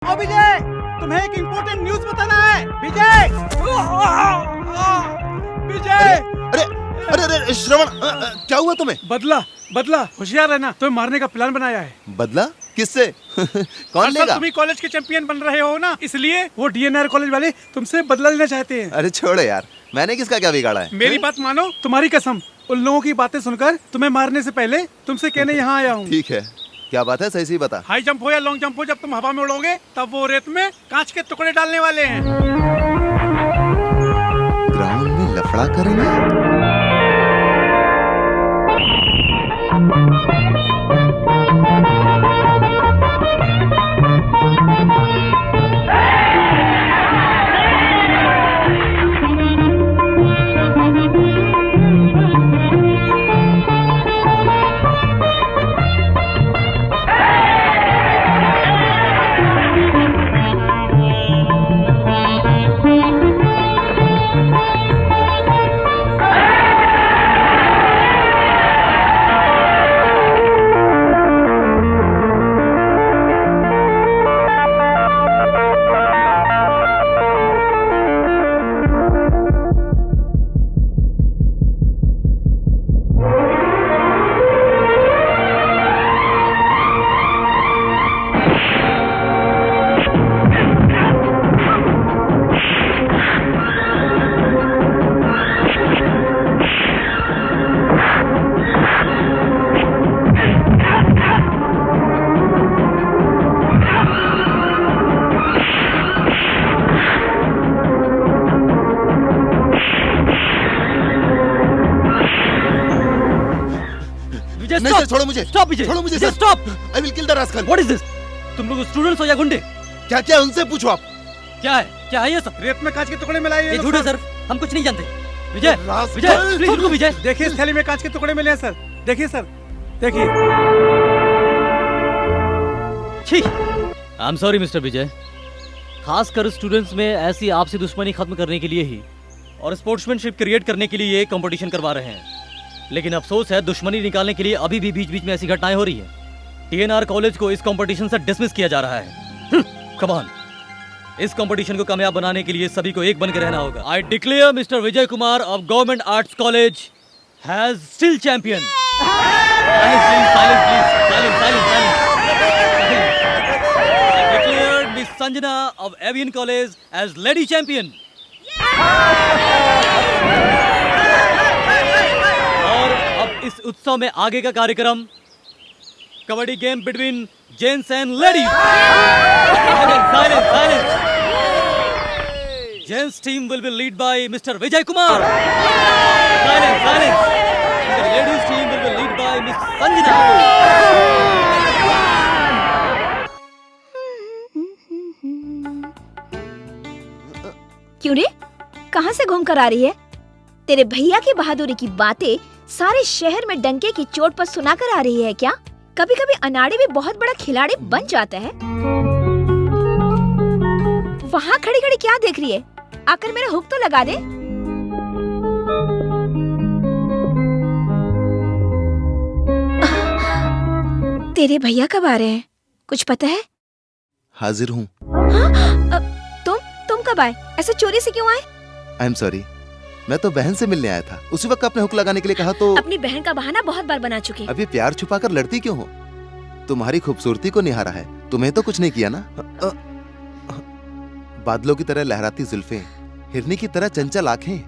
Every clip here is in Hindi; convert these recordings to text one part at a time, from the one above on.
ओ विजय, तुम्हें एक इम्पोर्टेंट न्यूज बताना है। विजय, विजय। अरे अरे अरे श्रवण, क्या हुआ तुम्हें? बदला होशियार रहना, तुम्हें मारने का प्लान बनाया है। बदला किससे? कौन लेगा? तुम ही कॉलेज के चैंपियन बन रहे हो ना, इसलिए वो डीएनआर कॉलेज वाले तुमसे बदला लेना चाहते हैं। अरे छोड़ो यार, मैंने किसका क्या बिगाड़ा है? मेरी बात मानो, तुम्हारी कसम, उन लोगों की बातें सुनकर तुम्हें मारने से पहले तुमसे कहने यहाँ आया हूँ। ठीक है, क्या बात है, सही सही बता। हाई जंप हो या लॉन्ग जंप हो, जब तुम हवा में उड़ोगे तब वो रेत में कांच के टुकड़े डालने वाले हैं। ग्राउंड में लफड़ा करेंगे? नहीं सर, छोड़ो मुझे। स्टॉप विजय, छोड़ो मुझे Vijay, sir. Stop. I will kill the rascal. What is this? तुम लोग स्टूडेंट्स हो या गुंडे? क्या क्या उनसे पूछो आप। क्या है ये सब? रेत में कांच के टुकड़े मिलाए ये झूठ है सर, हम कुछ नहीं जानते। विजय, रास्कल। विजय, प्लीज रुको विजय। देखिए, इस थैली में कांच के टुकड़े मिले हैं सर। देखिए सर, देखिए। छी, आई एम सॉरी मिस्टर विजय। खासकर स्टूडेंट्स में ऐसी आपसी दुश्मनी खत्म करने के लिए ही और स्पोर्ट्समैनशिप क्रिएट करने के लिए ये कंपटीशन करवा रहे हैं। लेकिन अफसोस है, दुश्मनी निकालने के लिए अभी भी बीच बीच में ऐसी घटनाएं हो रही है। टीएनआर कॉलेज को इस कंपटीशन से डिसमिस किया जा रहा है। कम ऑन, इस कंपटीशन को कामयाब बनाने के लिए सभी को एक बनकर रहना होगा। I declare mister Vijay Kumar of government arts college has still champion. I declare Miss Sanjana of Avian College as lady champion. और अब इस उत्सव में आगे का कार्यक्रम kabaddi game between gents and ladies. Silence. Gents team will be lead by Mr. Vijay Kumar. Silence. The ladies team will be lead by Miss Sanjana. क्यों रे, कहाँ से घूम कर आ रही है? तेरे भैया की बहादुरी की बातें सारे शहर में डंके की चोट पर सुनाकर आ रही है क्या? कभी कभी अनाड़ी भी बहुत बड़ा खिलाड़ी बन जाता है। वहाँ खड़ी खड़ी क्या देख रही है? आकर मेरा हुक तो लगा दे। तेरे भैया कब आ रहे हैं, कुछ पता है? हाजिर हूँ। तुम कब आए? ऐसे चोरी से क्यों आए? आई एम सॉरी, मैं तो बहन से मिलने आया था। उसी वक्त आपने हुक लगाने के लिए कहा तो। अपनी बहन का बहाना बहुत बार बना चुके। अभी प्यार छुपाकर लड़ती क्यों हो? तुम्हारी खूबसूरती को निहारा है, तुम्हें तो कुछ नहीं किया ना। बादलों की तरह लहराती जुल्फें, हिरनी की तरह चंचल आंखें,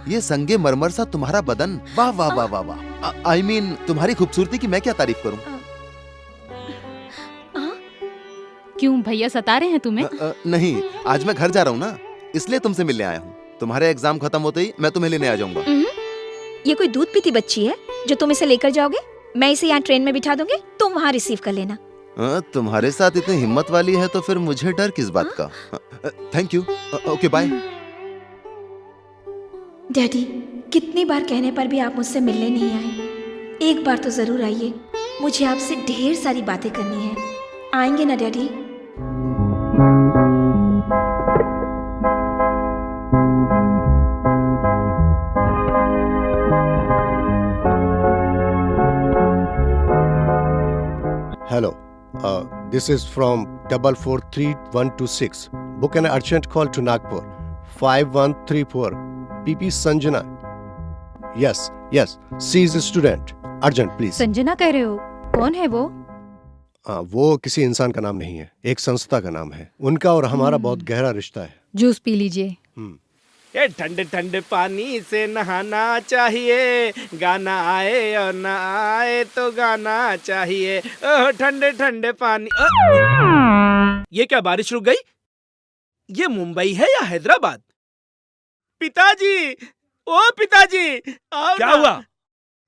ये संगे मरमर सा तुम्हारा बदन, वाह वाह वाह वाह वाह। आई मीन तुम्हारी खूबसूरती की मैं क्या तारीफ करूं। क्यों भैया सता रहे हैं तुम्हें? नहीं, आज मैं घर जा रहा हूँ ना, इसलिए तुमसे मिलने आया हूँ। तुम्हारे एग्जाम खत्म होते ही मैं तुम्हें लेने आ जाऊंगा। ये कोई दूध पीती बच्ची है जो तुम इसे लेकर जाओगे? मैं इसे यहाँ ट्रेन में बिठा दूंगी, तुम वहाँ रिसीव कर लेना। तुम्हारे साथ इतनी हिम्मत वाली है तो फिर मुझे डर किस बात का। Thank you, okay bye. Daddy, कितनी बार कहने पर भी आप मुझसे मिलने नहीं आए। एक बार तो जरूर आइए, मुझे आपसे ढेर सारी बातें करनी है। आएंगे ना daddy? Hello, this is from 443126. Book an urgent call to Nagpur. 5134. PP Sanjana. Yes. She is a student. Urgent, please. Sanjana कह रहे हो? कौन है वो? वो किसी इंसान का नाम नहीं है, एक संस्था का नाम है। उनका और हमारा बहुत गहरा रिश्ता है। जूस पी लीजिए। ये ठंडे ठंडे पानी से नहाना चाहिए, गाना आए और ना आए तो गाना चाहिए। ओह ठंडे ठंडे पानी। ये क्या बारिश रुक गई? ये मुंबई है या हैदराबाद? पिताजी, ओ पिताजी, आओ क्या ना। हुआ?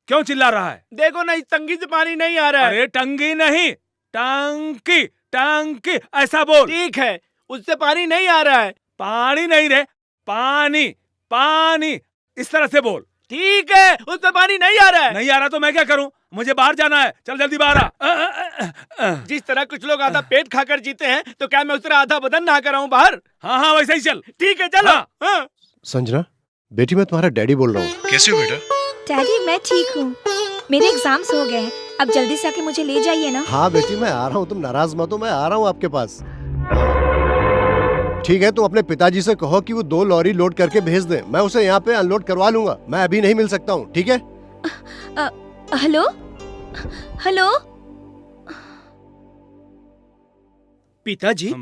क्यों चिल्ला रहा है? देखो ना, इस टंकी से पानी नहीं आ रहा है। अरे टंकी नहीं, टंकी टंकी ऐसा बोल। ठीक है, उससे पानी नहीं आ रहा है। पानी नहीं रे, पानी पानी इस तरह से बोल। ठीक है, उससे पानी नहीं आ रहा है। नहीं आ रहा तो मैं क्या करूं? मुझे बाहर जाना है, चल जल्दी बाहर आ। जिस तरह कुछ लोग आधा पेट खाकर जीते हैं, तो क्या मैं उस तरह आधा बदन नहा कर आऊं बाहर? हाँ वैसे ही चल। ठीक है, चलो। हाँ। हाँ। संजना, बेटी मैं तुम्हारा डैडी बोल रहा हूँ। कैसे हो बेटा? डैडी मैं ठीक हूँ, मेरे एग्जाम्स हो गए हैं, अब जल्दी से आके मुझे ले जाइए ना। हाँ बेटी मैं आ रहा हूँ, तुम नाराज मत हो, मैं आ रहा हूँ आपके पास। ठीक है, तुम अपने पिताजी से कहो कि वो 2 लॉरी लोड करके भेज दें, मैं उसे यहाँ पे अनलोड करवा लूंगा। मैं अभी नहीं मिल सकता हूँ, ठीक है? हेलो हेलो पिताजी,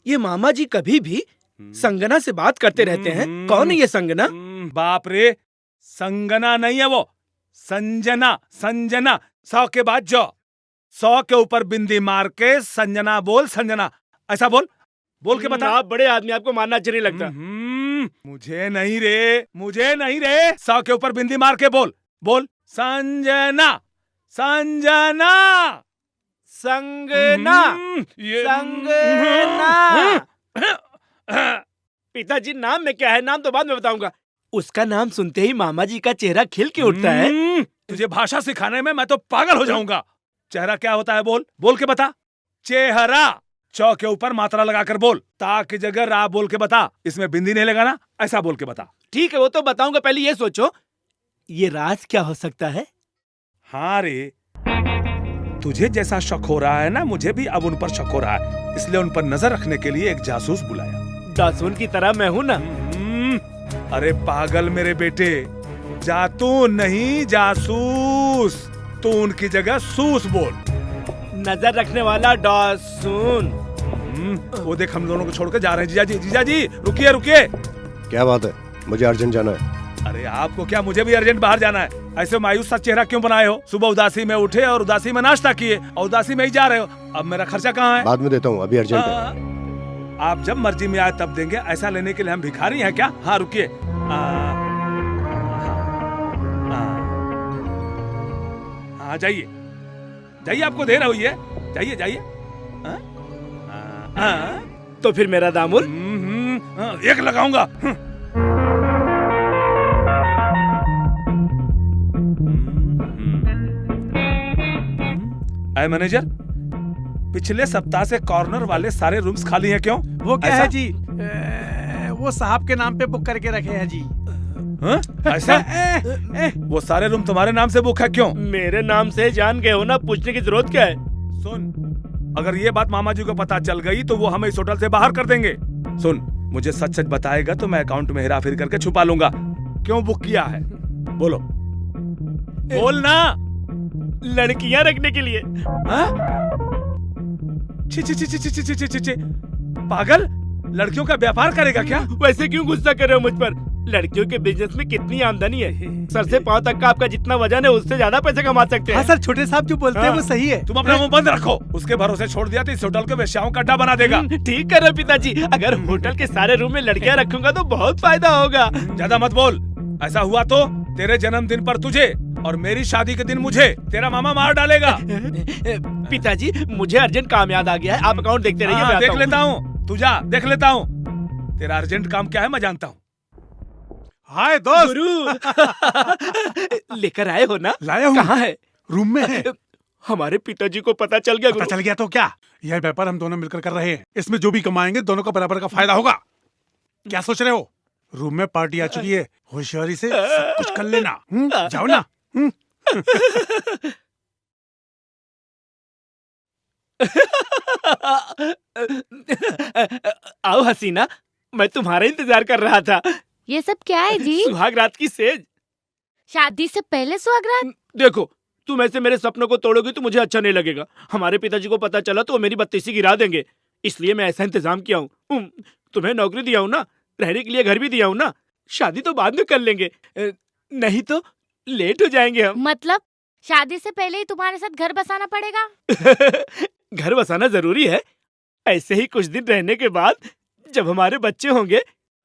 ये मामा जी कभी भी संगना से बात करते रहते हैं। कौन है ये संगना? बाप रे, संगना नहीं है वो, संजना। संजना 100 के बाद जो 100 के ऊपर बिंदी मार के संजना बोल, संजना ऐसा बोल के बता। आप बड़े आदमी, आपको मानना अच्छा नहीं लगता। मुझे नहीं रे 100 के ऊपर बिंदी मार के बोल संजना संजना संगना संगना। पिताजी नाम में क्या है? नाम तो बाद में बताऊंगा। उसका नाम सुनते ही मामा जी का चेहरा खिल के उठता है। तुझे भाषा सिखाने में मैं तो पागल हो जाऊंगा। चेहरा क्या होता है? बोल के बता। चेहरा 100 के ऊपर मात्रा लगाकर बोल, ता की जगह रा बोल के बता। इसमें बिंदी नहीं लगाना, ऐसा बोल के बता। ठीक है, वो तो बताऊंगा, पहले ये सोचो ये राज क्या हो सकता है? हाँ रे, तुझे जैसा शक हो रहा है ना, मुझे भी अब उन पर शक हो रहा है, इसलिए उन पर नजर रखने के लिए एक जासूस बुलाया। जासून की तरह मैं हूं ना। अरे पागल मेरे बेटे, जातून नहीं जासूस। तू उनकी जगह सूस बोल। नजर रखने वाला डासून। वो देख, हम दोनों को छोड़कर जा रहे हैं। जीजा जी रुकिए। क्या बात है? मुझे अर्जेंट जाना है। अरे आपको क्या, मुझे भी अर्जेंट बाहर जाना है। ऐसे मायूस सा चेहरा क्यों बनाए हो? सुबह उदासी में उठे और उदासी में नाश्ता किए और उदासी में ही जा रहे हो। अब मेरा खर्चा कहाँ है? बाद में देता हूँ, अभी अर्जेंट है। आप जब मर्जी में आए तब देंगे, ऐसा लेने के लिए हम भिखारी हैं क्या? हाँ रुकिए। हाँ जाइए, आपको देर हुई है, जाइए। तो फिर मेरा दामुल? एक लगाऊंगा। मैनेजर, पिछले सप्ताह से कॉर्नर वाले सारे रूम्स खाली हैं, क्यों? वो क्या है जी, वो साहब के नाम पे बुक करके रखे हैं जी। ऐसा? वो सारे रूम तुम्हारे नाम से बुक है, क्यों? मेरे नाम से जान गए हो ना, पूछने की जरूरत क्या है? सुन, अगर ये बात मामा जी को पता चल गई तो वो हमें इस होटल से बाहर कर देंगे। सुन, मुझे सच बताएगा तो मैं अकाउंट में हेरा फेरी करके छुपा लूंगा। क्यों बुक किया है? बोल ना। लड़कियां रखने के लिए। छी, पागल, लड़कियों का व्यापार करेगा क्या? वैसे क्यों गुस्सा कर रहे हो मुझ पर? लड़कियों के बिजनेस में कितनी आमदनी है। सर से पांव तक का आपका जितना वजन है उससे ज्यादा पैसे कमा सकते हैं। हाँ सर, छोटे साहब जो बोलते हैं वो सही है। तुम अपना मुंह बंद रखो। उसके भरोसे छोड़ दिया तो इस होटल को वेश्याओं का अड्डा बना देगा। ठीक कर रहे हो पिताजी, अगर होटल के सारे रूम में लड़कियां रखूंगा तो बहुत फायदा होगा। ज्यादा मत बोल। ऐसा हुआ तो तेरे जन्मदिन पर तुझे और मेरी शादी के दिन मुझे तेरा मामा मार डालेगा। पिताजी, मुझे अर्जेंट काम याद आ गया है, आप अकाउंट देखते रहिए। मैं देख लेता हूँ, तू जा, देख लेता हूँ। तेरा अर्जेंट काम क्या है मैं जानता हूँ। हाय दोस्त। गुरु लेकर आए हो ना? लाया हूँ। कहाँ है? रूम में है। हमारे पिताजी को पता चल गया। पता चल गया तो क्या? यह व्यापार हम दोनों मिलकर कर रहे हैं, इसमें जो भी कमाएंगे दोनों का बराबर का फायदा होगा। क्या सोच रहे हो? रूम में पार्टी आ चुकी है, होशियारी से सब कुछ कर लेना। जाओ ना। आओ हसीना, मैं तुम्हारा इंतजार कर रहा था। ये सब क्या है जी? सुहाग रात की सेज। शादी से पहले सुहागरात? देखो, तुम ऐसे मेरे सपनों को तोड़ोगी तो मुझे अच्छा नहीं लगेगा। हमारे पिताजी को पता चला तो वो मेरी बत्तीसी गिरा देंगे। इसलिए मैं ऐसा इंतजाम किया हूँ। तुम्हें नौकरी दिया हूँ ना, रहने के लिए घर भी दिया हूँ ना, शादी तो बाद में कर लेंगे, नहीं तो लेट हो जाएंगे हम। मतलब शादी से पहले ही तुम्हारे साथ घर बसाना पड़ेगा? घर बसाना जरूरी है। ऐसे ही कुछ दिन रहने के बाद जब हमारे बच्चे होंगे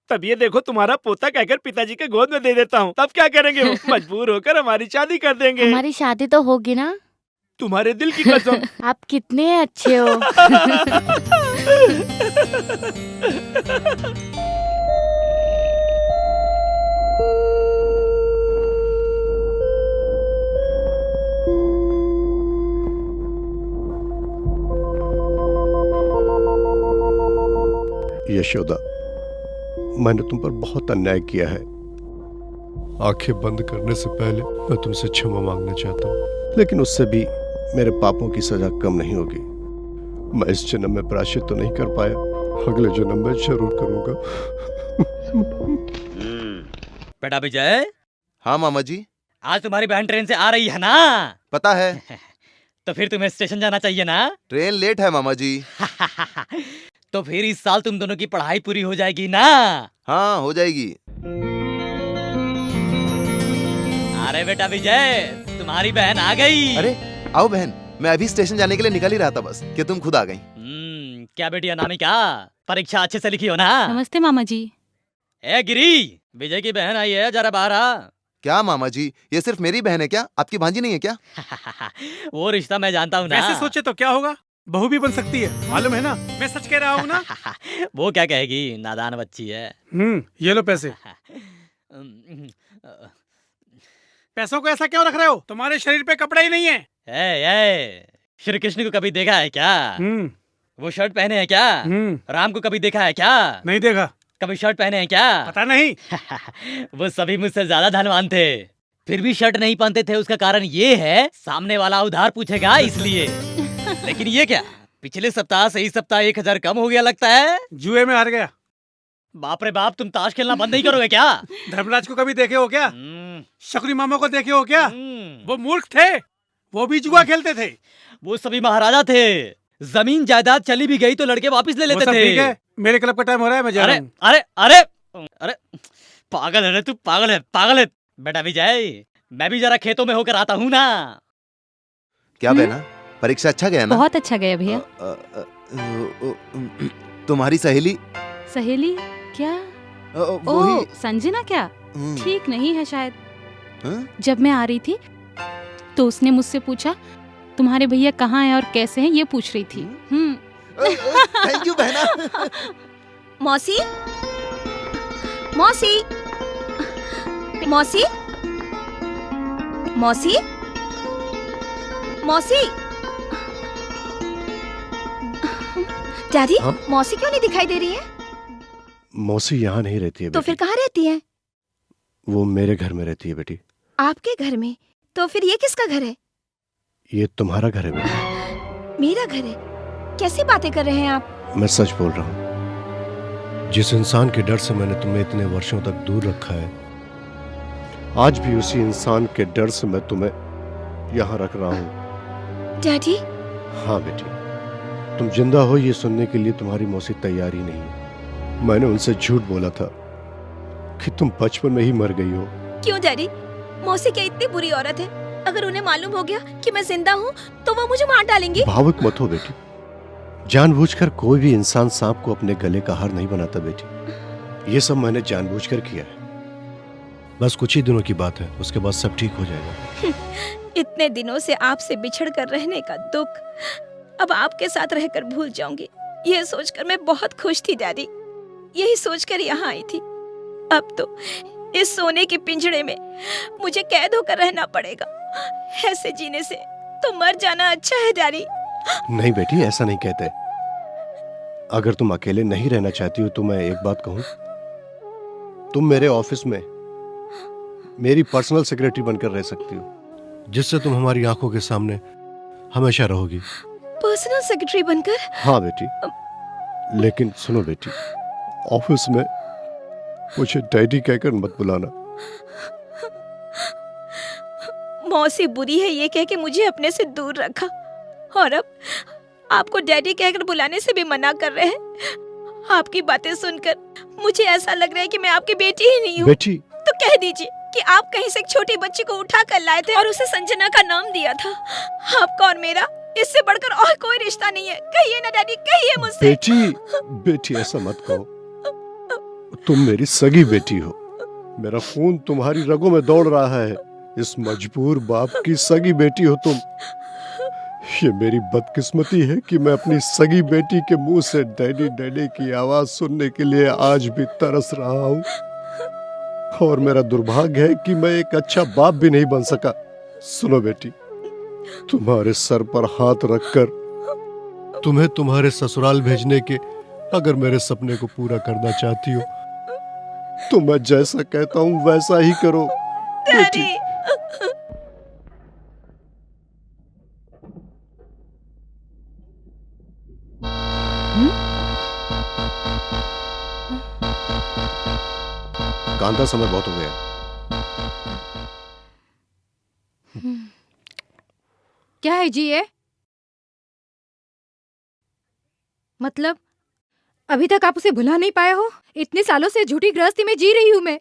तब ये देखो तुम्हारा पोता कहकर पिताजी के गोद में दे देता हूँ। तब क्या करेंगे वो? मजबूर होकर हमारी शादी कर देंगे। हमारी शादी तो होगी ना? तुम्हारे दिल की कसम। आप कितने अच्छे हो। यशोदा, मैंने तुम पर बहुत अन्याय किया है। आंखें बंद करने से पहले मैं तुमसे क्षमा मांगना चाहता हूँ, लेकिन उससे भी मेरे पापों की सजा कम नहीं होगी। मैं इस जन्म में प्रायश्चित तो नहीं कर पाया, अगले जन्म में जरूर करूंगा। बेटा विजय, हाँ मामा जी, आज तुम्हारी बहन ट्रेन से आ रही है ना? पता है। तो फिर तुम्हें स्टेशन जाना चाहिए ना? ट्रेन लेट है मामा जी। तो फिर इस साल तुम दोनों की पढ़ाई पूरी हो जाएगी ना? हाँ, हो जाएगी। अरे बेटा विजय, तुम्हारी बहन आ गई। अरे आओ बहन, मैं अभी स्टेशन जाने के लिए निकल ही रहा था, बस कि तुम खुद आ गई। क्या बेटी अनामिका, परीक्षा अच्छे से लिखी हो ना? नमस्ते मामा जी। ए गिरी, विजय की बहन आई है, जरा बाहर आ। क्या मामा जी, ये सिर्फ मेरी बहन है क्या? आपकी भांजी नहीं है क्या? वो रिश्ता मैं जानता हूँ ना। वैसे सोचे तो क्या होगा, बहू भी बन सकती है, मालूम है ना? मैं सच कह रहा हूँ ना। वो क्या कहेगी, नादान बच्ची है। ये लो पैसे। पैसों को ऐसा क्यों रख रहे हो? तुम्हारे शरीर पे कपड़ा ही नहीं है। ए, श्री कृष्ण को कभी देखा है क्या? वो शर्ट पहने हैं क्या? राम को कभी देखा है क्या? नहीं देखा। कभी शर्ट पहने हैं क्या? पता नहीं। वो सभी मुझसे ज्यादा धनवान थे, फिर भी शर्ट नहीं पहनते थे। उसका कारण ये है, सामने वाला उधार पूछेगा इसलिए। लेकिन ये क्या, पिछले सप्ताह से इस सप्ताह 1000 कम हो गया लगता है। जुए में हार गया। बाप रे बाप, तुम ताश खेलना बंद नहीं करोगे क्या? धर्मराज को कभी देखे हो क्या? शकुनी मामा को देखे हो क्या? वो मूर्ख थे, वो भी जुआ खेलते थे। वो सभी महाराजा थे, जमीन जायदाद चली भी गई तो लड़के वापस ले लेते थे। ठीक है, मेरे क्लब का टाइम हो रहा है, मैं जा रहा हूं। अरे अरे अरे पागल है रे तू, पागल है, पागल है। बेटा विजय, मैं भी जरा खेतों में होकर आता हूँ ना। क्या बहना, परीक्षा अच्छा गया ना? बहुत अच्छा गया भैया। तुम्हारी सहेली? सहेली क्या? वही संजना क्या? ठीक नहीं है शायद। हाँ? जब मैं आ रही थी तो उसने मुझसे पूछा तुम्हारे भैया कहाँ हैं और कैसे हैं, ये पूछ रही थी। थैंक यू बहना। मौसी, मौसी, मौसी, मौसी, मौसी। डैडी, हाँ? मौसी क्यों नहीं दिखाई दे रही है? मौसी यहाँ नहीं रहती है तो बेटी। फिर कहाँ रहती है? वो मेरे घर में रहती है बेटी। आपके घर में? तो फिर ये किसका घर है? ये तुम्हारा घर है बेटी। मेरा घर है? कैसी बातें कर रहे हैं आप? मैं सच बोल रहा हूँ। जिस इंसान के डर से मैंने तुम्हें इतने वर्षों तक दूर रखा है, आज भी उसी इंसान के डर से मैं तुम्हें यहाँ रख रहा हूँ। डैडी? हाँ बेटी, तुम जिंदा हो ये सुनने के लिए तुम्हारी मौसी तैयार ही नहीं है। मैंने उनसे झूठ बोला था कि तुम बचपन में ही मर गई हो। क्यों डैडी? मौसी क्या इतनी बुरी औरत है? अगर उन्हें मालूम हो गया कि मैं जिंदा हूँ तो वो मुझे मार डालेंगी। भावुक मत हो बेटी, जानबूझकर कोई भी इंसान सांप को अपने गले का हार नहीं बनाता बेटी। ये सब मैंने जानबूझकर किया है। बस कुछ ही दिनों की बात है, उसके बाद सब ठीक हो जाएगा। इतने दिनों से आपसे बिछड़ कर रहने का दुख अब आपके साथ रहकर भूल जाऊंगी, ये सोचकर मैं बहुत खुश थी डैडी। यही सोचकर यहाँ आई थी। अब तो इस सोने के पिंजड़े में मुझे कैद होकर रहना पड़ेगा। ऐसे जीने से तो मर जाना अच्छा है डैडी। नहीं बेटी, ऐसा नहीं कहते। अगर तुम अकेले नहीं रहना चाहती हो तो मैं एक बात कहूं, तुम मेरे ऑफिस में मेरी पर्सनल सेक्रेटरी बनकर रह सकती हो, जिससे तुम हमारी आंखों के सामने हमेशा रहोगी। पर्सनल सेक्रेटरी बनकर? हाँ बेटी, लेकिन सुनो बेटी, ऑफिस में मुझे डैडी कहकर मत बुलाना। मौसी बुरी है ये कह के मुझे अपने से दूर रखा, और अब आपको डैडी कहकर बुलाने से भी मना कर रहे हैं। आपकी बातें सुनकर मुझे ऐसा लग रहा है कि मैं आपकी बेटी ही नहीं हूँ। बेटी, तो कह दीजिए कि आप कहीं से एक छोटी बच्ची को उठा कर लाए थे और उसे संजना का नाम दिया था। आपका और मेरा इससे बढ़कर और कोई रिश्ता नहीं है। कहिए ना डैडी, कहिए मुझसे। बेटी ऐसा मत कहो, तुम मेरी सगी बेटी हो। मेरा खून तुम्हारी रगों में दौड़ रहा है। इस मजबूर बाप की सगी बेटी हो तुम। ये मेरी बदकिस्मती है कि मैं अपनी सगी बेटी के मुंह से डैडी डैडी की आवाज सुनने के लिए आज भी तरस रहा हूँ, और मेरा दुर्भाग्य है कि मैं एक अच्छा बाप भी नहीं बन सका। सुनो बेटी, तुम्हारे सर पर हाथ रखकर तुम्हें तुम्हारे ससुराल भेजने के अगर मेरे सपने को पूरा करना चाहती हो तो मैं जैसा कहता हूँ वैसा ही करो बेटी। कांता, समय बहुत हो गया। क्या है जी ये? मतलब अभी तक आप उसे भुला नहीं पाए हो? इतने सालों से झूठी गृहस्थी में जी रही हूँ मैं।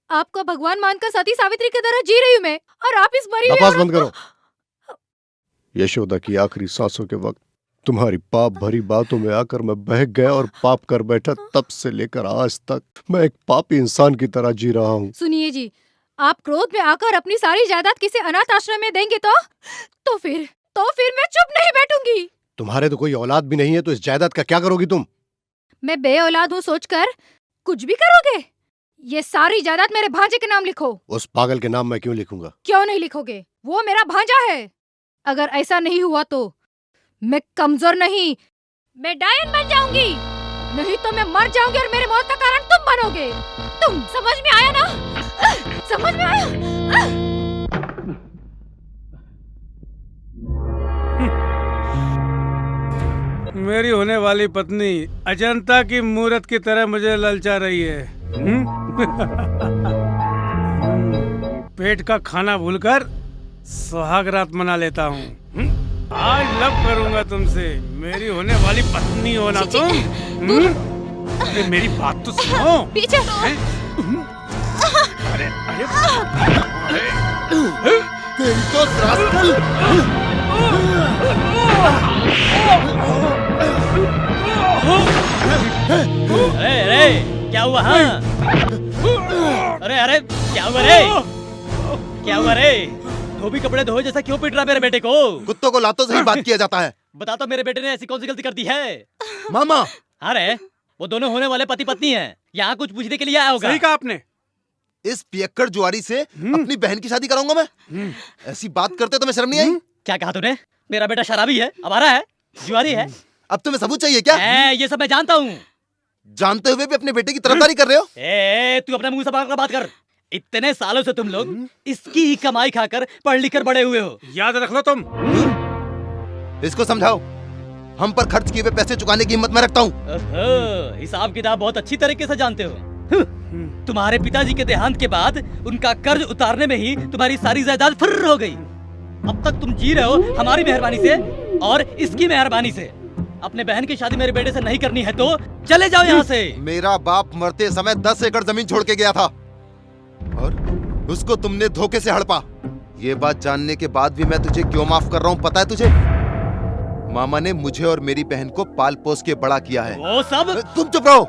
आपको भगवान मानकर सती सावित्री की तरह जी रही हूँ मैं, और आप इस मरी हुई बकवास औरत बंद करो। यशोदा की आखिरी सांसों के वक्त तुम्हारी पाप भरी बातों में आकर मैं बहक गया और पाप कर बैठा। तब से लेकर आज तक मैं एक पापी इंसान की तरह जी रहा हूँ। सुनिए जी, आप क्रोध में आकर अपनी सारी जायदाद किसी अनाथ आश्रम में देंगे तो फिर मैं चुप नहीं बैठूंगी। तुम्हारे तो कोई औलाद भी नहीं है, तो इस जायदाद का क्या करोगी तुम? मैं बे औलाद हूँ सोचकर कुछ भी करोगे? ये सारी जायदाद मेरे भांजे के नाम लिखो। उस पागल के नाम मैं क्यों लिखूंगा? क्यों नहीं लिखोगे? वो मेरा भांजा है। अगर ऐसा नहीं हुआ तो मैं कमजोर नहीं, मैं डायन बन जाऊंगी। नहीं तो मैं मर जाऊंगी और मेरे मौत का कारण तुम बनोगे। तुम समझ में आया ना? समझ में आया? मेरी होने वाली पत्नी अजंता की मूरत की तरह मुझे ललचा रही है। पेट का खाना भूलकर सुहाग रात मना लेता हूँ। आज लव करूंगा तुमसे, मेरी होने वाली पत्नी हो ना तुम। अरे मेरी बात तो सुनो। पीछे अरे अरे तेरी तो रास्कल। अरे क्या हुआ? हाँ, अरे क्या हुआ रे? क्या हुआ रे? धोबी कपड़े धोए जैसा क्यों पीट रहा मेरे बेटे को? कुत्तों को लातों से ही बात किया जाता है। बता तो, मेरे बेटे ने ऐसी कौन सी गलती कर दी है? मामा, अरे वो दोनों होने वाले पति पत्नी हैं। यहाँ कुछ पूछने के लिए आया होगा। सही कहा आपने। इस पियक्कड़ जुआरी से अपनी बहन की शादी कराऊंगा मैं? ऐसी बात करते तो मैं शर्म नहीं आई? क्या कहा तूने? मेरा बेटा शराबी है, आवारा है, जुआरी है। अब तुम्हें सबूत चाहिए क्या? ये सब मैं जानता हूँ। जानते हुए भी अपने बेटे की तरफदारी कर रहे हो? तू अपना मुंह संभाल कर बात कर। इतने सालों से तुम लोग इसकी ही कमाई खाकर पढ़ लिख कर बड़े हुए हो। याद रख लो तुम। इसको समझाओ, हम पर खर्च किए हुए पैसे चुकाने की हिम्मत मैं रखता हूँ। हिसाब किताब बहुत अच्छी तरीके से जानते हो। तुम्हारे पिताजी के देहांत के बाद उनका कर्ज उतारने में ही तुम्हारी सारी जायदाद फुर्र हो गई। अब तक तुम जी रहे हो हमारी मेहरबानी से और इसकी मेहरबानी से। अपने बहन की शादी मेरे बेटे से नहीं करनी है तो चले जाओ यहाँ से। मेरा बाप मरते समय 10 एकड़ जमीन छोड़ के गया था और उसको तुमने धोखे से हड़पा। ये बात जानने के बाद भी मैं तुझे क्यों माफ कर रहा हूँ पता है तुझे? मामा ने मुझे और मेरी बहन को पाल पोस के बड़ा किया है। वो सब तुम चुप रहो।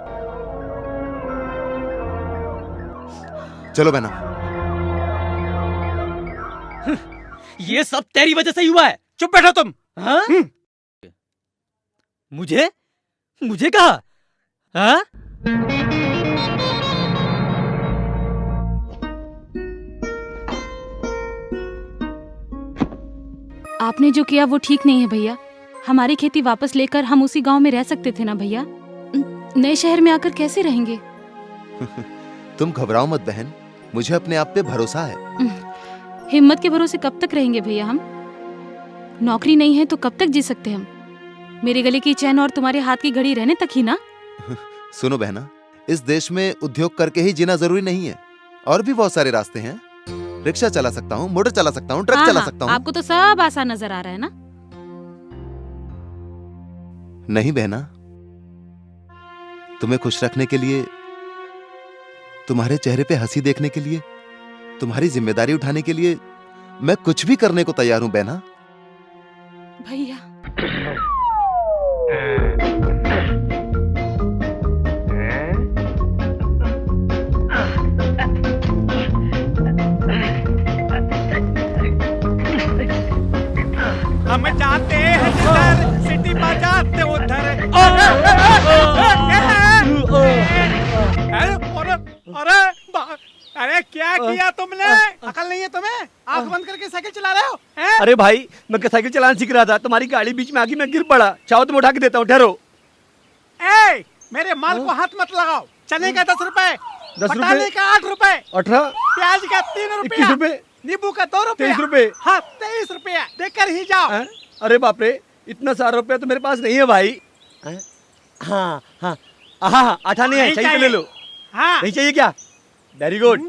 चलो बहना। ये सब तेरी वजह से ही हुआ है। चुप बैठो तुम। हाँ? मुझे कहा? हाँ? आपने जो किया वो ठीक नहीं है भैया। हमारी खेती वापस लेकर हम उसी गांव में रह सकते थे ना भैया। नए शहर में आकर कैसे रहेंगे? तुम घबराओ मत बहन, मुझे अपने आप पे भरोसा है। हिम्मत के भरोसे कब तक रहेंगे भैया हम? नौकरी नहीं है तो कब तक जी सकते हम? मेरे गले की चैन और तुम्हारे हाथ की घड़ी रहने तक ही ना। सुनो बहना, इस देश में उद्योग करके ही जीना जरूरी नहीं है, और भी बहुत सारे रास्ते हैं। रिक्शा चला सकता हूँ, मोटर चला सकता हूँ, ट्रक हाँ, चला हाँ, सकता हूँ। आपको तो सब आसान नजर आ रहा है ना। नहीं बहना, तुम्हें खुश रखने के लिए, तुम्हारे चेहरे पे हंसी देखने के लिए, तुम्हारी जिम्मेदारी उठाने के लिए मैं कुछ भी करने को तैयार हूं बहना। भैया हम जाते हैं जिधर, सिटी बजाते उधर। अरे क्या किया तुमने? अकल नहीं है तुम्हें? आंख बंद करके साइकिल चला रहे हो? अरे भाई, मैं साइकिल चलाना सीख रहा था, तुम्हारी गाड़ी बीच में आ गई, मैं गिर पड़ा। चाहो तो मैं उठा के देता हूँ, ठहरो। मेरे माल को हाथ मत लगाओ। चने का 10 रुपए, 10 बताने रुपए, का 8 रुपए, 18, प्याज का 3 रुपया, 21 रुपए, नींबू का 2 रुपया, 23 रुपए। हाँ 23 रुपया देकर ही जाओ। अरे बाप रे, इतना सारा रुपया तो मेरे पास नहीं है भाई। हाँ हाँ हाँ, 18 नहीं है, नहीं चाहिए तो चाहिए। ले लो। हाँ नहीं चाहिए क्या? वेरी गुड,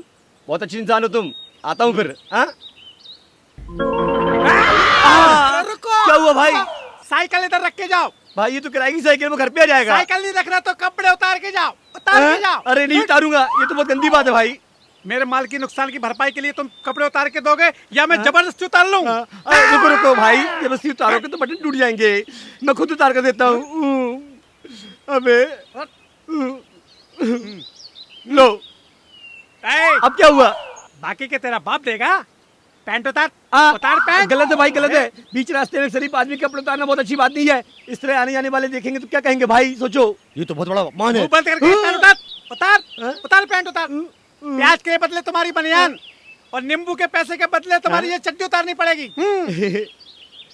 बहुत अच्छी इंसान हो तुम। आता हूँ फिर। रुको। क्या हुआ भाई? साइकिल इधर रख के जाओ। भाई ये तो किराए की साइकिल में घर पे आ जाएगा। साइकिल नहीं रखना तो कपड़े उतार के जाओ, उतार के जाओ। अरे नहीं उतारूंगा, ये तो बहुत गंदी बात है भाई। मेरे माल की नुकसान की भरपाई के लिए तुम कपड़े उतार के दोगे या मैं जबरदस्ती उतार लूं? रुको रुको भाई, जबरदस्ती उतारोगे तो बटन टूट जाएंगे, मैं खुद उतार कर देता हूँ। अबे लो, अब क्या हुआ? बाकी के तेरा बाप देगा। पैंट उतार, उतार पैंट। गलत है भाई, गलत है। बीच रास्ते में शरीफ आदमी कपड़े उतारना बहुत अच्छी बात नहीं है। इस तरह आने जाने वाले देखेंगे तो क्या कहेंगे भाई? सोचो, ये तो बहुत बड़ा अपमान है। मुंह बंद करके पैंट उतार, उतार, उतार पैंट उतार। प्याज के बदले तुम्हारी बनियान और नींबू के पैसे के बदले तुम्हारी ये चड्डी उतारनी पड़ेगी।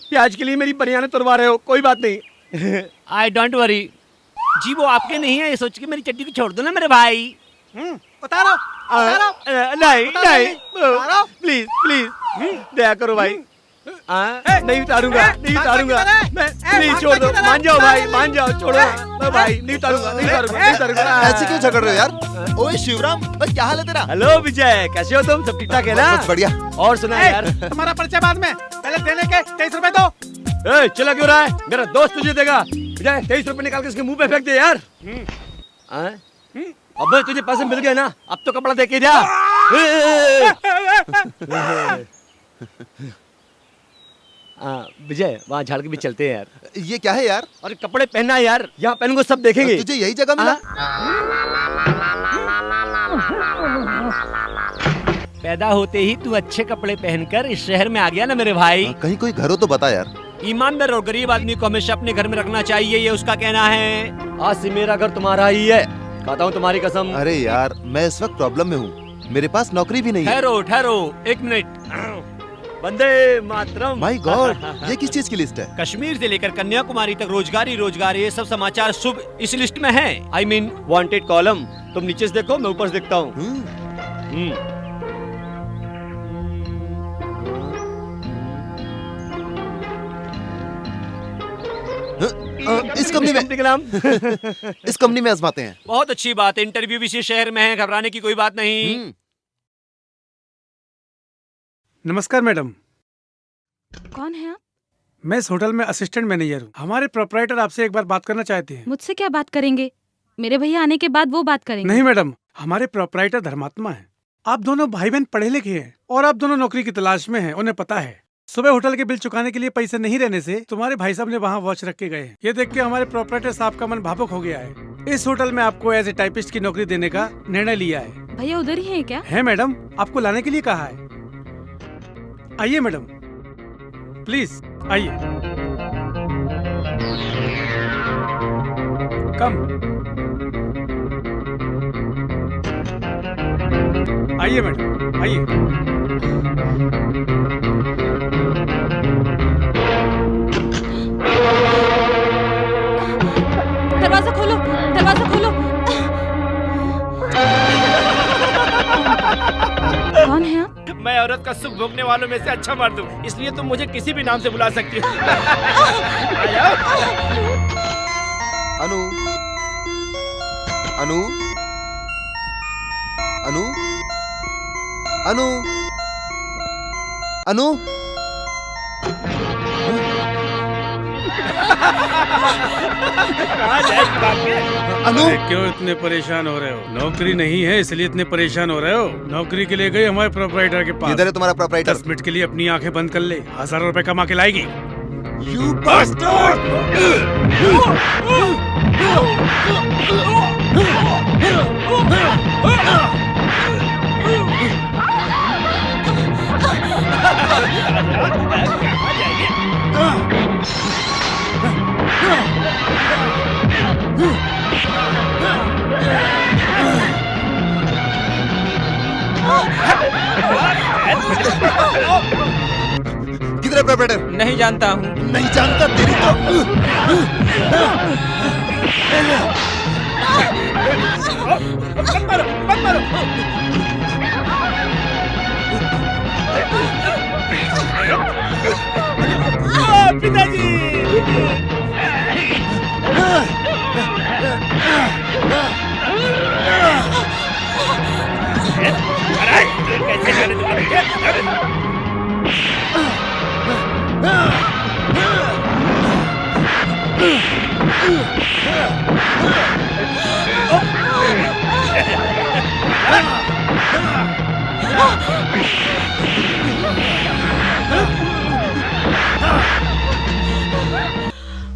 प्याज के लिए मेरी बनियान तुड़वा रहे हो, कोई बात नहीं। आई डोंट वरी जी, वो आपके नहीं है, ये सोच के मेरी चड्डी को छोड़ दो ना मेरे भाई। उतारो, उतारो। नहीं नहीं, प्लीज प्लीज दया करो भाई। नहीं उतारूंगा, नहीं उतारूंगा मैं। प्लीज छोड़ दो, मान जाओ भाई, मान जाओ, छोड़ो भाई, नहीं उतारूंगा, नहीं उतारूंगा, नहीं उतारूंगा। ऐसे क्यों झगड़ रहे हो यार? ओए शिवराम, भाई क्या हाल है तेरा? हेलो विजय, कैसे हो तुम? सब ठीक ठाक है ना? बस बढ़िया। और सुना यार, तुम्हारा परिचय बाद में, पहले देने के 23 रुपए दो। चला क्यों रहा है? मेरा दोस्त तुझे देगा। विजय 23 रुपए निकाल के इसके मुंह पे फेंक दे यार। अबे तुझे पैसे मिल गए ना, अब तो कपड़ा दे के जा। विजय वहाँ झाड़ के भी चलते हैं यार। ये क्या है यार? अरे कपड़े पहनना है यार, यहाँ पहनूंगा सब देखेंगे। तुझे यही जगह मिला? पैदा होते ही तू अच्छे कपड़े पहनकर इस शहर में आ गया ना मेरे भाई। कहीं कोई घर हो तो बता यार। ईमानदार और गरीब आदमी को हमेशा अपने घर में रखना चाहिए, ये उसका कहना है। आज से मेरा घर तुम्हारा ही है, खाता हूँ तुम्हारी कसम। अरे यार, मैं इस वक्त प्रॉब्लम में हूँ, मेरे पास नौकरी भी नहीं है। ठहरो ठहरो, 1 minute. Vande Mataram. My God, ये किस चीज की लिस्ट है? कश्मीर से लेकर कन्याकुमारी तक रोजगार ही रोजगार, ये सब समाचार शुभ इस लिस्ट में है। I mean wanted column. तुम नीचे से देखो, मैं ऊपर से देखता हूँ। इस कंपनी में के नाम इस कंपनी में आजमाते हैं। बहुत अच्छी बात है, इंटरव्यू भी इसी शहर में है, घबराने की कोई बात नहीं। नमस्कार मैडम। कौन है आप? मैं इस होटल में असिस्टेंट मैनेजर हूँ। हमारे प्रोपराइटर आपसे एक बार बात करना चाहते हैं। मुझसे क्या बात करेंगे? मेरे भैया आने के बाद वो बात करेंगे। नहीं मैडम, हमारे प्रोपराइटर धर्मात्मा हैं। आप दोनों भाई बहन पढ़े लिखे हैं और आप दोनों नौकरी की तलाश में हैं, उन्हें पता है। सुबह होटल के बिल चुकाने के लिए पैसे नहीं रहने से तुम्हारे भाई साहब ने वहाँ वॉच रख के गए हैं। ये देख के हमारे प्रोपराइटर साहब का मन भावुक हो गया है। इस होटल में आपको एज ए टाइपिस्ट की नौकरी देने का निर्णय लिया है। भैया उधर ही है क्या? है मैडम, आपको लाने के लिए कहा है। आइए मैडम, प्लीज आइए। कम आइए मैडम, आइए। दरवाजा खोलो, दरवाजा खोलो। कौन है आप? मैं औरत का सुख भोगने वालों में से अच्छा मर्द हूँ, इसलिए तुम मुझे किसी भी नाम से बुला सकती हो। अनु, अनु, अनु, अनु, अनु, कहाँ जाएगी भाग के? अनु। अरे क्यों इतने परेशान हो रहे हो? नौकरी नहीं है इसलिए इतने परेशान हो रहे हो? नौकरी के लिए गई हमारे प्रोपराइटर के पास। इधर है तुम्हारा प्रोपराइटर। 10 मिनट के लिए अपनी आंखें बंद कर ले, 1000 रुपए कमा के लाएगी। You bastard! किधर है प्रोपराइटर? नहीं जानता हूँ। नहीं जानता तेरी तो।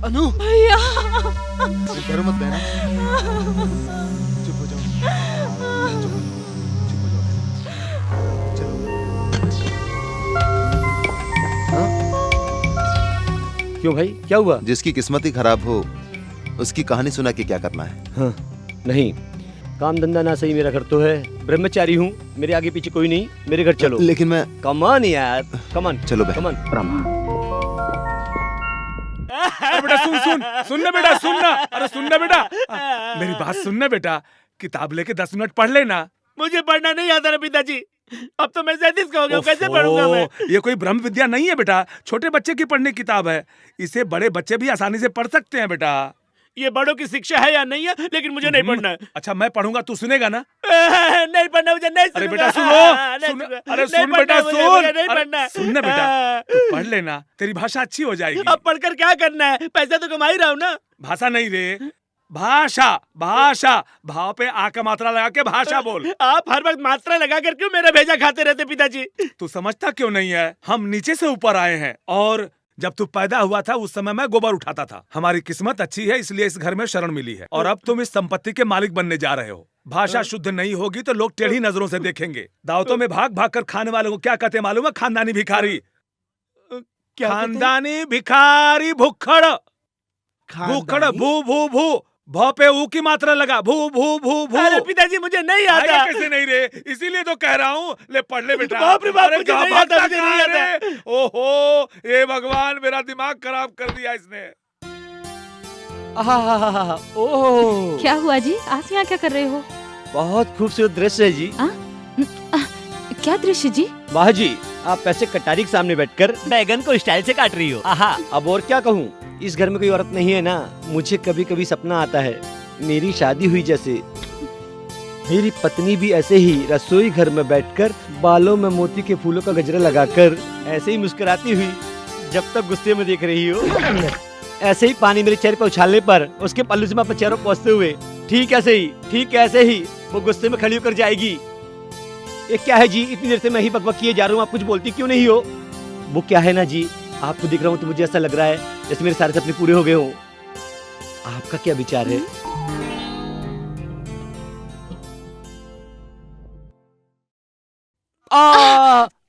अनु भैया डरो मत बहना, चुप हो जाओ, चुप हो जाओ, चलो। हाँ? क्यों भाई, क्या हुआ? जिसकी किस्मत ही खराब हो उसकी कहानी सुना के क्या करना है? हाँ, नहीं, काम धंधा ना सही, मेरा घर तो है, ब्रह्मचारी हूँ, मेरे आगे पीछे कोई नहीं, मेरे घर चलो। लेकिन मैं कमान यार, कमान, चलो बहन। कमान। अरे बेटा सुन ना बेटा, सुनना, अरे सुनना बेटा, मेरी बात सुनना बेटा, किताब लेके 10 मिनट पढ़ लेना। मुझे पढ़ना नहीं आता ना पिताजी, अब तो मैं 37 का हो गया, कैसे पढ़ूंगा मैं? ये कोई ब्रह्म विद्या नहीं है बेटा, छोटे बच्चे की पढ़ने की किताब है, इसे बड़े बच्चे भी आसानी से पढ़ सकते हैं बेटा। ये बड़ों की शिक्षा है या नहीं है, लेकिन मुझे नहीं पढ़ना है। अच्छा मैं पढ़ूंगा, तू सुनेगा ना? नहीं पढ़ना मुझे, नहीं अरे सुनूंगा। बेटा नहीं सुन सुनूंगा। अरे नहीं सुन पढ़ना बेटा मुझे, सुन, मुझे नहीं अरे पढ़ना। सुन ना बेटा, तू पढ़ लेना, तेरी भाषा अच्छी हो जाएगी। अब पढ़कर क्या करना है, पैसा तो कमा ही रहा हूँ ना। भाषा नहीं रे, भाषा, भाषा, भाव पे आ का मात्रा लगा के भाषा बोल। आप हर वक्त मात्रा लगाकर क्यों मेरा भेजा खाते रहते पिताजी? तू समझता क्यों नहीं है, हम नीचे से ऊपर आए हैं, और जब तू पैदा हुआ था उस समय मैं गोबर उठाता था। हमारी किस्मत अच्छी है इसलिए इस घर में शरण मिली है, और अब तुम इस संपत्ति के मालिक बनने जा रहे हो। भाषा शुद्ध नहीं होगी तो लोग टेढ़ी नजरों से देखेंगे। दावतों में भाग भाग कर खाने वालों को क्या कहते हैं मालूम है? खानदानी भिखारी। खानदानी भिखारी, भुक्खड़, भुक्खड़, भू भू भू, भौ पे ऊ की मात्रा लगा, भू भू भू भू। अरे पिताजी मुझे नहीं आता। आएगा कैसे नहीं रे, इसीलिए तो कह रहा हूँ, ले पढ़ ले बेटा। बाप रे बाप, अरे मुझे नहीं भागता आता, मुझे नहीं कहाँ आता। रे? ओहो, ये भगवान, मेरा दिमाग खराब कर दिया इसने। ओह, क्या हुआ जी, आप यहाँ क्या कर रहे हो? बहुत खूबसूरत दृश्य है जी। क्या दृश्य जी? वाह जी, आप पैसे कटारी के सामने बैठकर बैगन को स्टाइल से काट रही हो। आहा, अब और क्या कहूँ, इस घर में कोई औरत नहीं है ना। मुझे कभी कभी सपना आता है मेरी शादी हुई जैसे, मेरी पत्नी भी ऐसे ही रसोई घर में बैठकर बालों में मोती के फूलों का गजरा लगाकर ऐसे ही मुस्कुराती हुई जब तक गुस्से में देख रही हो। ऐसे ही पानी मेरे चेहरे पर उछालने पर उसके पल्लू से मैं अपने चेहरे पर पहुँचते हुए ठीक ऐसे ही वो गुस्से में खड़ी होकर जाएगी। ये क्या है जी, इतनी देर से मैं ही बकबक किए जा रहा हूँ, आप कुछ बोलती क्यों नहीं हो? वो क्या है ना जी, आपको दिख रहा हूँ तो मुझे ऐसा लग रहा है जैसे मेरे सारे सपने पूरे हो गए हों। आपका क्या विचार है?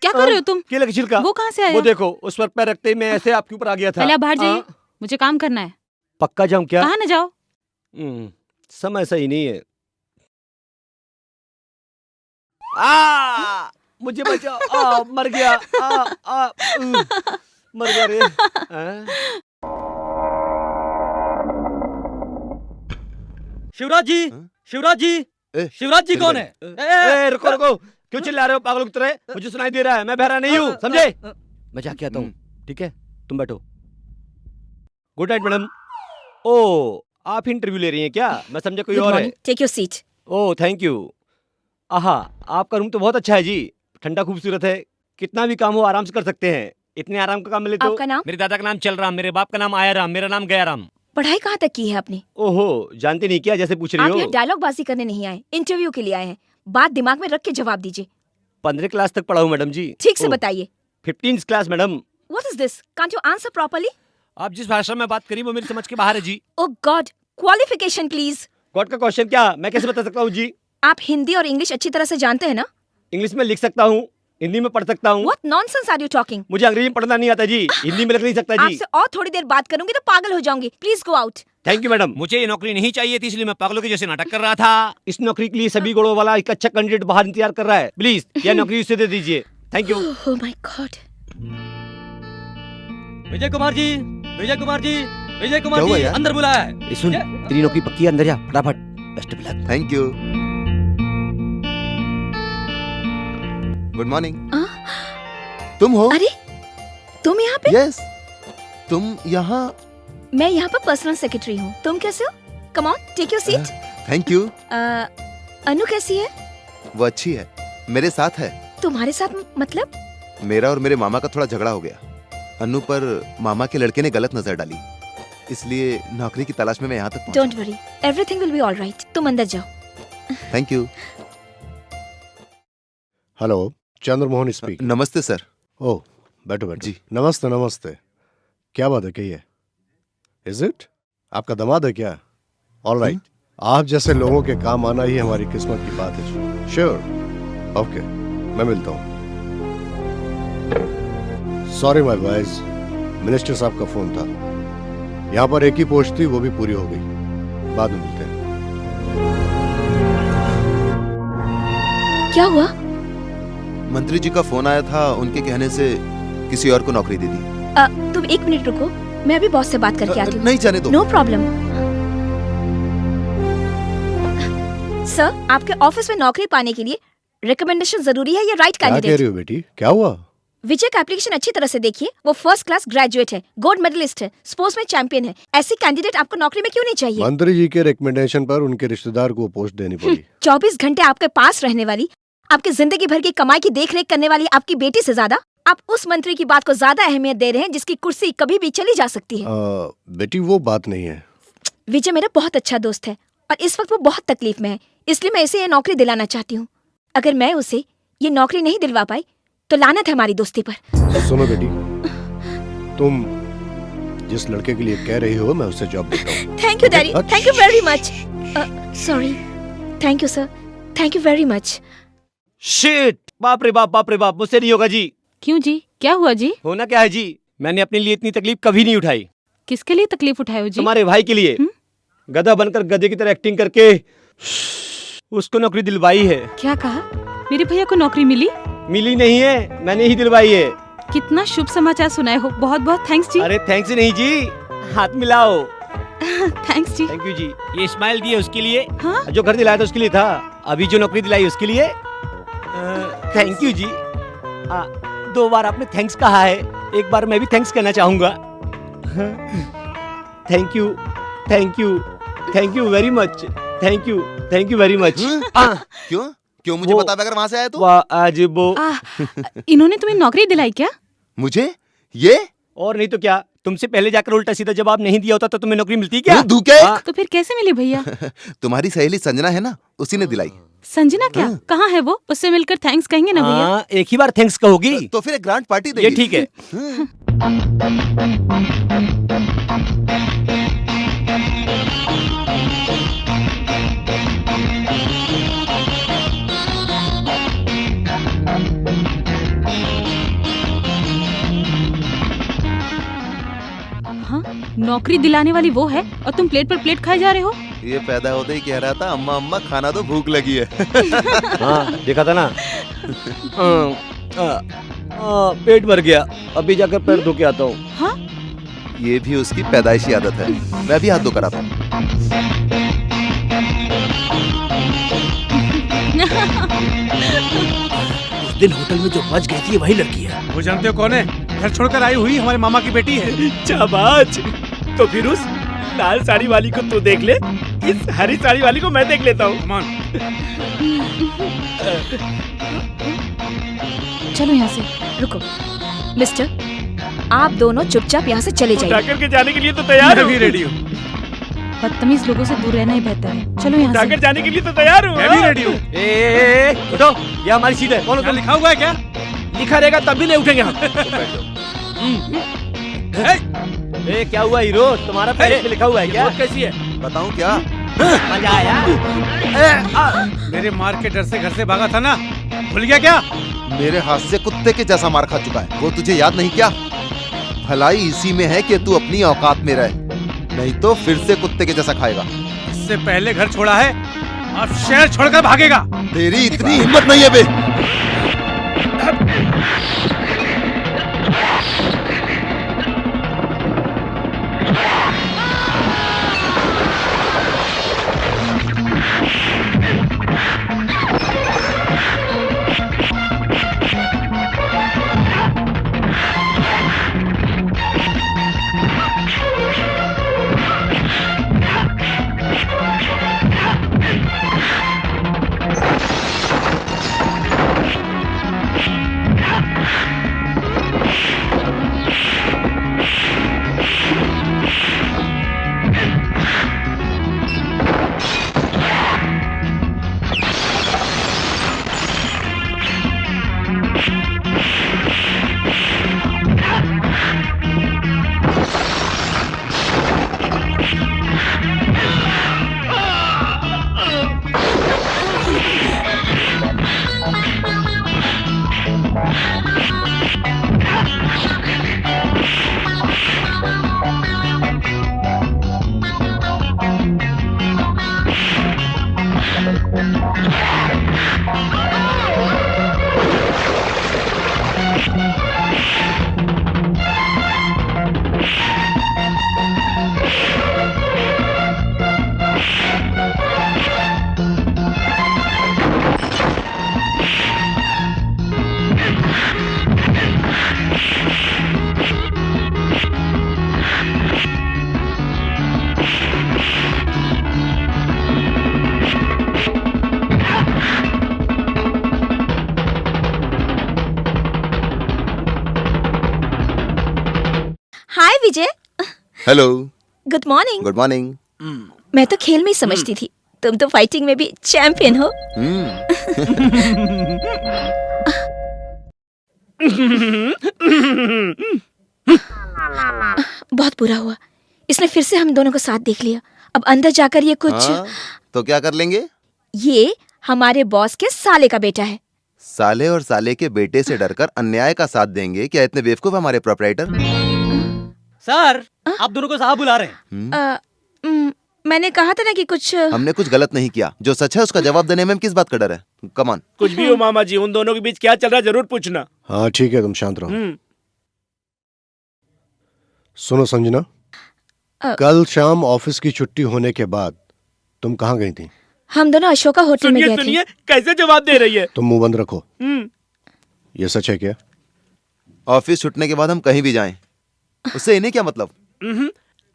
क्या कर रहे हो तुम? केले का छिलका। वो कहाँ से आया? वो देखो, उस पर पैर रखते ही मैं ऐसे आपके ऊपर आ गया था। पहले आप बाहर जाइए, मुझे काम करना है। पक्का जाऊं क्या? कहाँ न जाओ? समय सही नहीं है। मुझे बचाओ, मर गया, मर गया रे। शिवराज जी, शिवराज जी, शिवराज जी कौन है? रुको रुको, क्यों चिल्ला रहे हो पागलों की तरह? मुझे सुनाई दे रहा है, मैं बहरा नहीं हूँ, समझे? मैं जाके आता हूँ, ठीक है? तुम बैठो। Good night madam. ओ, आप इंटरव्यू ले रही हैं क्या? मैं समझा कोई और है। Take your seat. Oh thank you. आहा, आपका रूम तो बहुत अच्छा है जी, ठंडा खूबसूरत है, कितना भी काम हो आराम से कर सकते हैं। इतने आराम का काम मिले तो। आपका नाम? मेरे दादा का नाम चलराम, मेरे बाप का नाम आयाराम, मेरा नाम गयाराम। पढ़ाई कहाँ तक की है आपने? ओहो, जानते नहीं क्या जैसे पूछ रही आप हो? यहाँ डायलॉग बाजी करने नहीं आए, इंटरव्यू के लिए आए हैं। बात दिमाग में रख के जवाब दीजिए। 15 क्लास तक पढ़ा हूँ मैडम जी। ठीक से बताइए। 15th class madam. What is this? Can't you answer properly? आप जिस भाषा में बात करी वो मेरी समझ के बाहर है जी। Oh God, qualification please. God का क्वेश्चन क्या? मैं कैसे बता सकता हूँ जी? आप हिंदी और इंग्लिश अच्छी तरह से जानते हैं ना? इंग्लिश में लिख सकता हूँ, हिंदी में पढ़ सकता हूँ। What nonsense are you talking? मुझे अंग्रेजी में पढ़ना नहीं आता जी, हिंदी में लिख नहीं सकता जी। आपसे और थोड़ी देर बात करूंगी तो पागल हो जाऊंगी। Please go out. Thank you madam. मुझे ये नौकरी नहीं चाहिए थी, इसलिए मैं पागलों के जैसे नाटक कर रहा था। इस नौकरी के लिए सभी गुणों वाला एक अच्छा कैंडिडेट बाहर इंतजार कर रहा है, प्लीज यह नौकरी उसे दे दीजिए। Thank you. Oh my God. Vijay Kumar ji, Vijay Kumar ji, Vijay Kumar क्या हुआ जी, यार? अंदर बुलाया है। सुन, तेरी नौकरी पक्की है, अंदर जा फटाफट। Best of luck. Thank you. Good morning. तुम हो? अरे तुम यहाँ पे? यस, तुम यहाँ? मैं यहाँ पर पर्सनल सेक्रेटरी हूँ। तुम कैसे हो? Come on, take your seat. Thank you. Anu कैसी है? वो अच्छी है, मेरे साथ है। तुम्हारे साथ मतलब? मेरा और मेरे मामा का थोड़ा झगड़ा हो गया। अनु पर मामा के लड़के ने गलत नजर डाली, इसलिए नौकरी की तलाश में मैं यहाँ तक पहुंचा। Don't worry, everything will be all right. तुम अंदर जाओ। Thank you. Hello, Chandramohan speak. नमस्ते सर। ओह, बैठो बैठो जी। नमस्ते नमस्ते। क्या बात है, कहिए। इज इट आपका दामाद है क्या? ऑल राइट, आप जैसे लोगों के काम आना ही हमारी किस्मत की बात है। श्योर, ओके, मैं मिलता हूँ। सॉरी माय बॉयज, मिनिस्टर साहब का फोन था। यहाँ पर एक ही पोस्ट थी, वो भी पूरी हो गई। बाद में मिलते हैं। क्या हुआ? मंत्री जी का फोन आया था, उनके कहने से किसी और को नौकरी दे दी। तुम एक मिनट रुको, मैं अभी बॉस से बात करके आती हूँ। नहीं जाने दो। No problem. सर, आपके ऑफिस में नौकरी पाने के लिए रिकमेंडेशन जरूरी है या राइट क्या कह कैंडिडेट? रही हो बेटी, क्या हुआ? विजय का एप्लीकेशन अच्छी तरह से देखिए। वो फर्स्ट क्लास ग्रेजुएट है, गोल्ड मेडलिस्ट है, स्पोर्ट्स में चैंपियन है। ऐसी कैंडिडेट आपको नौकरी में क्यों नहीं चाहिए? मंत्री जी के रिकमेंडेशन पर उनके रिश्तेदार को पोस्ट देनी पड़ी। 24 घंटे आपके पास रहने वाली, आपकी जिंदगी भर की कमाई की देखरेख करने वाली आपकी बेटी से ज्यादा आप उस मंत्री की बात को ज्यादा अहमियत दे रहे हैं जिसकी कुर्सी कभी भी चली जा सकती है। बेटी वो बात नहीं है। विजय मेरा बहुत अच्छा दोस्त है और इस वक्त वो बहुत तकलीफ में है, इसलिए मैं इसे ये नौकरी दिलाना चाहती हूँ। अगर मैं उसे ये नौकरी नहीं दिलवा पाई तो लानत है हमारी दोस्ती पर। सुनो बेटी, तुम जिस लड़के के लिए कह रही हो मैं उसे जॉब देता हूँ। Thank you daddy, thank you very much. Sorry, thank you sir, thank you very much. Shit, बाप रे बाप, मुझसे नहीं होगा जी। क्यों जी, क्या हुआ जी? होना क्या है जी, मैंने अपने लिए इतनी तकलीफ कभी नहीं उठाई। किसके लिए तकलीफ उठाए हो जी? तुम्हारे भाई के लिए। गधा बनकर गधे की तरह एक्टिंग करके उसको नौकरी दिलवाई है। क्या कहा? मेरे भैया को नौकरी मिली? मिली नहीं है, मैंने ही दिलवाई है। कितना शुभ समाचार सुनाए हो, बहुत बहुत थैंक्स जी। अरे थैंक्स नहीं जी, हाथ मिलाओ। थैंक्स जी। थैंक यू जी। ये स्माइल दिए उसके लिए। हाँ? जो घर दिलाया था उसके लिए था, अभी जो नौकरी दिलाई उसके लिए। थैंक यू जी। 2 बार आपने थैंक्स कहा है, एक बार मैं भी थैंक्स कहना चाहूंगा। Thank you, thank you, thank you very much, thank you very much. क्यों क्यों मुझे बता, अगर वहां से आया तो? आज वो इन्होंने तुम्हें नौकरी दिलाई क्या? मुझे? ये और नहीं तो क्या, तुमसे पहले जाकर उल्टा सीधा जवाब नहीं दिया होता तो तुम्हें नौकरी मिलती क्या? तो फिर कैसे मिली भैया? तुम्हारी सहेली संजना है ना, उसी ने दिलाई। संजना क्या? कहाँ है वो? उससे मिलकर थैंक्स कहेंगे ना भैया? एक ही बार थैंक्स कहोगी तो फिर एक ग्रांड पार्टी देगी। ये ठीक है। हाँ, नौकरी दिलाने वाली वो है और तुम प्लेट पर प्लेट खाए जा रहे हो। ये पैदा होते ही कह रहा था, अम्मा अम्मा खाना दो, भूख लगी है। हाँ, देखा था ना। पेट भर गया, अभी जाकर पैर धो के आता हूँ। हाँ? ये भी उसकी पैदाइशी आदत है, मैं भी हाथ धोकर आता हूँ। दिन होटल में जो बच गई थी वही लड़की है। वो जानते हो कौन है? घर छोड़कर आई हुई हमारे मामा की बेटी है। शाबाश। तो फिर उस लाल साड़ी वाली को तू देख ले, इस हरी साड़ी वाली को मैं देख लेता हूँ। चलो यहाँ से। रुको मिस्टर, आप दोनों चुपचाप यहाँ से चले जाइए। उठाकर के जाने के लिए तो तैयार हूँ। मैं भी रेडी हूँ। बदतमीज लोगों से दूर रहना ही बेहतर है। चलो यहाँ उठाकर से। जाने के लिए तो तैयार हूँ। मैं भी रेडी हूँ। उठो, ये हमारी सीट है। कौन क्या लिखा हुआ है क्या? लिखा रहेगा तब भी नहीं उठेंगे हम। ए, क्या हुआ हीरो? तुम्हारा पैर पे लिखा हुआ है क्या? कैसी है? बताऊं क्या? मजा आया? मेरे मार के डर से घर से भागा था ना, भूल गया क्या? मेरे हाथ से कुत्ते के जैसा मार खा चुका है, वो तुझे याद नहीं क्या? भलाई इसी में है कि तू अपनी औकात में रहे, नहीं तो फिर से कुत्ते के जैसा खाएगा। इससे पहले घर छोड़ा है, अब शहर छोड़कर भागेगा। तेरी इतनी हिम्मत नहीं है बे। Hi Vijay. Hello. Good morning. Good morning. मैं तो खेल में ही समझती थी, तुम तो फाइटिंग में भी चैंपियन हो। बहुत बुरा हुआ, इसने फिर से हम दोनों को साथ देख लिया। अब अंदर जाकर ये कुछ तो क्या कर लेंगे? ये हमारे बॉस के साले का बेटा है। साले और साले के बेटे से डरकर अन्याय का साथ देंगे क्या? इतने बेवकूफ हमारे प्रोपराइटर? सर, आप दोनों को साहब बुला रहे हैं। मैंने कहा था ना कि कुछ हमने कुछ गलत नहीं किया, जो सच है उसका जवाब देने में हम किस बात का डर है? Come on. कुछ भी हो मामा जी, उन दोनों के बीच क्या चल रहा है जरूर पूछना। हाँ ठीक है, तुम शांत रहो। सुनो संजना, कल शाम ऑफिस की छुट्टी होने के बाद तुम कहाँ गई थी? हम दोनों अशोका होटल में गए थे। सुनिए कैसे जवाब दे रही है। तुम मुंह बंद रखो। ये सच है क्या? ऑफिस छुटने के बाद हम कहीं भी जाएं, उससे इन्हें क्या मतलब?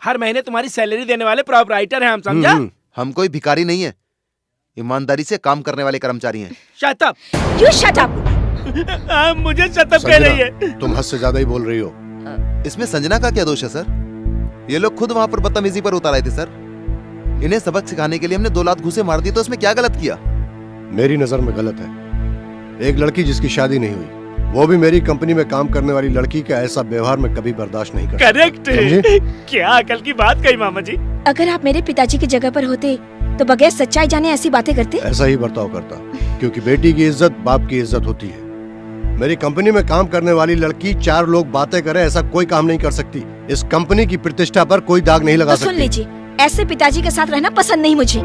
हर महीने तुम्हारी सैलरी देने वाले प्रोपराइटर हैं हम, समझा? हम कोई भिखारी नहीं है, ईमानदारी से काम करने वाले कर्मचारी हैं। Shut up. You shut up। मुझे शट अप कह रही है। तुम हद से ज्यादा ही बोल रही हो। इसमें संजना का क्या दोष है सर? ये लोग खुद वहाँ पर बदतमीजी पर उतर आए थे सर। इन्हें सबक सिखाने के लिए हमने 2 लात घूंसे मार दी, तो उसमें क्या गलत किया? मेरी नजर में गलत है। एक लड़की जिसकी शादी नहीं हुई, वो भी मेरी कंपनी में काम करने वाली लड़की का ऐसा व्यवहार मैं कभी बर्दाश्त नहीं कर। करेक्ट। क्या अकल की बात कही मामा जी। अगर आप मेरे पिताजी की जगह पर होते तो बगैर सच्चाई जाने ऐसी बातें करते? ऐसा ही बर्ताव करता, क्योंकि बेटी की इज्जत बाप की इज्जत होती है। मेरी कंपनी में काम करने वाली लड़की 4 लोग बातें करे ऐसा कोई काम नहीं कर सकती। इस कंपनी की प्रतिष्ठा पर कोई दाग नहीं लगा तो सुन सकती। लीजिए, ऐसे पिताजी के साथ रहना पसंद नहीं मुझे।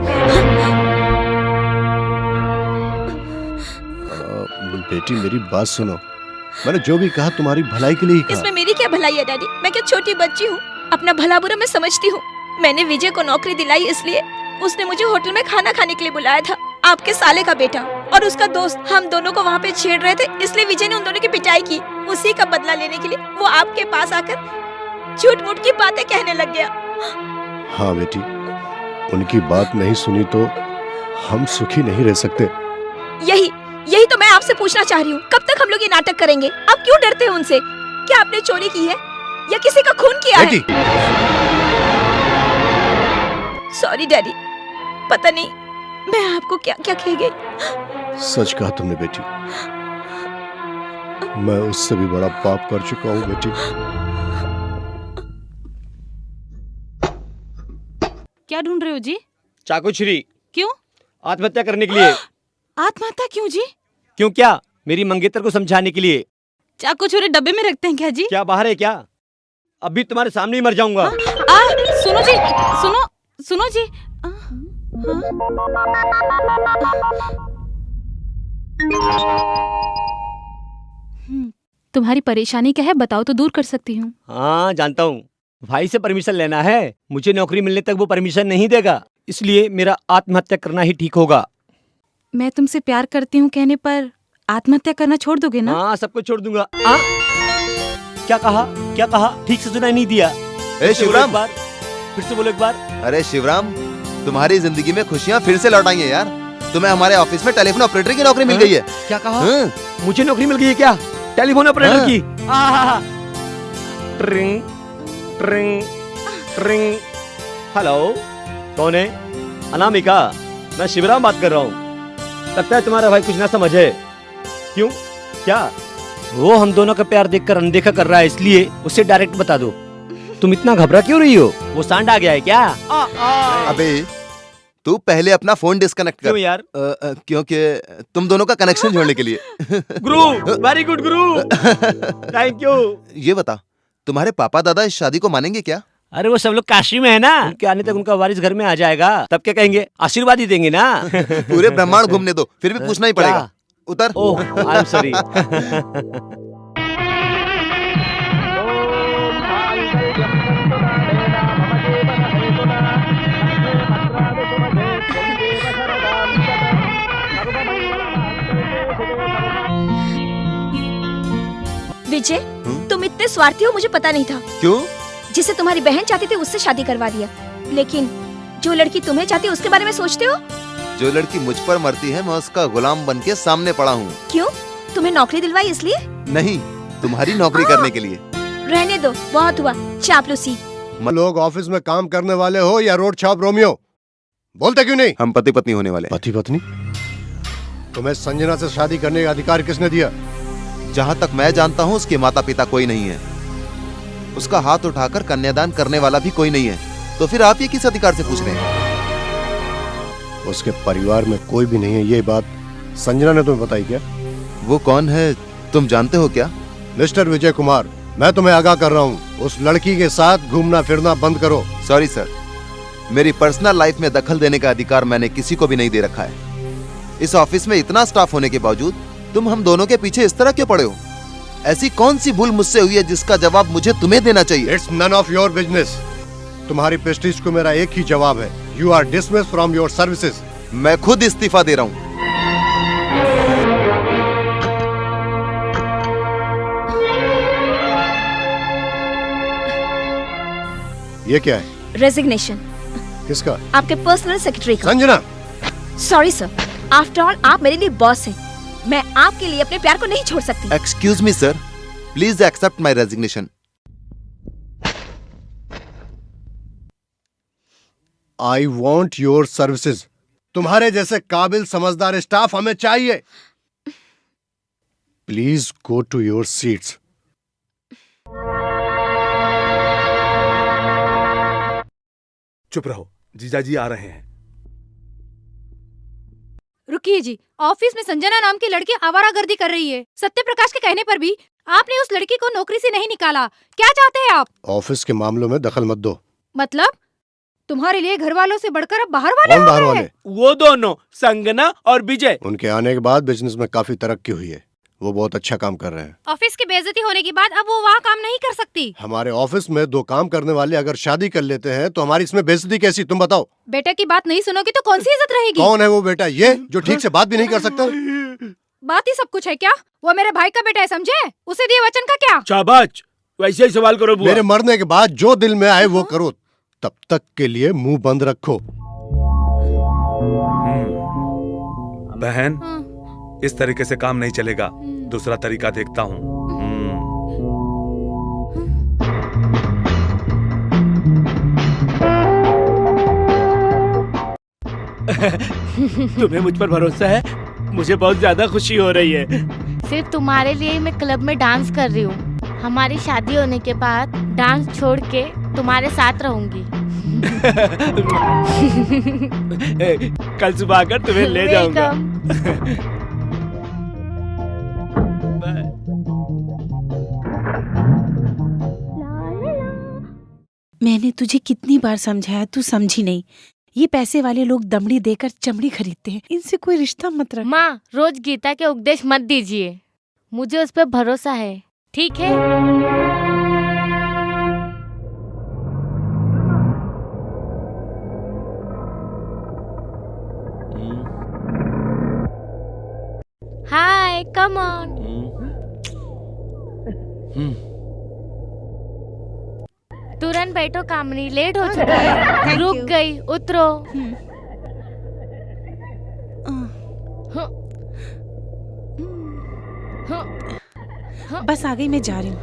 बेटी मेरी बात सुनो, मैंने जो भी कहा तुम्हारी भलाई के लिए ही कहा। इसमें मेरी क्या भलाई है डैडी? मैं क्या छोटी बच्ची हूँ? अपना भला बुरा मैं समझती हूँ। मैंने विजय को नौकरी दिलाई इसलिए उसने मुझे होटल में खाना खाने के लिए बुलाया था। आपके साले का बेटा और उसका दोस्त हम दोनों को वहाँ पे छेड़ रहे थे, इसलिए विजय ने उन दोनों की पिटाई की। उसी का बदला लेने के लिए वो आपके पास आकर झूठ मूठ की बातें कहने लग गया। हाँ बेटी, उनकी बात नहीं सुनी तो हम सुखी नहीं रह सकते। यही तो मैं आपसे पूछना चाह रही हूँ, कब तक हम लोग ये नाटक करेंगे? आप क्यों डरते हैं उनसे? क्या आपने चोरी की है या किसी का खून किया है? सॉरी डैडी, पता नहीं मैं आपको क्या क्या कह गई। सच कहा तुमने बेटी, मैं उससे भी बड़ा पाप कर चुका हूँ बेटी। क्या ढूंढ रहे हो जी? चाकू छुरी। क्यों? आत्महत्या करने के लिए। आत्महत्या क्यों जी? क्यों क्या? मेरी मंगेतर को समझाने के लिए। चाकू छुरी डब्बे में रखते हैं क्या जी? क्या बाहर है क्या? अभी तुम्हारे सामने ही मर जाऊंगा। सुनो जी, सुनो जी। तुम्हारी परेशानी क्या है बताओ तो दूर कर सकती हूँ। हाँ जानता हूँ, भाई से परमिशन लेना है। मुझे नौकरी मिलने तक वो परमिशन नहीं देगा, इसलिए मेरा आत्महत्या करना ही ठीक होगा। मैं तुमसे प्यार करती हूँ कहने पर आत्महत्या करना छोड़ दोगे ना? हाँ, सब कुछ छोड़ दूंगा। क्या कहा? क्या कहा? ठीक से सुनाई नहीं दिया। शिवराम, फिर से बोलो एक बार। अरे शिवराम, तुम्हारी जिंदगी में खुशियाँ फिर से लौट आई हैं यार। तुम्हें हमारे ऑफिस में टेलीफोन ऑपरेटर की नौकरी मिल गई है। क्या कहा? मुझे नौकरी मिल गई है क्या? टेलीफोन ऑपरेटर की? ट्रिंग ट्रिंग ट्रिंग। हेलो, कौन है? अनामिका, मैं शिवराम बात कर रहा हूँ। लगता है तुम्हारा भाई कुछ ना समझे। क्यों? क्या? वो हम दोनों का प्यार देखकर अनदेखा कर रहा है, इसलिए उसे डायरेक्ट बता दो। तुम इतना घबरा क्यों रही हो? वो सांड आ गया है क्या? अबे तू पहले अपना फोन डिस्कनेक्ट कर। क्यों यार? क्योंकि तुम दोनों का कनेक्शन जोड़ने के लिए। गुरु, very good Guru, thank you. ये बता, तुम्हारे पापा दादा इस शादी को मानेंगे क्या? अरे वो सब लोग काशी में है ना, उनके आने तक उनका वारिस घर में आ जाएगा, तब क्या कहेंगे? आशीर्वाद ही देंगे ना। पूरे ब्रह्मांड घूमने दो, फिर भी पूछना ही पड़ेगा। उतर। ओह, आई एम सॉरी। विजय, तुम इतने स्वार्थी हो मुझे पता नहीं था। क्यों? जिसे तुम्हारी बहन चाहती थी उससे शादी करवा दिया, लेकिन जो लड़की तुम्हें चाहती है उसके बारे में सोचते हो? जो लड़की मुझ पर मरती है मैं उसका गुलाम बन के सामने पड़ा हूँ। क्यों? तुम्हें नौकरी दिलवाई इसलिए? नहीं, तुम्हारी नौकरी करने के लिए। रहने दो, बहुत हुआ चापलूसी। लोग ऑफिस में काम करने वाले हो या रोड छाप रोमियो? बोलते क्यों नहीं? हम पति पत्नी होने वाले। पति पत्नी? तुम्हें संजना से शादी करने का अधिकार किसने दिया? जहाँ तक मैं जानता हूँ उसके माता पिता कोई नहीं है, उसका हाथ उठाकर कन्यादान करने वाला भी कोई नहीं है, तो फिर आप ये किस अधिकार से पूछ रहे हैं? उसके परिवार में कोई भी नहीं है, ये बात संजना ने तुम्हें बताई क्या? वो कौन है तुम जानते हो क्या? मिस्टर विजय कुमार, मैं तुम्हें आगाह कर रहा हूँ, उस लड़की के साथ घूमना फिरना बंद करो। सॉरी सर, मेरी पर्सनल लाइफ में दखल देने का अधिकार मैंने किसी को भी नहीं दे रखा है। इस ऑफिस में इतना स्टाफ होने के बावजूद तुम हम दोनों के पीछे इस तरह क्यों पड़े हो? ऐसी कौन सी भूल मुझसे हुई है जिसका जवाब मुझे तुम्हें देना चाहिए? It's none of your business. तुम्हारी प्रेस्टीज को मेरा एक ही जवाब है, you are dismissed from your services. मैं खुद इस्तीफा दे रहा हूँ। ये क्या है? रेजिग्नेशन। किसका? आपके पर्सनल सेक्रेटरी का। Sanjana. Sorry sir, after all आप मेरे लिए बॉस हैं। मैं आपके लिए अपने प्यार को नहीं छोड़ सकती। Excuse me sir, please accept my resignation. I want your services. तुम्हारे जैसे काबिल समझदार स्टाफ हमें चाहिए। Please go to your seats. चुप रहो, जीजाजी आ रहे हैं। रुकिए जी, ऑफिस में संजना नाम की लड़की आवारागर्दी कर रही है। सत्य प्रकाश के कहने पर भी आपने उस लड़की को नौकरी से नहीं निकाला। क्या चाहते हैं आप? ऑफिस के मामलों में दखल मत दो। मतलब तुम्हारे लिए घर वालों से बढ़कर अब बाहर वाले कौन हो बाहर गए वाले? हैं? वो दोनों, संगना और विजय। उनके आने के बाद बिजनेस में काफी तरक्की हुई है। वो बहुत अच्छा काम कर रहे हैं। ऑफिस की बेइज्जती होने के बाद अब वो वहाँ काम नहीं कर सकती। हमारे ऑफिस में 2 काम करने वाले अगर शादी कर लेते हैं तो हमारी इसमें बेइज्जती कैसी, तुम बताओ। बेटे की बात नहीं सुनोगी तो कौन सी इज्जत रहेगी? कौन है वो बेटा? ये जो ठीक से बात भी नहीं कर सकता। बात ही सब कुछ है क्या? वो मेरे भाई का बेटा है, समझे? उसे दिए वचन का क्या? शाबाश, वैसे ही सवाल करो बुआ। मेरे मरने के बाद जो दिल में आए वो करो, तब तक के लिए मुंह बंद रखो। बहन, इस तरीके से काम नहीं चलेगा, दूसरा तरीका देखता हूँ। तुम्हें मुझ पर भरोसा है? मुझे बहुत ज्यादा खुशी हो रही है। सिर्फ तुम्हारे लिए मैं क्लब में डांस कर रही हूँ। हमारी शादी होने के बाद डांस छोड़ के तुम्हारे साथ रहूंगी। कल सुबह आकर तुम्हें ले जाऊंगा। मैंने तुझे कितनी बार समझाया, तू समझी नहीं। ये पैसे वाले लोग दमड़ी देकर चमड़ी खरीदते हैं, इनसे कोई रिश्ता मत रख। माँ, रोज गीता के उपदेश मत दीजिए, मुझे उस पर भरोसा है, ठीक है? हाय, कम ऑन। तुरंत बैठो कामनी, लेट हो चुका है। रुक गई, उतरो। बस आ गई, मैं जा रही हूँ।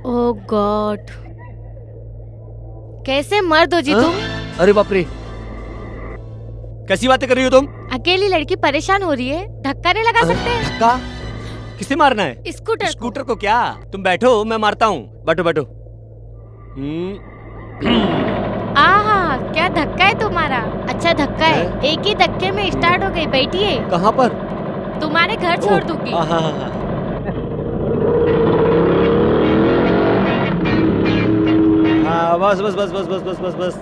ओह गॉड, कैसे मर्द हो जी तुम? अरे बाप रे, कैसी बातें कर रही हो तुम? अकेली लड़की परेशान हो रही है, धक्का नहीं लगा सकते? धक्का? किसे मारना है? स्कूटर। स्कूटर को क्या? तुम बैठो, मैं मारता हूँ। बैठो बैठो। आहा, क्या धक्का है तुम्हारा? अच्छा धक्का है, एक ही धक्के में स्टार्ट हो गई। बैठिए। कहाँ पर? तुम्हारे घर छोड़ दूंगी। बस बस बस बस बस बस बस बस।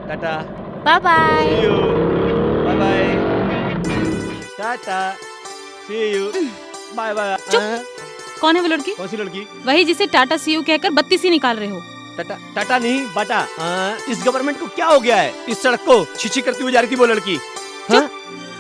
Tata. Bye bye. Bye bye. Tata. See you. Bye bye. कौन है वो लड़की? कौन सी लड़की? वही जिसे टाटा सीयू कहकर बत्ती सी निकाल रहे हो। टाटा टाटा नहीं, बाटा। इस गवर्नमेंट को क्या हो गया है? इस सड़क को छिछी करती हुई जा रही थी वो लड़की।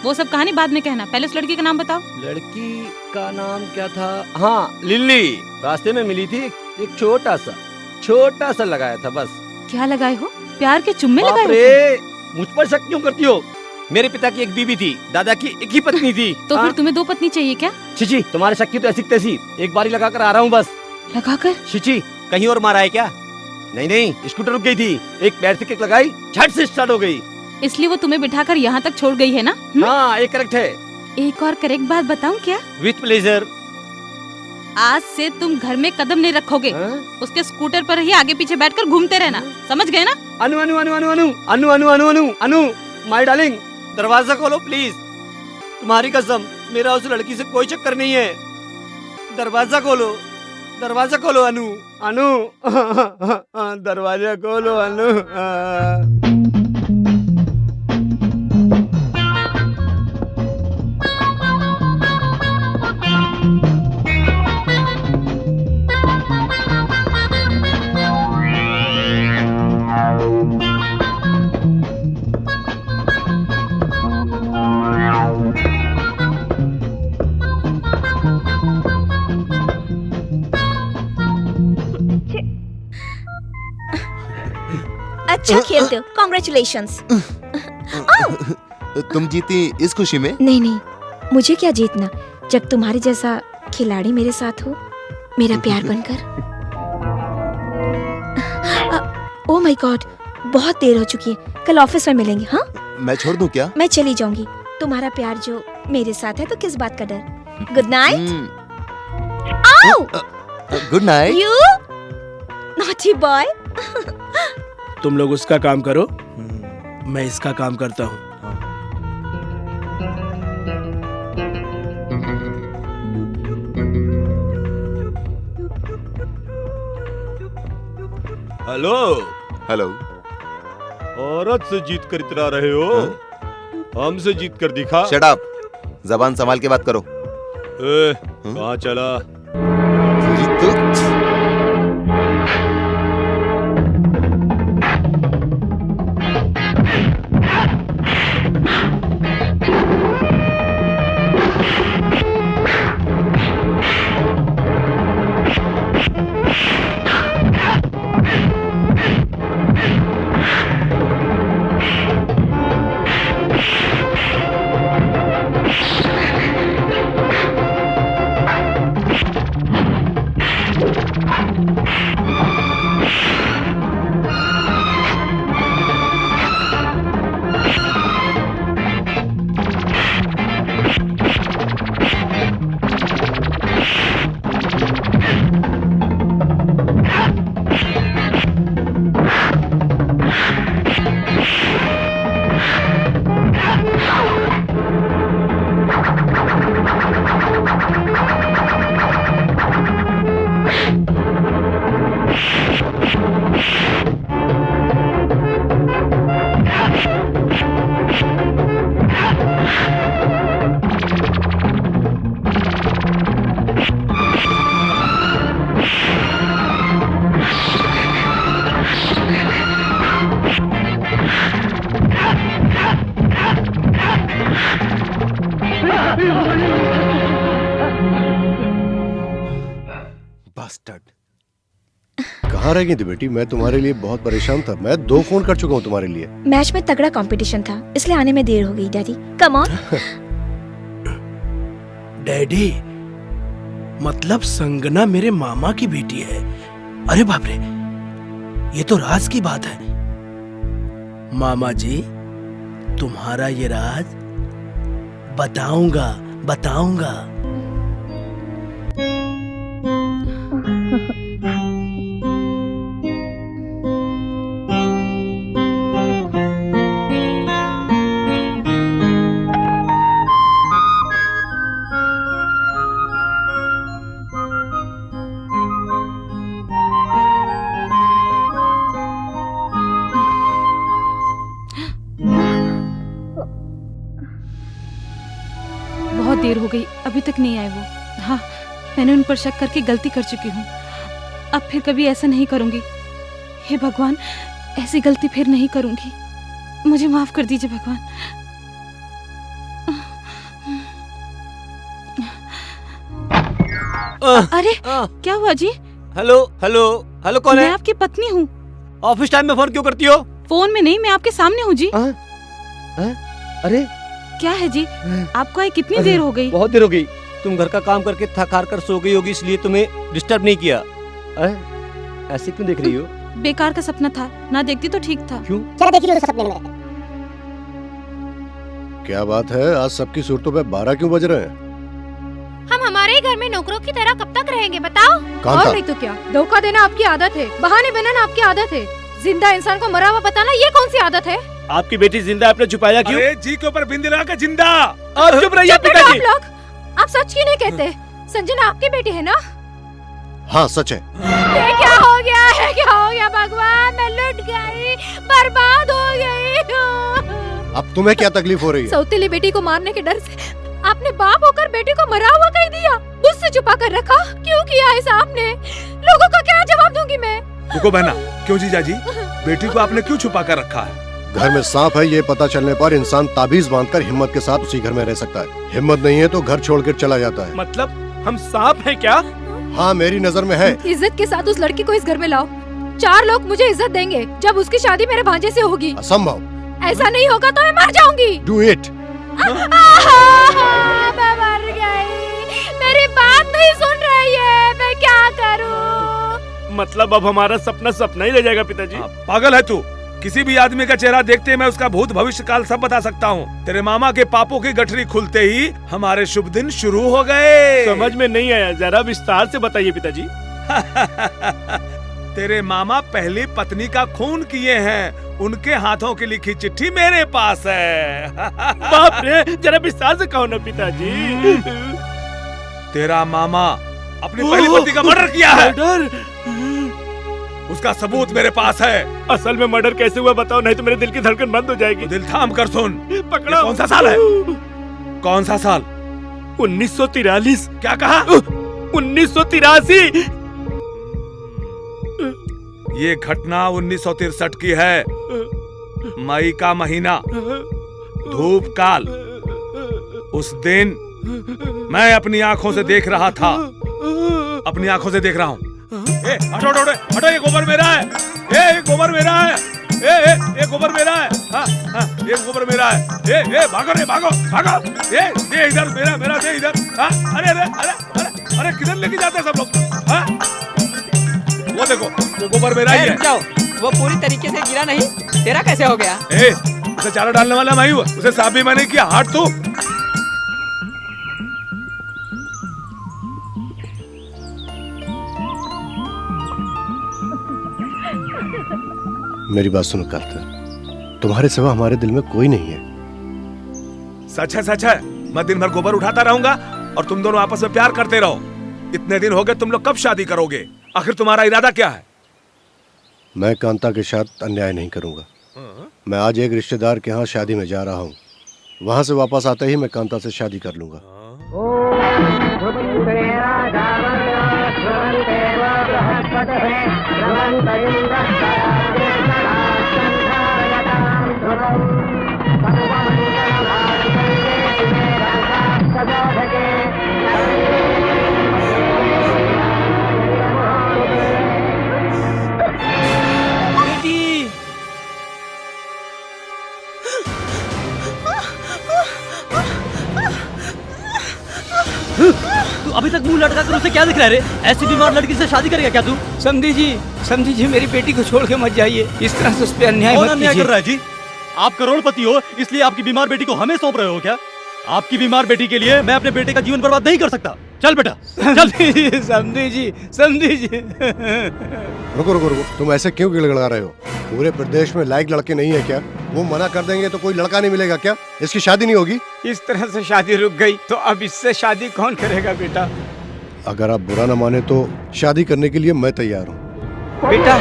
वो सब कहानी बाद में कहना, पहले उस लड़की का नाम बताओ। लड़की का नाम क्या था? हाँ, लिल्ली। रास्ते में मिली थी, एक छोटा सा लगाया था बस। क्या लगाए हो? प्यार के चुम्मे लगाए हो? अरे मुझ पर शक क्यों करती हो? मेरे पिता की एक बीवी थी, दादा की एक ही पत्नी थी। तो फिर तुम्हें 2 पत्नी चाहिए क्या? छिची, तुम्हारे शक की तो ऐसी तैसी। एक बारी लगाकर आ रहा हूँ बस। लगाकर? छिची, कहीं और मारा है क्या? नहीं, स्कूटर रुक गई थी, एक पैर से किक लगाई, झट से स्टार्ट हो गई। इसलिए वो तुम्हें बिठाकर यहाँ तक छोड़ गई है ना? हाँ, एक करेक्ट है। एक और करेक्ट बात बताऊं क्या? With pleasure. आज से तुम घर में कदम नहीं रखोगे। उसके स्कूटर पर ही आगे पीछे बैठकर घूमते रहना, समझ गए ना? अनु अनु अनु अनु अनु अनु अनु अनु अनु अनु माय डार्लिंग, दरवाजा खोलो प्लीज। तुम्हारी कसम, मेरा उस लड़की से कोई चक्कर नहीं है। दरवाजा खोलो, दरवाजा खोलो अनु। अनु दरवाजा खोलो अनु। अच्छा खेलते हो, कॉन्ग्रेचुलेशंस। तुम जीती इस खुशी में? नहीं, मुझे क्या जीतना, जब तुम्हारे जैसा खिलाड़ी मेरे साथ हो, मेरा प्यार बनकर। ओह माय गॉड, बहुत देर हो चुकी है, कल ऑफिस में मिलेंगे। हाँ, मैं छोड़ दूं क्या? मैं चली जाऊंगी, तुम्हारा प्यार जो मेरे साथ है तो किस बात का डर। Good night. Good night. You naughty boy. तुम लोग उसका काम करो, मैं इसका काम करता हूँ। Hello hello. औरत से जीत कर इतरा रहे हो? हमसे जीत कर दिखा। शट अप, जबान संभाल के बात करो। कहाँ चला? कहाँ रह गई थी बेटी? मैं तुम्हारे लिए बहुत परेशान था। मैं 2 फोन कर चुका हूँ तुम्हारे लिए। मैच में तगड़ा कंपटीशन था, इसलिए आने में देर हो गई डैडी। Come on. डैडी, मतलब संगना मेरे मामा की बेटी है? अरे बाप रे, ये तो राज की बात है। मामा जी, तुम्हारा ये राज बताऊंगा बताऊंगा। बहुत देर हो गई, अभी तक नहीं आए वो। हाँ, मैंने उन पर शक करके गलती कर चुकी हूँ। अब फिर कभी ऐसा नहीं करूंगी। हे भगवान, ऐसी गलती फिर नहीं करूंगी। मुझे माफ कर दीजिए भगवान। अरे क्या हुआ जी? हेलो हेलो हेलो, कौन है? मैं आपकी पत्नी हूँ। ऑफिस टाइम में फोन क्यों करती हो? फोन में नहीं, मैं आपके सामने हूँ जी। अरे क्या है जी, आपको आए कितनी देर हो गई? बहुत देर हो गई। तुम घर का काम करके थक हार कर सो गई होगी, इसलिए तुम्हें डिस्टर्ब नहीं किया। ऐसे क्यों देख रही हो? बेकार का सपना था, ना देखती तो ठीक था। क्यों? क्या देख रही हो सपने में? क्या बात है, आज सबकी सूरतों पे 12 क्यों बज रहे हैं? हम हमारे ही घर में नौकरों की तरह कब तक रहेंगे बताओ? कहाँ और था? नहीं तो क्या, धोखा देना आपकी आदत है, बहाने बनाना आपकी आदत है, जिंदा इंसान को मरा हुआ बताना ये कौन सी आदत है? आपकी बेटी जिंदा, आपने छुपाया क्यों? अरे जी के ऊपर बिंदी लगा के जिंदा। आप चुप रहिए पिताजी। आप लोग, आप सच क्यों नहीं कहते? संजना आपकी बेटी है ना? हाँ सच है। ये क्या हो गया है, क्या हो गया भगवान? मैं लुट गई, बर्बाद हो गई। अब तुम्हें क्या तकलीफ हो रही है? सौतेली बेटी को मारने के डर से आपने बाप होकर बेटी को मरा हुआ कह दिया, मुझसे छुपा कर रखा। क्यों किया ऐसा आपने? लोगों को क्या जवाब दूंगी मैं? रुको बहना, क्यों जीजा जी? बेटी को आपने क्यों छुपा कर रखा है? घर में सांप है, ये पता चलने पर इंसान ताबीज बांधकर हिम्मत के साथ उसी घर में रह सकता है। हिम्मत नहीं है तो घर छोड़कर चला जाता है। मतलब हम सांप हैं क्या? हाँ, मेरी नजर में है। इज्जत के साथ उस लड़की को इस घर में लाओ। 4 लोग मुझे इज्जत देंगे जब उसकी शादी मेरे भांजे से होगी। असंभव। ऐसा नहीं होगा तो मैं मर जाऊंगी। Do it. मैं मर गई, मेरी बात नहीं सुन रही है, मैं क्या करूं? मतलब अब हमारा सपना सपना ही रह जाएगा पिताजी। पागल है तू? किसी भी आदमी का चेहरा देखते ही मैं उसका भूत भविष्य काल सब बता सकता हूँ। तेरे मामा के पापों की गठरी खुलते ही हमारे शुभ दिन शुरू हो गए। समझ में नहीं आया, जरा विस्तार से बताइए पिताजी। तेरे मामा पहली पत्नी का खून किए हैं, उनके हाथों की लिखी चिट्ठी मेरे पास है। बाप रे, जरा विस्तार से कहो ना पिताजी। तेरा मामा अपनी पहली पत्नी का मर्डर किया है। उसका सबूत मेरे पास है। असल में मर्डर कैसे हुआ बताओ, नहीं तो मेरे दिल की धड़कन बंद हो जाएगी। तो दिल थाम कर सुन। पकड़ो। ये कौन सा साल है? कौन सा साल? 1943। क्या कहा? 1983। ये घटना 1963 की है। मई का महीना, धूप काल। उस दिन मैं अपनी आंखों से देख रहा था, अपनी आंखों से देख रहा हूँ। हटो हटो हटो, ये गोबर मेरा है। ये गोबर मेरा है। ये गोबर मेरा है। हाँ, ये गोबर मेरा है। भागो रे, भागो भागो। दे इधर, मेरा मेरा दे इधर। हाँ, अरे अरे अरे अरे अरे किधर लेके जाते हैं सब लोग? हाँ, वो देखो, वो गोबर मेरा ही है। जाओ, वो पूरी तरीके से गिरा नहीं, तेरा कैसे हो गया? उसे चारा डालने वाला मैं ही हुआ, उसे साफ भी मैंने किया। हट तू। मेरी बात सुनो कार्तिक, तुम्हारे सिवा हमारे दिल में कोई नहीं है। सच है, सच है। मैं दिन भर गोबर उठाता रहूंगा और तुम दोनों आपस में प्यार करते रहो। इतने दिन हो गए, तुम लोग कब शादी करोगे? आखिर तुम्हारा इरादा क्या है? मैं कांता के साथ अन्याय नहीं करूंगा। मैं आज एक रिश्तेदार के यहाँ शादी में जा रहा हूँ। वहां से वापस आते ही मैं कांता से शादी कर लूंगा। तू अभी तक मुंह लटका कर उसे क्या दिख रहा है रे? ऐसी बीमार लड़की से शादी करेगा क्या तू? समधी जी मेरी बेटी को छोड़ के मत जाइए। इस तरह से उस पे अन्याय मत कीजिए। कर रहा है जी? आप करोड़पति हो, इसलिए आपकी बीमार बेटी को हमें सौंप रहे हो क्या? आपकी बीमार बेटी के लिए मैं अपने बेटे का जीवन बर्बाद नहीं कर सकता। चल बेटा चल। समधी जी। रुको रुको रुको, तुम ऐसे क्यों गिड़गिड़ा रहे हो? पूरे प्रदेश में लायक लड़के नहीं है क्या? वो मना कर देंगे तो कोई लड़का नहीं मिलेगा क्या? इसकी शादी नहीं होगी? इस तरह से शादी रुक गई तो अब इससे शादी कौन करेगा बेटा? अगर आप बुरा न माने तो शादी करने के लिए मैं तैयार हूँ। बेटा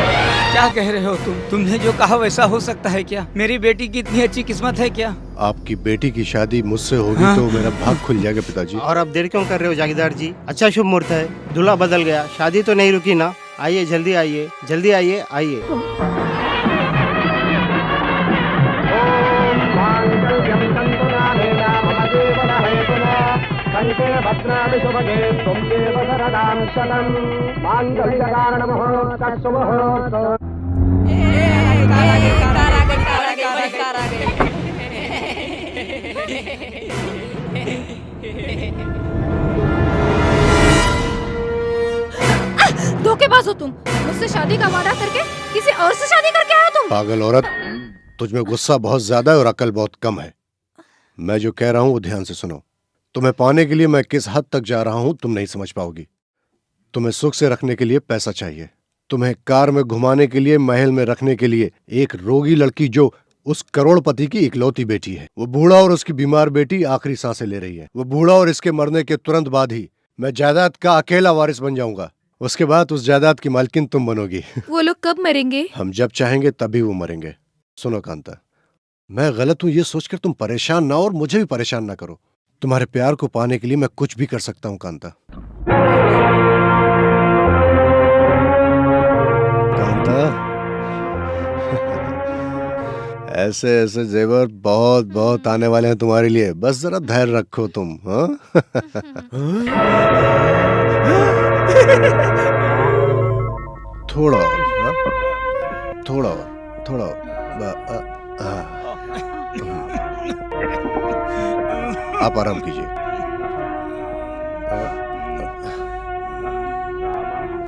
क्या कह रहे हो तुमने जो कहा वैसा हो सकता है क्या? मेरी बेटी की इतनी अच्छी किस्मत है क्या? आपकी बेटी की शादी मुझसे होगी तो मेरा भाग खुल जाएगा पिताजी। और अब देर क्यों कर रहे हो जागीरदार जी? अच्छा शुभ मुहूर्त है, दूल्हा बदल गया, शादी तो नहीं रुकी ना। आइए जल्दी आइए, जल्दी आइए आइए। धोखेबाज हो तुम। मुझसे शादी का वादा करके किसी और से शादी करके आए हो तुम। पागल औरत, तुझमें गुस्सा बहुत ज्यादा है और अकल बहुत कम है। मैं जो कह रहा हूँ वो ध्यान से सुनो। तुम्हें पाने के लिए मैं किस हद तक जा रहा हूँ तुम नहीं समझ पाओगी। तुम्हें सुख से रखने के लिए पैसा चाहिए, तुम्हें कार में घुमाने के लिए, महल में रखने के लिए एक रोगी लड़की जो उस करोड़पति की इकलौती बेटी है। वो बूढ़ा और उसकी बीमार बेटी आखिरी सांसें ले रही है। वो बूढ़ा और इसके मरने के तुरंत बाद ही मैं जायदाद का अकेला वारिस बन जाऊंगा। उसके बाद उस जायदाद की मालकिन तुम बनोगी। वो लोग कब मरेंगे? हम जब चाहेंगे तभी वो मरेंगे। सुनो कांता, मैं गलत हूं ये सोचकर तुम परेशान ना हो और मुझे भी परेशान ना करो। तुम्हारे प्यार को पाने के लिए मैं कुछ भी कर सकता हूं कांता। कांता ऐसे ऐसे जेवर बहुत बहुत आने वाले हैं तुम्हारे लिए, बस जरा धैर्य रखो तुम। हाँ थोड़ा और, थोड़ा और, थोड़ा और। आप आराम कीजिए।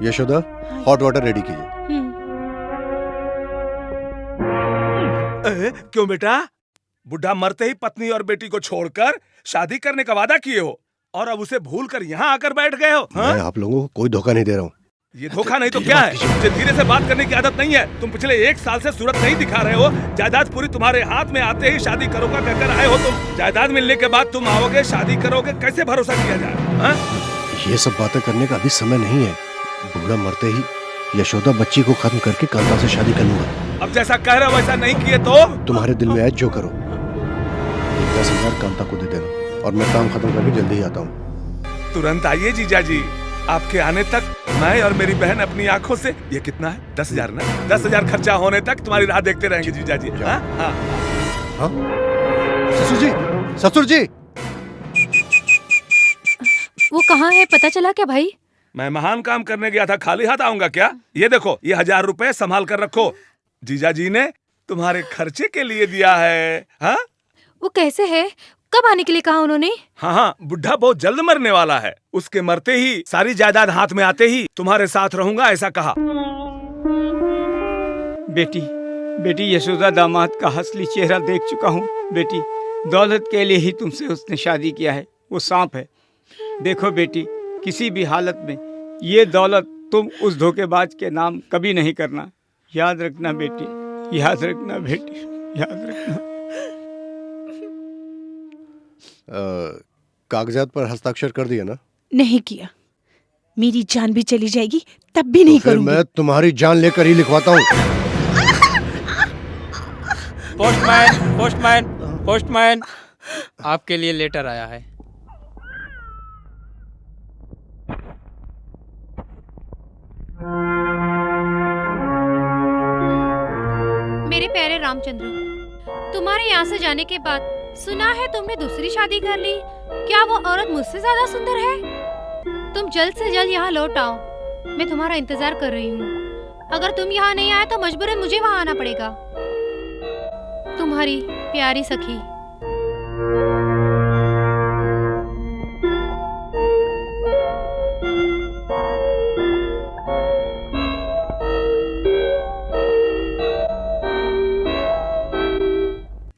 यशोदा, हॉट वाटर रेडी कीजिए। क्यों बेटा? बुढ़ा मरते ही पत्नी और बेटी को छोड़कर शादी करने का वादा किए हो और अब उसे भूलकर यहाँ आकर बैठ गए हो? मैं आप लोगों को कोई धोखा नहीं दे रहा हूँ। ये धोखा नहीं तो क्या है? मुझे धीरे से बात करने की आदत नहीं है। तुम पिछले 1 साल से सूरत नहीं दिखा रहे हो। जायदाद पूरी तुम्हारे हाथ में आते ही शादी करोगा कहकर आए हो तुम। जायदाद मिलने के बाद तुम आओगे, शादी करोगे, कैसे भरोसा किया जाए? ये सब बातें करने का अभी समय नहीं है। बूढ़ा मरते ही यशोदा बच्ची को खत्म करके कांता से शादी कर लूंगा। अब जैसा कह रहे हो वैसा नहीं किए तो तुम्हारे दिल में है जो करो। 10,000 कांता को दे देना और मैं काम खत्म करके जल्दी ही आता हूँ। तुरंत आइए जीजा जी। आपके आने तक मैं और मेरी बहन अपनी आंखों से, ये कितना है 10,000 ना, 10,000 खर्चा होने तक तुम्हारी राह देखते रहेंगे जीजा जी। हाँ हाँ हाँ। ससुर जी, ससुर जी। वो कहाँ है, पता चला क्या भाई? मैं महान काम करने गया था, खाली हाथ आऊंगा क्या? ये देखो, ये 1000 रुपए संभाल कर रखो, जीजा जी ने तुम्हारे खर्चे के लिए दिया है। हाँ? वो कैसे है, कब आने के लिए कहा उन्होंने? हाँ हाँ, बुढ़ा बहुत जल्द मरने वाला है, उसके मरते ही सारी जायदाद हाथ में आते ही तुम्हारे साथ रहूंगा ऐसा कहा। बेटी, बेटी यशोदा दामाद का असली चेहरा देख चुका हूँ। बेटी, दौलत के लिए ही तुमसे उसने शादी किया है, वो सांप है। देखो बेटी, किसी भी हालत में ये दौलत तुम उस धोखेबाज के नाम कभी नहीं करना। याद रखना बेटी, याद रखना बेटी, याद रखना। कागजात पर हस्ताक्षर कर दिया ना? नहीं किया। मेरी जान भी चली जाएगी तब भी नहीं करूंगी। मैं तुम्हारी जान लेकर ही लिखवाता हूँ। पोस्टमैन, पोस्टमैन, पोस्टमैन, आपके लिए लेटर आया है। मेरे प्यारे रामचंद्र, तुम्हारे यहाँ से जाने के बाद सुना है तुमने दूसरी शादी कर ली। क्या वो औरत मुझसे ज्यादा सुंदर है? तुम जल्द से जल्द यहाँ लौट आओ, मैं तुम्हारा इंतजार कर रही हूँ। अगर तुम यहाँ नहीं आए तो मजबूरन मुझे वहाँ आना पड़ेगा। तुम्हारी प्यारी सखी।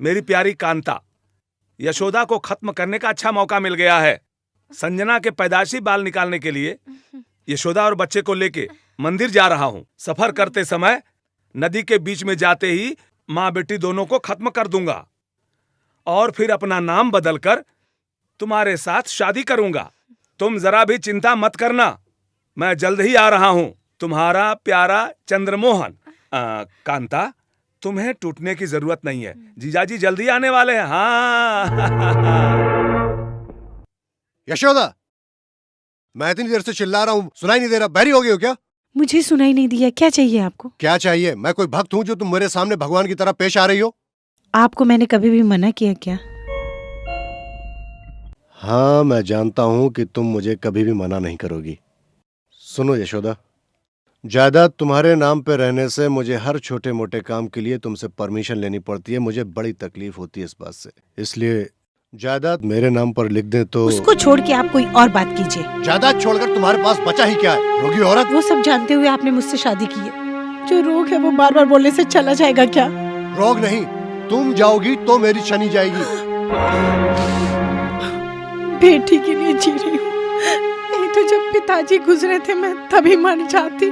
मेरी प्यारी कांता, यशोदा को खत्म करने का अच्छा मौका मिल गया है। संजना के पैदाशी बाल निकालने के लिए यशोदा और बच्चे को लेके मंदिर जा रहा हूँ। सफर करते समय नदी के बीच में जाते ही माँ बेटी दोनों को खत्म कर दूंगा और फिर अपना नाम बदलकर तुम्हारे साथ शादी करूंगा। तुम जरा भी चिंता मत करना, मैं जल्द ही आ रहा हूँ। तुम्हारा प्यारा चंद्रमोहन। कांता, तुम्हें टूटने की जरूरत नहीं है, जीजाजी जल्दी आने वाले हैं। हाँ। यशोदा, मैं इतनी देर से चिल्ला रहा हूँ, सुनाई नहीं दे रहा? बहरी हो गई हो क्या? मुझे सुनाई नहीं दिया। क्या चाहिए आपको? क्या चाहिए? मैं कोई भक्त हूँ जो तुम मेरे सामने भगवान की तरह पेश आ रही हो? आपको मैंने कभी भी मना किया क्या? हाँ, मैं जानता हूँ कि तुम मुझे कभी भी मना नहीं करोगी। सुनो यशोदा, जायदाद तुम्हारे नाम पे रहने से मुझे हर छोटे मोटे काम के लिए तुमसे परमिशन लेनी पड़ती है। मुझे बड़ी तकलीफ होती है इस बात से, इसलिए जायदाद मेरे नाम पर लिख दें तो। उसको छोड़ के आप कोई और बात कीजिए। जायदाद छोड़कर तुम्हारे पास बचा ही क्या है, रोगी औरत? वो सब जानते हुए आपने मुझसे शादी की है। जो रोग है वो बार बार बोलने से चला जाएगा क्या? रोग नहीं, तुम जाओगी तो मेरी शनि जाएगी। बेटी के लिए जी रही हूँ, नहीं तो जब पिताजी गुजरे थे मैं तभी मर जाती।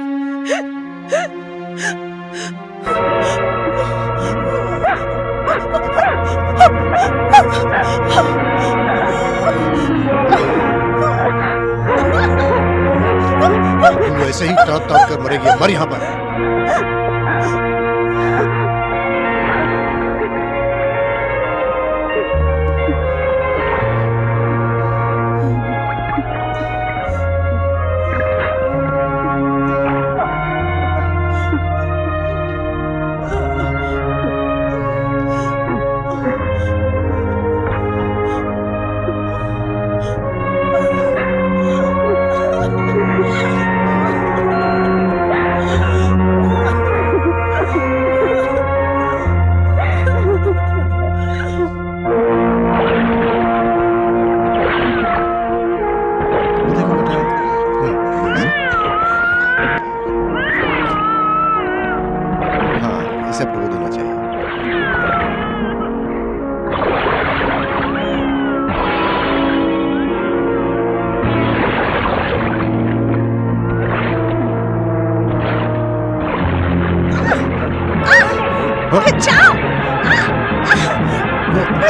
तुम ऐसे ही तड़प तड़प कर मरेगी। मर यहाँ पर।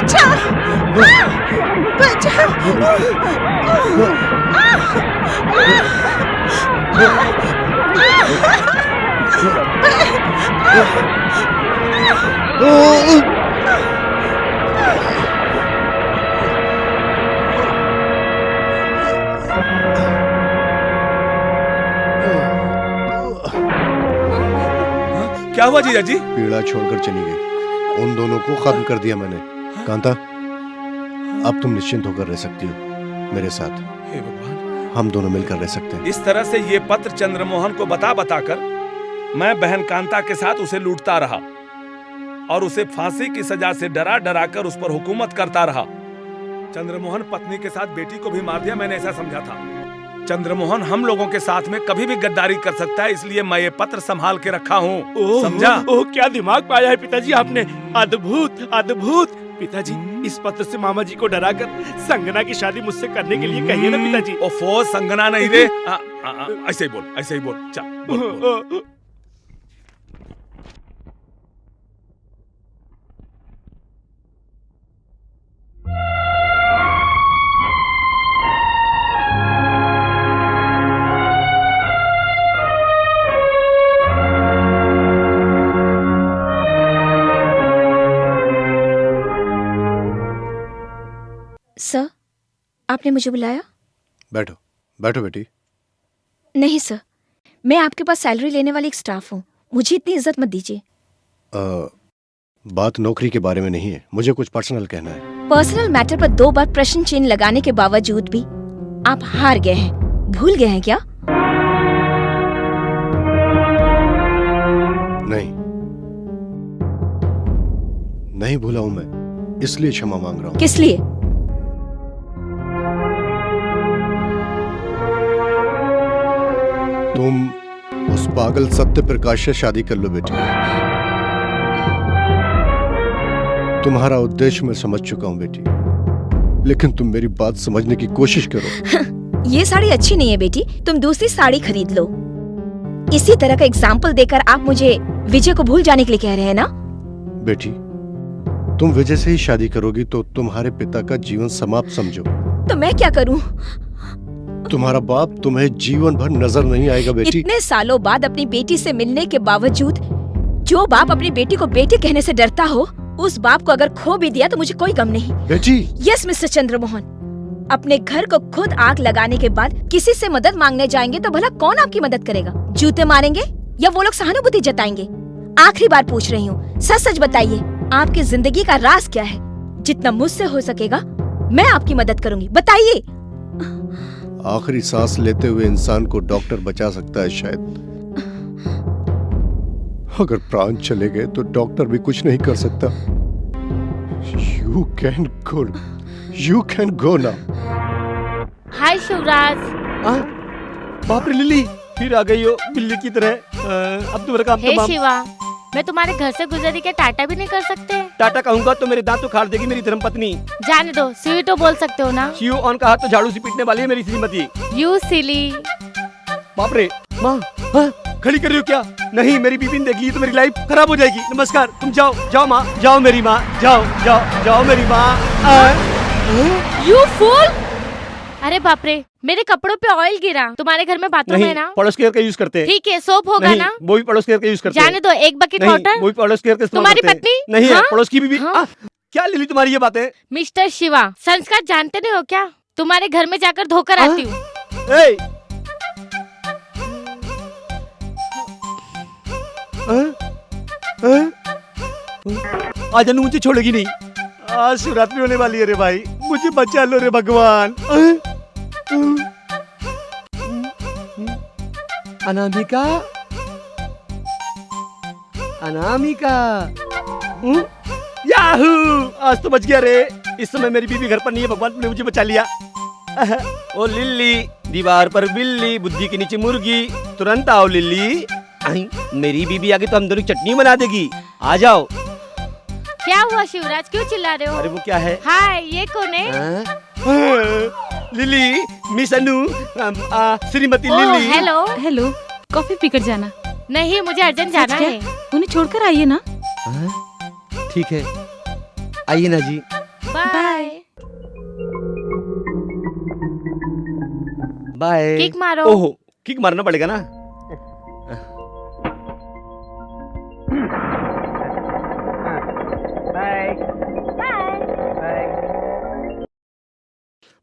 बचाओ, बचाओ। क्या हुआ जीजा जी? पीड़ा छोड़कर चली गई। उन दोनों को खत्म कर दिया मैंने। कांता, अब तुम निश्चिंत होकर रह सकती हो मेरे साथ। हे भगवान, हम दोनों मिलकर रह सकते हैं। इस तरह से ये पत्र चंद्रमोहन को बता कर मैं बहन कांता के साथ उसे लूटता रहा और उसे फांसी की सजा से डरा डरा कर उस पर हुकूमत करता रहा। चंद्रमोहन पत्नी के साथ बेटी को भी मार दिया, मैंने ऐसा समझा था। चंद्रमोहन हम लोगों के साथ में कभी भी गद्दारी कर सकता है, इसलिए मैं ये पत्र संभाल के रखा हूँ। समझा? ओह, क्या दिमाग पाया है पिताजी आपने। अद्भुत अद्भुत। पिताजी, इस पत्र से मामा जी को डरा कर संगना की शादी मुझसे करने के लिए कहिए ना पिताजी। ओफो, संगना नहीं रे। ऐसे ही बोल, ऐसे ही बोल। चल बोल, बोल। सर, आपने मुझे बुलाया? बैठो, बैठो बेटी। नहीं सर, मैं आपके पास सैलरी लेने वाली एक स्टाफ हूँ, मुझे इतनी इज्जत मत दीजिए। बात नौकरी के बारे में नहीं है, मुझे कुछ पर्सनल कहना है। पर्सनल मैटर पर 2 बार प्रश्न चिन्ह लगाने के बावजूद भी आप हार गए हैं। भूल गए हैं क्या? नहीं, नहीं भूला हूं मैं, इसलिए क्षमा मांग रहा हूं। किस लिए? तुम उस पागल सत्य प्रकाश से शादी कर लो बेटी। तुम्हारा उद्देश्य मैं समझ चुका हूं बेटी, लेकिन तुम मेरी बात समझने की कोशिश करो। ये साड़ी अच्छी नहीं है बेटी, तुम दूसरी साड़ी खरीद लो। इसी तरह का एग्जाम्पल देकर आप मुझे विजय को भूल जाने के लिए कह रहे हैं ना? बेटी, तुम विजय से ही शादी करोगी तो तुम्हारे पिता का जीवन समाप्त समझो। तो मैं क्या करूं? तुम्हारा बाप तुम्हें जीवन भर नजर नहीं आएगा बेटी। इतने सालों बाद अपनी बेटी से मिलने के बावजूद जो बाप अपनी बेटी को बेटी कहने से डरता हो, उस बाप को अगर खो भी दिया तो मुझे कोई गम नहीं। बेटी। यस मिस्टर चंद्रमोहन, अपने घर को खुद आग लगाने के बाद किसी से मदद मांगने जाएंगे तो भला कौन आपकी मदद करेगा? जूते मारेंगे या वो लोग सहानुभूति जताएंगे? आखिरी बार पूछ रही हूँ, सच सच बताइए, आपकी जिंदगी का राज क्या है? जितना मुझसे हो सकेगा मैं आपकी मदद करूंगी, बताइए। आखिरी सांस लेते हुए इंसान को डॉक्टर बचा सकता है शायद, अगर प्राण चले गए तो डॉक्टर भी कुछ नहीं कर सकता। You can go now. हाय शिवराज। बाप रे लिली, फिर आ गई हो बिल्ली की तरह। अब तुम्हारा काम हे तमाम। शिवा, मैं तुम्हारे घर से गुजरी के टाटा भी नहीं कर सकते? टाटा कहूंगा तो मेरे दांत उखाड़ देगी मेरी धर्मपत्नी। जाने दो, स्वीटो बोल सकते हो ना? शिव ऑन कहा तो झाड़ू से पीटने वाली है मेरी श्रीमती। यू सिली। बाप रे माँ, खड़ी कर रही हो क्या? नहीं, मेरी बीबी ने देख ली तो मेरी लाइफ खराब हो जाएगी। नमस्कार, तुम जाओ जाओ माँ, जाओ मेरी माँ, जाओ जाओ जाओ मेरी माँ। You fool! अरे बाप रे, मेरे कपड़ों पे ऑयल गिरा। तुम्हारे घर में बाथरूम है ना? पड़ोस केयर का यूज करते हैं। ठीक है, सोप होगा ना? वो भी पड़ोस केयर का यूज करते हैं। जाने दो, एक बकेट वाटर। वो भी पड़ोस केयर का इस्तेमाल तुम्हारी करते हैं। पत्नी? नहीं है, हाँ? पड़ोस की बीबी। हाँ? क्या लिली तुम्हारी ये बातें? मिस्टर शिवा, संस्कार जानते नहीं हो क्या? तुम्हारे घर में जाकर धोकर आती हूँ। आज अनु मुझे छोड़ेगी नहीं। आज शिवरात्रि होने वाली है रे भाई, मुझे बचा लो रे भगवान। अनामिका, अनामिका, याहू! आज तो बच गया रे। इस समय मेरी बीबी घर पर नहीं है, भगवान तुमने मुझे बचा लिया। ओ लिल्ली, दीवार पर बिल्ली, बुद्धि के नीचे मुर्गी, तुरंत आओ लिल्ली। मेरी बीबी आगे तो हम दोनों चटनी बना देगी, आ जाओ। क्या हुआ शिवराज, क्यों चिल्ला रहे हो? अरे वो क्या है? हाय, ये कौन है? Lily, miss Anu, Shrimati Lily. Hello hello, coffee पीकर जाना। नहीं, मुझे अर्जेंट जाना है। उन्हें छोड़कर आइए ना। ठीक है, आइए ना जी। बाय। बाय। किक मारो। ओहो, किक मारना पड़ेगा ना।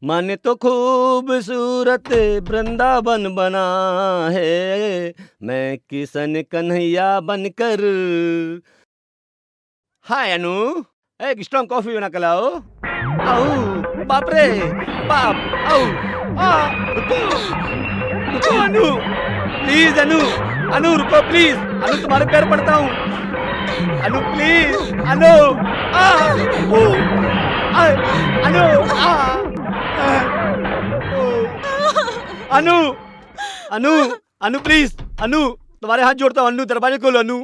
मन तो खूबसूरत वृंदावन बना है, मैं किशन कन्हैया बनकर। हाय अनु, एक स्ट्रॉन्ग कॉफी बना के लाओ। आओ, बाप रे बाप, आओ। रुको रुको अनु, प्लीज अनु, अनु रुको प्लीज, अनु तुम्हारे पैर पड़ता हूँ, अनु please, Anu Anu Anu Anu Anu please, अनु तुम्हारे हाथ जोड़ता हूँ, अनु दरवाजे खोलो, अनु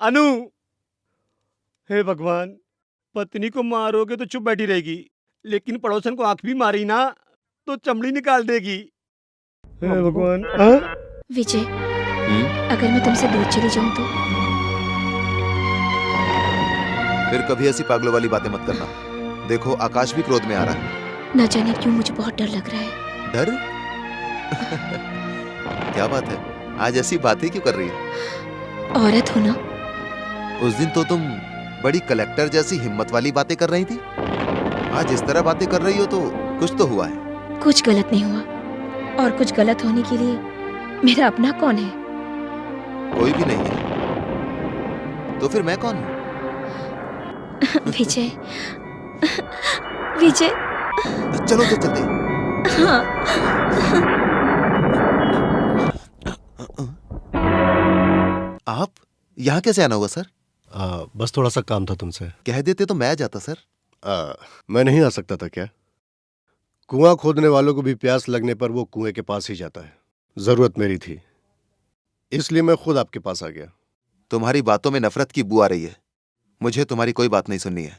अनु। हे भगवान, पत्नी को मारोगे तो चुप बैठी रहेगी, लेकिन पड़ोसन को आंख भी मारी ना तो चमड़ी निकाल देगी। हे भगवान। विजय, अगर मैं तुमसे दूर चली जाऊं तो? फिर कभी ऐसी पागलों वाली बातें मत करना। देखो आकाश भी क्रोध में आ रहा है। न जाने क्यों मुझे बहुत डर लग रहा है। डर? क्या बात है, आज ऐसी बातें क्यों कर रही है? औरत हो ना। उस दिन तो तुम बड़ी कलेक्टर जैसी हिम्मत वाली बातें कर रही थी, आज इस तरह बातें कर रही हो तो कुछ तो हुआ है। कुछ गलत नहीं हुआ, और कुछ गलत होने के लिए मेरा अपना कौन है? कोई भी नहीं है, तो फिर मैं कौन हूँ? विजय, विजय। चलो तो चलते। हाँ। आप यहाँ कैसे आना हुआ सर? बस थोड़ा सा काम था तुमसे। कह देते तो मैं आ जाता सर। मैं नहीं आ सकता था क्या? कुआं खोदने वालों को भी प्यास लगने पर वो कुएं के पास ही जाता है। जरूरत मेरी थी, इसलिए मैं खुद आपके पास आ गया। तुम्हारी बातों में नफरत की बू आ रही है, मुझे तुम्हारी कोई बात नहीं सुननी है।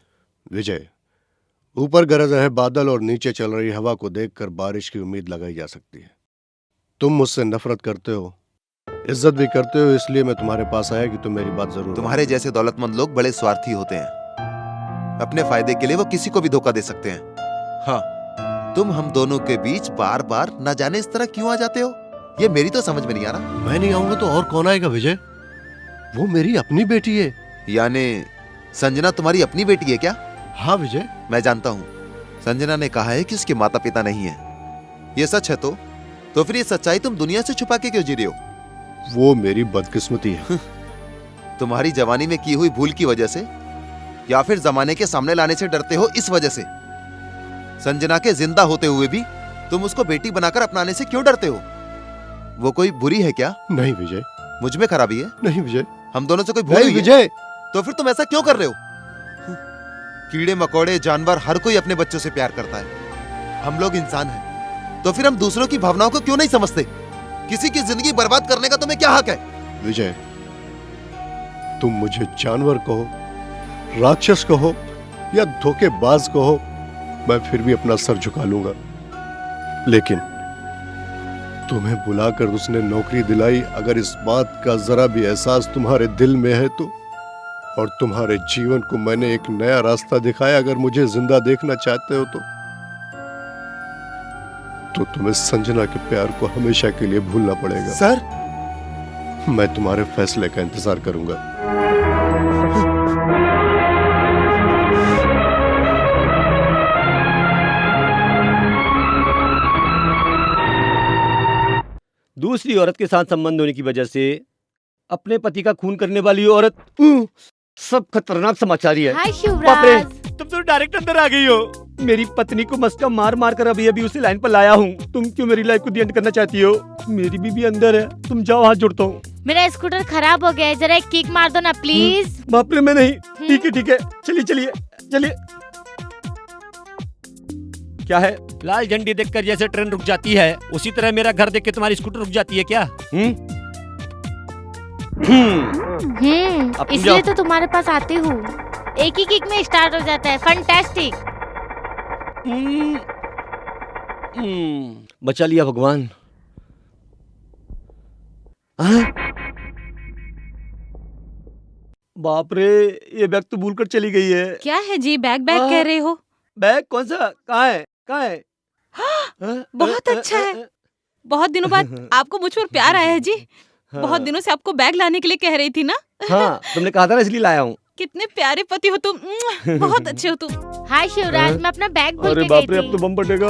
विजय, ऊपर गरज रहे बादल और नीचे चल रही हवा को देखकर बारिश की उम्मीद लगाई जा सकती है। तुम मुझसे नफरत करते हो, इज्जत भी करते हो, इसलिए मैं तुम्हारे पास आया कि तुम मेरी बात जरूर। तुम्हारे जैसे दौलतमंद लोग बड़े स्वार्थी होते हैं, अपने फायदे के लिए वो किसी को भी धोखा दे सकते हैं। हाँ, तुम हम दोनों के बीच बार बार न जाने इस तरह क्यों आ जाते हो, ये मेरी तो समझ में नहीं आ रहा। मैं नहीं आऊंगा तो और कौन आएगा विजय? वो मेरी अपनी बेटी है। यानी संजना तुम्हारी अपनी बेटी है क्या? हाँ विजय, मैं जानता हूँ। संजना ने कहा है कि उसके माता पिता नहीं है। ये सच है तो फिर ये सच्चाई तुम दुनिया से छुपा के क्यों जी रहे हो? वो मेरी बदकिस्मती है। तुम्हारी जवानी में की हुई भूल की वजह से, या फिर जमाने के सामने लाने से डरते हो इस वजह से? संजना के जिंदा होते हुए भी तुम उसको बेटी बनाकर अपनाने से क्यों डरते हो? वो कोई बुरी है क्या? नहीं विजय। मुझ में खराबी है? नहीं विजय। हम दोनों से कोई भूल नहीं विजय। तो फिर तुम ऐसा क्यों कर रहे हो? कीड़े मकोड़े जानवर हर कोई अपने बच्चों से प्यार करता है, हम लोग इंसान हैं, तो फिर हम दूसरों की भावनाओं को क्यों नहीं समझते? किसी की जिंदगी बर्बाद करने का तुम्हें क्या हक है? विजय, तुम मुझे जानवर कहो, राक्षस कहो या धोखेबाज कहो, मैं फिर भी अपना सर झुका लूंगा। लेकिन तुम्हें बुलाकर उसने नौकरी दिलाई, अगर इस बात का जरा भी एहसास तुम्हारे दिल में है तो, और तुम्हारे जीवन को मैंने एक नया रास्ता दिखाया, अगर मुझे जिंदा देखना चाहते हो तो तुम्हें संजना के प्यार को हमेशा के लिए भूलना पड़ेगा। सर, मैं तुम्हारे फैसले का इंतजार करूंगा। दूसरी औरत के साथ संबंध होने की वजह से अपने पति का खून करने वाली औरत, सब खतरनाक समाचार ही है। हाय बाप रे, शिवराज। तुम तो डायरेक्ट अंदर आ गई हो। मेरी पत्नी को मस्का मार मार कर अभी अभी उसे लाइन पर लाया हूँ। तुम क्यों मेरी लाइफ को दी एंड करना चाहती हो? मेरी बीवी अंदर है, तुम जाओ, हाथ जोड़ता हूँ। मेरा स्कूटर खराब हो गया है, जरा एक किक मार दो ना प्लीज। बाप रे, मैं नहीं। ठीक है, चलिए चलिए चलिए। क्या है? लाल झंडी देखकर जैसे ट्रेन रुक जाती है, उसी तरह मेरा घर देख के तुम्हारी स्कूटर रुक जाती है क्या? इसलिए तो तुम्हारे पास आती हूँ। एक ही किक में स्टार्ट हो जाता है। फैंटास्टिक। बचा लिया भगवान। बाप रे, ये बैग तो भूल कर चली गई है। क्या है जी, बैग बैग कह रहे हो? बैग कौन सा? कहाँ है? कहाँ है? बहुत अच्छा है। बहुत दिनों बाद आपको मुझ पर प्यार आया है जी। बहुत दिनों से आपको बैग लाने के लिए कह रही थी ना। हाँ, तुमने कहा था ना, इसलिए लाया हूँ। कितने प्यारे पति हो तुम, बहुत अच्छे हो तुम। हाय शिवराज, मैं अपना बैग भूल अरे के बाप गई रे, थी। अब तो बम फटेगा।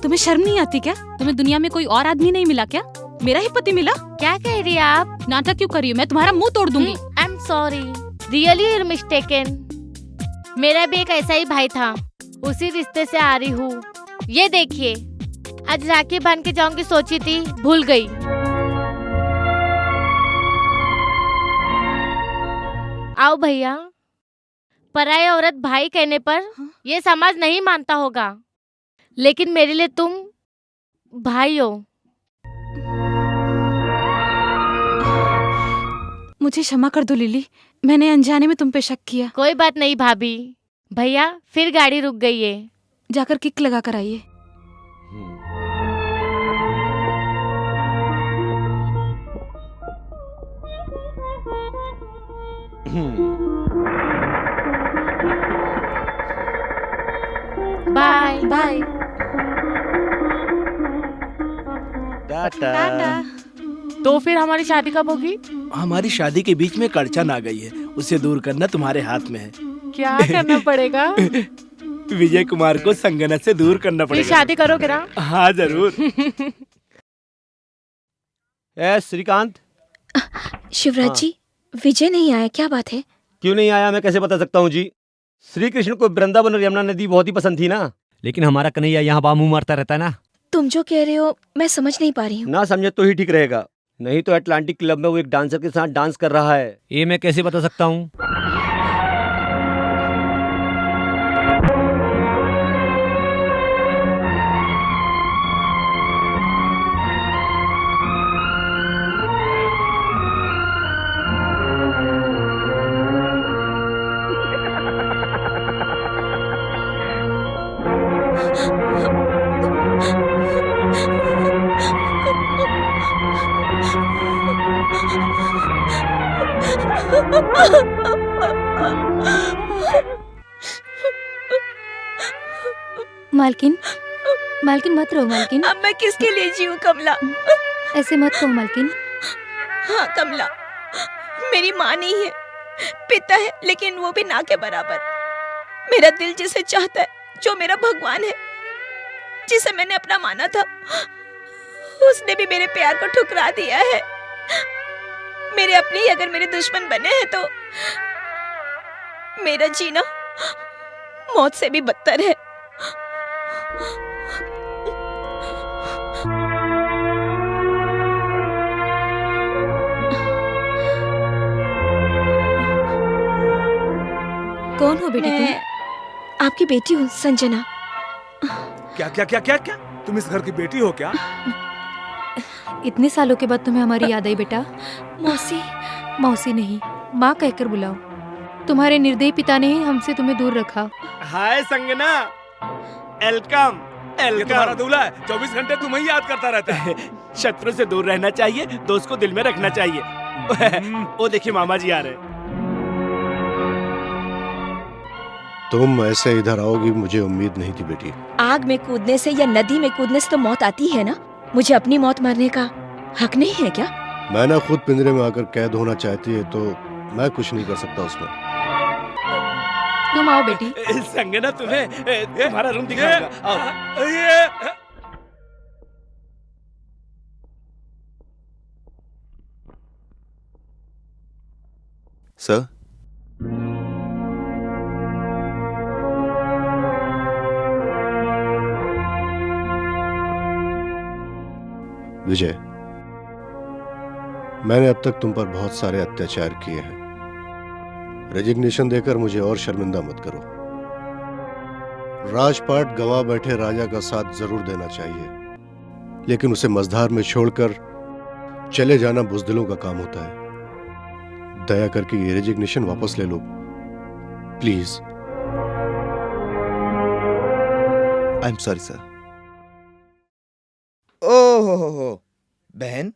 तुम्हें शर्म नहीं आती क्या? तुम्हें दुनिया में कोई और आदमी नहीं मिला क्या? मेरा ही पति मिला। क्या कह रही है आप? नाटक क्यों कर रही हो? मैं तुम्हारा मुंह तोड़ दूंगी। I am sorry, really you are mistaken. मेरा भी एक ऐसा ही भाई था, उसी रिश्ते से आ रही हूँ। ये देखिए, आज राखी बांध के जाऊंगी सोची थी, भूल गई। आओ भैया। पराई औरत भाई कहने पर ये समाज नहीं मानता होगा, लेकिन मेरे लिए तुम भाई हो। मुझे क्षमा कर दो लिली, मैंने अनजाने में तुम पे शक किया। कोई बात नहीं भाभी। भैया फिर गाड़ी रुक गई है, जाकर किक लगा कर आइए। Bye bye. टाटा। तो फिर हमारी शादी कब होगी? हमारी शादी के बीच में कड़चन आ गई है, उसे दूर करना तुम्हारे हाथ में है। क्या करना पड़ेगा? विजय कुमार को संगना से दूर करना फिर पड़ेगा। शादी करोगे ना? हाँ जरूर। श्रीकांत। शिवराज जी, विजय नहीं आया, क्या बात है? क्यों नहीं आया मैं कैसे बता सकता हूँ जी। श्री कृष्ण को वृंदावन और यमुना नदी बहुत ही पसंद थी ना, लेकिन हमारा कन्हैया यहाँ बामू मारता रहता है ना। तुम जो कह रहे हो मैं समझ नहीं पा रही हूँ। ना समझे तो ही ठीक रहेगा, नहीं तो अटलांटिक क्लब में वो एक डांसर के साथ डांस कर रहा है। ये मैं कैसे बता सकता हूँ? मालकिन, मालकिन मत रो मालकिन। अब मैं किसके लिए जीऊं कमला? ऐसे मत कहो मालकिन। हाँ कमला, मेरी माँ नहीं है, पिता है, लेकिन वो भी ना के बराबर। मेरा दिल जिसे चाहता है, जो मेरा भगवान है, जिसे मैंने अपना माना था, उसने भी मेरे प्यार को ठुकरा दिया है। मेरे अपने ही अगर मेरे दुश्मन बने हैं तो मेरा जीना मौत से भी बदतर है। कौन हो बेटी मैं आपकी बेटी हूँ, संजना। क्या क्या क्या क्या क्या? तुम इस घर की बेटी हो क्या? इतने सालों के बाद तुम्हें हमारी याद आई बेटा? मौसी। मौसी नहीं, माँ कहकर बुलाओ। तुम्हारे निर्दयी पिता ने ही हमसे तुम्हें दूर रखा। हाय संगना, वेलकम। ये तुम्हारा दूल्हा है, 24 घंटे तुम्हें ही याद करता रहता है। शत्रु से दूर रहना चाहिए, दोस्त को दिल में रखना चाहिए। वो देखिए मामा जी आ रहे हैं। तुम ऐसे इधर आओगी मुझे उम्मीद नहीं थी बेटी। आग में कूदने से या नदी में कूदने से तो मौत आती है ना, मुझे अपनी मौत मरने का हक नहीं है क्या? मैं ना खुद पिंजरे में आकर कैद होना चाहती है तो मैं कुछ नहीं कर सकता उसमें। तुम आओ बेटी। संगना तुम्हें तुम्हारा रूम दिखाऊंगा। आओ। सर, विजय, मैंने अब तक तुम पर बहुत सारे अत्याचार किए हैं। रेजिग्नेशन देकर मुझे और शर्मिंदा मत करो। राजपाट गवा बैठे राजा का साथ जरूर देना चाहिए, लेकिन उसे मझधार में छोड़कर चले जाना बुजदिलों का काम होता है। दया करके ये रेजिग्नेशन वापस ले लो please. I am sorry sir. ओहो बहन,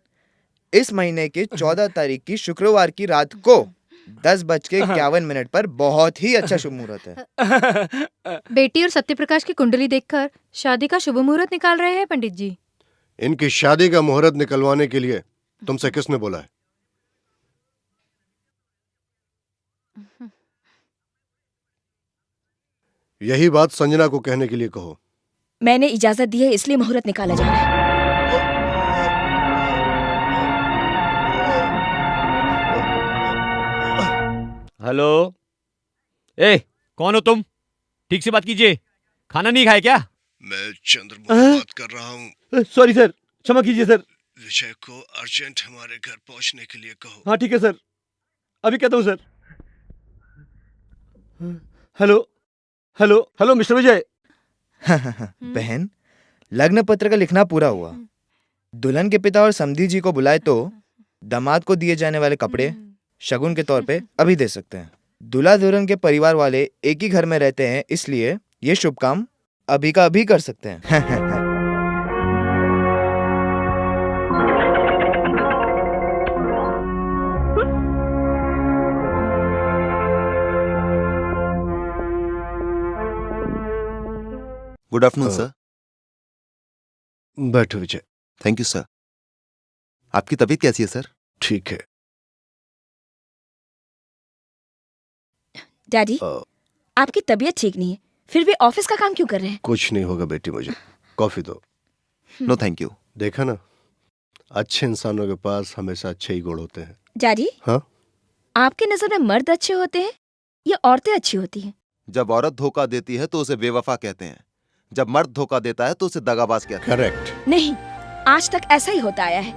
इस महीने के 14 तारीख की शुक्रवार की रात को 10:51 पर बहुत ही अच्छा शुभ मुहूर्त है। बेटी और सत्यप्रकाश की कुंडली देखकर शादी का शुभ मुहूर्त निकाल रहे हैं पंडित जी। इनकी शादी का मुहूर्त निकलवाने के लिए तुमसे किसने बोला है? यही बात संजना को कहने के लिए कहो। मैंने इजाजत दी है, इसलिए मुहूर्त निकाला जा रहा है। हेलो, ए कौन हो तुम? ठीक से बात कीजिए। खाना नहीं खाए क्या? मैं चंद्रमोहन बात कर रहा हूँ। सॉरी सर, क्षमा कीजिए सर। विजय को अर्जेंट हमारे घर पहुंचने के लिए कहो। हाँ ठीक है सर, अभी कहता हूँ sir. Hello hello hello mister Vijay. बहन, लग्न पत्र का लिखना पूरा हुआ। दुल्हन के पिता और समधी जी को बुलाए तो दामाद को दिए जाने वाले कपड़े शगुन के तौर पे अभी दे सकते हैं। दूल्हा दुल्हन के परिवार वाले एक ही घर में रहते हैं, इसलिए ये शुभ काम अभी का अभी कर सकते हैं। Good afternoon sir. बैठो विजय। Thank you sir. आपकी तबीयत कैसी है सर? ठीक है। डैडी, आपकी तबीयत ठीक नहीं है, फिर भी ऑफिस का काम क्यों कर रहे हैं? कुछ नहीं होगा बेटी, मुझे कॉफी दो। No thank you. देखा ना, अच्छे इंसानों के पास हमेशा अच्छे ही गुण होते हैं। डैडी, हाँ? आपकी नजर में मर्द अच्छे होते हैं या औरतें अच्छी होती हैं? जब औरत धोखा देती है तो उसे बेवफा कहते हैं, जब मर्द धोखा देता है तो उसे दगाबाज कहते हैं। करेक्ट। नहीं, आज तक ऐसा ही होता आया है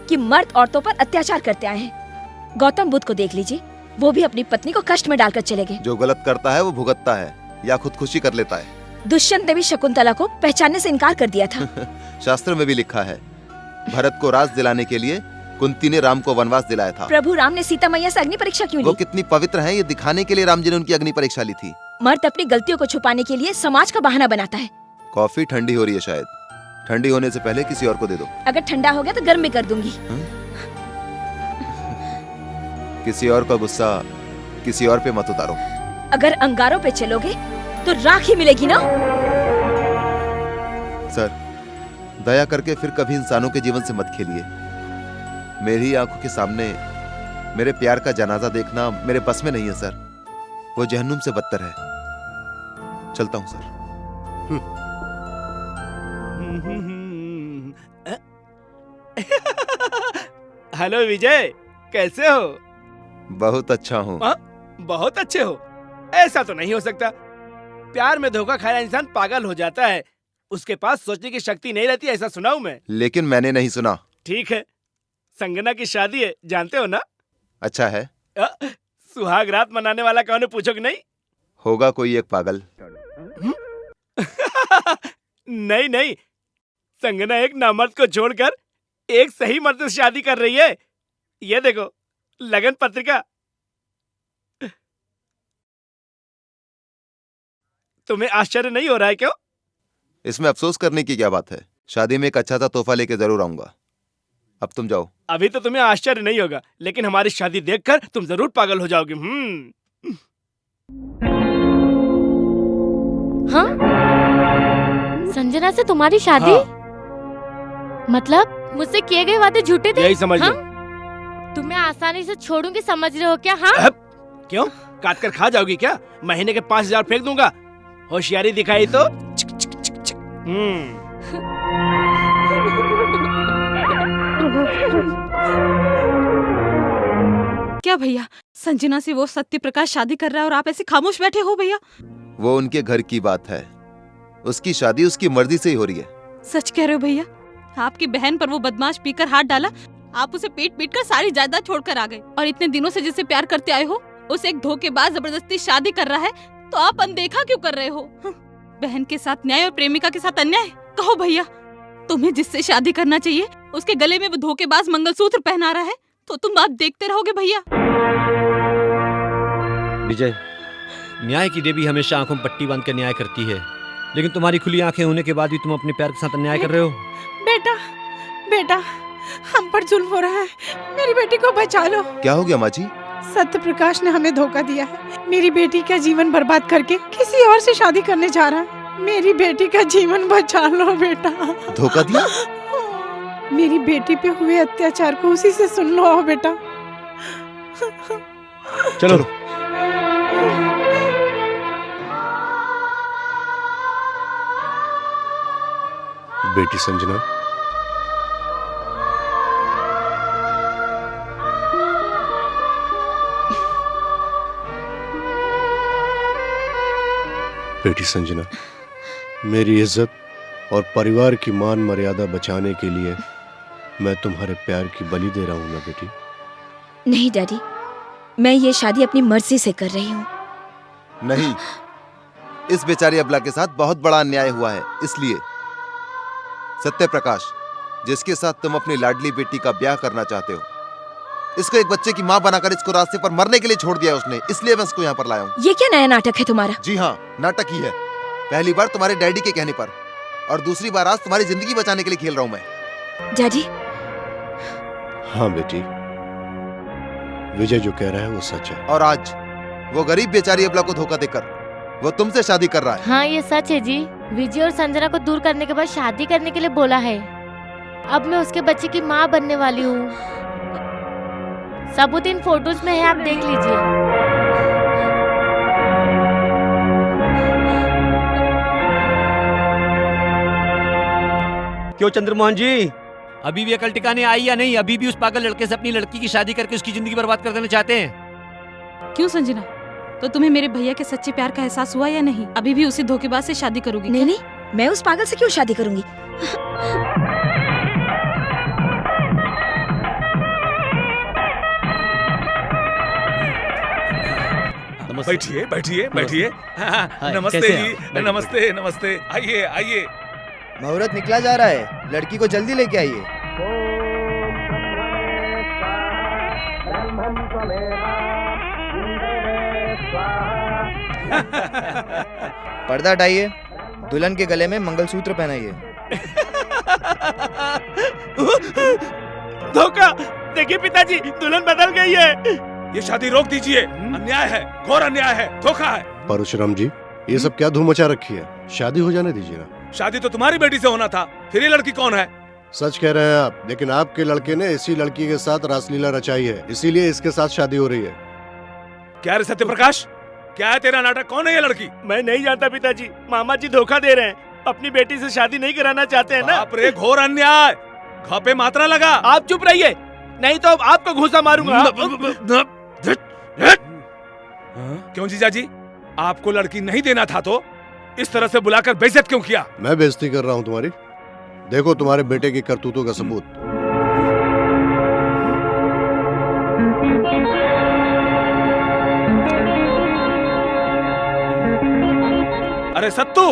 कि मर्द औरतों पर अत्याचार करते आए हैं। गौतम बुद्ध को देख लीजिए, वो भी अपनी पत्नी को कष्ट में डालकर चले गए। जो गलत करता है वो भुगतता है या खुदकुशी कर लेता है। दुष्यंत ने भी शकुंतला को पहचानने से इनकार कर दिया था। शास्त्र में भी लिखा है, भरत को राज दिलाने के लिए कुंती ने राम को वनवास दिलाया था। प्रभु राम ने सीता मैया से अग्नि परीक्षा क्यों ली? वो कितनी पवित्र हैं ये दिखाने के लिए राम जी ने उनकी अग्नि परीक्षा ली थी। मर्द अपनी गलतियों को छुपाने के लिए समाज का बहाना बनाता है। कॉफी ठंडी हो रही है, शायद ठंडी होने से पहले किसी और को दे दो। अगर ठंडा हो गया तो गर्म भी कर दूंगी। किसी और का गुस्सा किसी और पे मत उतारो। अगर अंगारों पे चलोगे तो राख ही मिलेगी ना। सर, दया करके फिर कभी इंसानों के जीवन से मत खेलिए। मेरी आंखों के सामने मेरे प्यार का जनाजा देखना मेरे बस में नहीं है सर। वो जहन्नुम से बदतर है। चलता हूं सर। हेलो विजय, कैसे हो? बहुत अच्छा हूँ। बहुत अच्छे हो? ऐसा तो नहीं हो सकता। प्यार में धोखा खाया इंसान पागल हो जाता है, उसके पास सोचने की शक्ति नहीं रहती, ऐसा सुना हूं मैं। लेकिन मैंने नहीं सुना। ठीक है, संगना की शादी है, जानते हो ना? अच्छा है। सुहाग रात मनाने वाला कौन है, पूछो कि नहीं? होगा कोई एक पागल। नहीं नहीं, संगना एक नामर्द को छोड़कर एक सही मर्द से शादी कर रही है। ये देखो, लगन पत्रिका। तुम्हें आश्चर्य नहीं हो रहा है क्यों? इसमें अफसोस करने की क्या बात है? शादी में एक अच्छा सा तोहफा लेके जरूर आऊंगा। अब तुम जाओ। अभी तो तुम्हें आश्चर्य नहीं होगा, लेकिन हमारी शादी देखकर तुम जरूर पागल हो जाओगे। हाँ? संजना से तुम्हारी शादी? हाँ। मतलब मुझसे किए गए वादे झूठे थे? यही समझ लो। तुम्हें आसानी से छोड़ूंगी समझ रहे हो क्या? हाँ? क्यों, काट कर खा जाओगी क्या? महीने के 5,000 फेंक दूंगा। होशियारी दिखाई तो क्या भैया, संजना से वो सत्य प्रकाश शादी कर रहा है और आप ऐसे खामोश बैठे हो भैया? वो उनके घर की बात है, उसकी शादी उसकी मर्जी से ही हो रही है। सच कह रहे हो भैया? आपकी बहन पर वो बदमाश पीकर हाथ डाला, आप उसे पीट पीट कर सारी जायदाद छोड़कर आ गए, और इतने दिनों से जिसे प्यार करते आए हो उसे एक धोखेबाज जबरदस्ती शादी कर रहा है, तो आप अनदेखा क्यों कर रहे हो? बहन के साथ न्याय और प्रेमिका के साथ अन्याय? कहो भैया, तुम्हें जिससे शादी करना चाहिए उसके गले में वो धोखेबाज मंगलसूत्र पहना रहा है, तो तुम बात देखते रहोगे भैया? विजय, न्याय की देवी हमेशा आंखों में पट्टी बांध कर न्याय करती है, लेकिन तुम्हारी खुली आंखें होने के बाद भी तुम अपने प्यार के साथ अन्याय कर रहे हो। बेटा, बेटा, हम पर जुल्म हो रहा है, मेरी बेटी को बचा लो। क्या हो गया माँ जी? सत्य प्रकाश ने हमें धोखा दिया है। मेरी बेटी का जीवन बर्बाद करके किसी और से शादी करने जा रहा है। मेरी बेटी का जीवन बचा लो बेटा। धोखा दिया? मेरी बेटी पे हुए अत्याचार को उसी से सुन लो आओ बेटा। चलो। बेटी संजना, बेटी संजना, मेरी इज्जत और परिवार की मान मर्यादा बचाने के लिए मैं तुम्हारे प्यार की बलि दे रहा हूं ना बेटी। नहीं डैडी, मैं ये शादी अपनी मर्जी से कर रही हूँ। नहीं, इस बेचारी अबला के साथ बहुत बड़ा अन्याय हुआ है, इसलिए। सत्य प्रकाश, जिसके साथ तुम अपनी लाडली बेटी का ब्याह करना चाहते हो, इसको एक बच्चे की माँ बनाकर इसको रास्ते पर मरने के लिए छोड़ दिया उसने, इसलिए मैं इसको यहाँ पर लाया हूँ। ये क्या नया नाटक है तुम्हारा? जी हाँ, नाटक ही है। पहली बार तुम्हारे डैडी के कहने पर, और दूसरी बार आज तुम्हारी जिंदगी बचाने के लिए खेल रहा हूँ मैं। डैडी? हाँ बेटी, विजय जो कह रहा है वो सच है। और आज वो गरीब बेचारी अबला को धोखा देकर वो तुमसे शादी कर रहा है। हाँ ये सच है जी। विजय और संजना को दूर करने के बाद शादी करने के लिए बोला है। अब मैं उसके बच्चे की माँ बनने वाली हूँ। सबूत इन फोटोज में है, आप देख लीजिए। क्यों चंद्रमोहन जी, अभी भी अकल टिकाने आई या नहीं? अभी भी उस पागल लड़के से अपनी लड़की की शादी करके उसकी जिंदगी बर्बाद कर देना चाहते हैं? क्यों संजना, तो तुम्हें मेरे भैया के सच्चे प्यार का एहसास हुआ या नहीं? अभी भी उसी धोखेबाज से शादी करोगी? नहीं नहीं, मैं उस पागल से क्यों शादी करूंगी? बैठिए बैठिए बैठिए। नमस्ते कैसे जी, हैं आप? नमस्ते नमस्ते, आइए आइए। मुहूर्त निकला जा रहा है, लड़की को जल्दी लेके आइए। पर्दा हटाइए, दुल्हन के गले में मंगलसूत्र पहनाइए। धोखा! देखिए पिताजी, दुल्हन बदल गई है। ये शादी रोक दीजिए, अन्याय है, घोर अन्याय है, धोखा है। परशुराम जी, ये सब क्या धूम मचा रखी है? शादी हो जाने दीजिए ना। शादी तो तुम्हारी बेटी से होना था, फिर ये लड़की कौन है? सच कह रहे हैं आप, लेकिन आपके लड़के ने इसी लड़की के साथ रासलीला रचाई है, इसीलिए इसके साथ शादी हो रही है। क्या रे सत्य प्रकाश, क्या है तेरा नाटक? कौन है ये लड़की? मैं नहीं जानता पिताजी, मामा जी धोखा दे रहे हैं। अपनी बेटी से शादी नहीं कराना चाहते हैं ना। बाप रे, घोर अन्याय, घापे मात्रा लगा। आप चुप रहिए, नहीं तो अब आपको घूंसा मारूंगा। क्यों जीजा जी, आपको लड़की नहीं देना था तो इस तरह से बुलाकर बेइज्जत क्यों किया? मैं बेइज्जती कर रहा हूँ तुम्हारी? देखो तुम्हारे बेटे की करतूतों का सबूत। अरे सत्तू,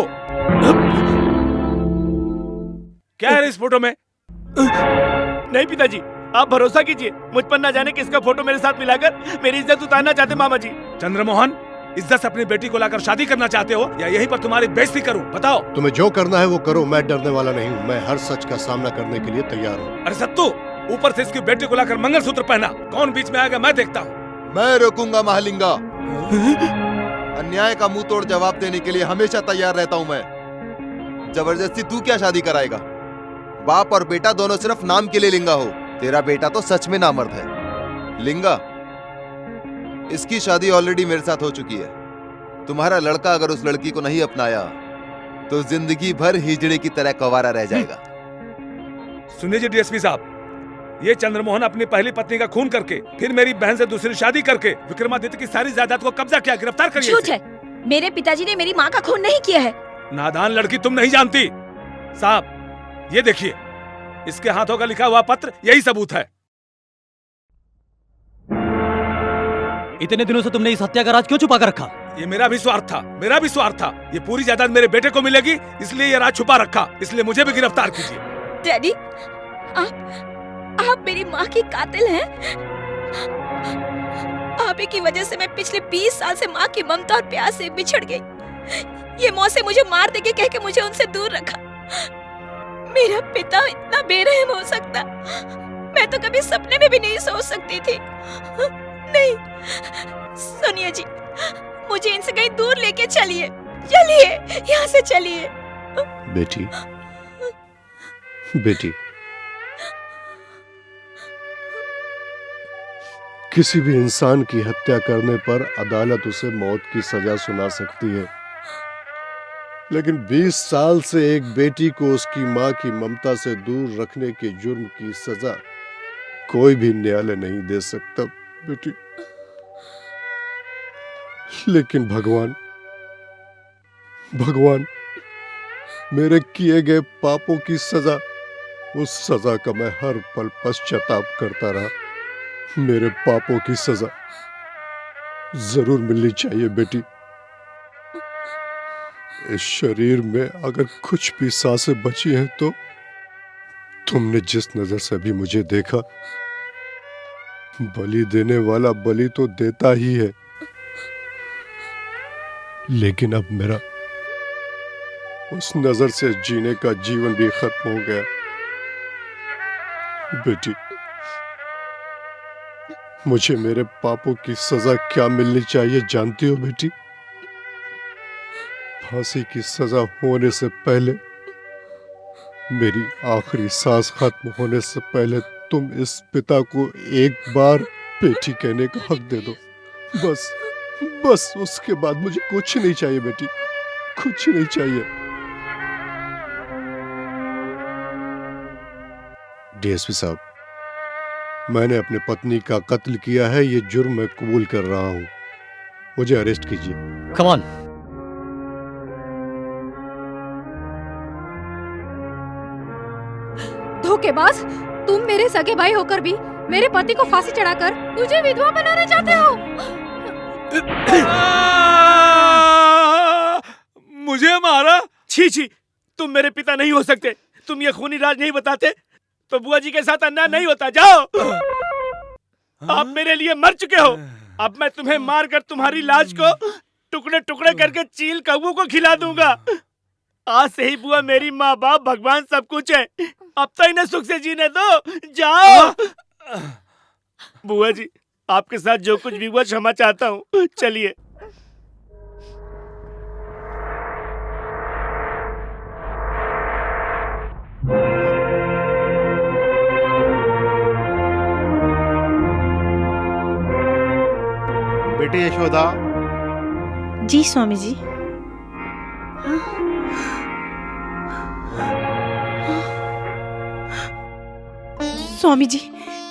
क्या है इस फोटो में? नहीं पिताजी, आप भरोसा कीजिए, मुझ पर न जाने किसका फोटो मेरे साथ मिलाकर मेरी इज्जत उतारना चाहते मामा जी। चंद्रमोहन, इज्जत से अपनी बेटी को लाकर शादी करना चाहते हो या यहीं पर तुम्हारी बेइज्जती करूं? बताओ। तुम्हें जो करना है वो करो, मैं डरने वाला नहीं हूँ। मैं हर सच का सामना करने के लिए तैयार हूँ। अरे सत्तू, ऊपर से इसकी बेटी को लाकर मंगलसूत्र पहना, कौन बीच में आएगा मैं देखता हूँ। मैं रोकूंगा महालिंगा। अन्याय का मुंह तोड़ जवाब देने के लिए हमेशा तैयार रहता हूँ मैं। जबरदस्ती तू क्या शादी कराएगा? बाप और बेटा दोनों सिर्फ नाम के लिए लिंगा हो। तेरा बेटा तो सच में नामर्द है। लिंगा, इसकी शादी ऑलरेडी मेरे साथ हो चुकी है। तुम्हारा लड़का अगर उस लड़की को नहीं अपनाया तो जिंदगी भर हिजड़े की तरह कवारा रह जाएगा। सुनिए जी डीएसपी साहब, ये चंद्रमोहन अपनी पहली पत्नी का खून करके फिर मेरी बहन से दूसरी शादी करके विक्रमादित्य की सारी जायदाद को कब्जा किया। गिरफ्तार करिए झूठ इसे। है, मेरे पिताजी ने मेरी माँ का खून नहीं किया है। नादान लड़की, तुम नहीं जानती। साहब ये देखिए, इसके हाथों का लिखा हुआ पत्र यही सबूत है। इतने दिनों से तुमने इस हत्या का राज क्यों छुपा कर रखा? ये मेरा भी स्वार्थ था, मेरा भी स्वार्थ था। ये पूरी जायदाद मेरे बेटे को मिलेगी, इसलिए ये राज छुपा रखा। इसलिए मुझे भी गिरफ्तार कीजिए। डैडी, आप मेरी माँ की कातिल हैं। आप ही की वजह से मैं पिछले 20 साल से माँ की ममता और प्यार से बिछड़ गई। ये मौत से मुझे मार देके कह के मुझे उनसे दूर रखा। मेरा पिता इतना बेरहम हो सकता, मैं तो कभी सपने में भी नहीं सोच सकती थी। नहीं सोनिया जी, मुझे इनसे कहीं दूर लेके चलिए, चलिए यहाँ से चलिए। बेटी, बेटी, किसी भी इंसान की हत्या करने पर अदालत उसे मौत की सजा सुना सकती है, लेकिन 20 साल से एक बेटी को उसकी मां की ममता से दूर रखने के जुर्म की सजा कोई भी न्यायालय नहीं दे सकता बेटी। लेकिन भगवान मेरे किए गए पापों की सजा, उस सजा का मैं हर पल पश्चाताप करता रहा। मेरे पापों की सजा जरूर मिलनी चाहिए बेटी। इस शरीर में अगर कुछ भी सांसें बची हैं तो तुमने जिस नजर से भी मुझे देखा, बलि देने वाला बलि तो देता ही है, लेकिन अब मेरा उस नजर से जीने का जीवन भी खत्म हो गया। बेटी, मुझे मेरे पापों की सजा क्या मिलनी चाहिए जानती हो बेटी? फांसी की सजा होने से पहले, मेरी आखिरी सांस खत्म होने से पहले तुम इस पिता को एक बार बेटी कहने का हक दे दो। बस उसके बाद मुझे कुछ नहीं चाहिए बेटी, कुछ नहीं चाहिए। डीएसपी साहब, मैंने अपनी पत्नी का कत्ल किया है, ये जुर्म मैं कबूल कर रहा हूं, मुझे अरेस्ट कीजिए। Come on. धोखेबाज, तुम मेरे सगे भाई होकर भी मेरे पति को फांसी चढ़ाकर मुझे विधवा बनाना चाहते हो। मुझे मारा? छी छी, तुम मेरे पिता नहीं हो सकते। तुम ये खूनी राज नहीं बताते तो बुआ जी के साथ अन्याय नहीं होता। जाओ, आप मेरे लिए मर चुके हो। अब मैं तुम्हें मारकर तुम्हारी लाश को टुकड़े टुकड़े करके चील कौवों को खिला दूंगा। आज से ही बुआ मेरी माँ बाप भगवान सब कुछ है। अब तो इन्हें सुख से जीने दो। जाओ। बुआ जी, आपके साथ जो कुछ भी हुआ क्षमा चाहता हूँ। चलिए। बेटी यशोदा। जी स्वामी जी। स्वामी जी,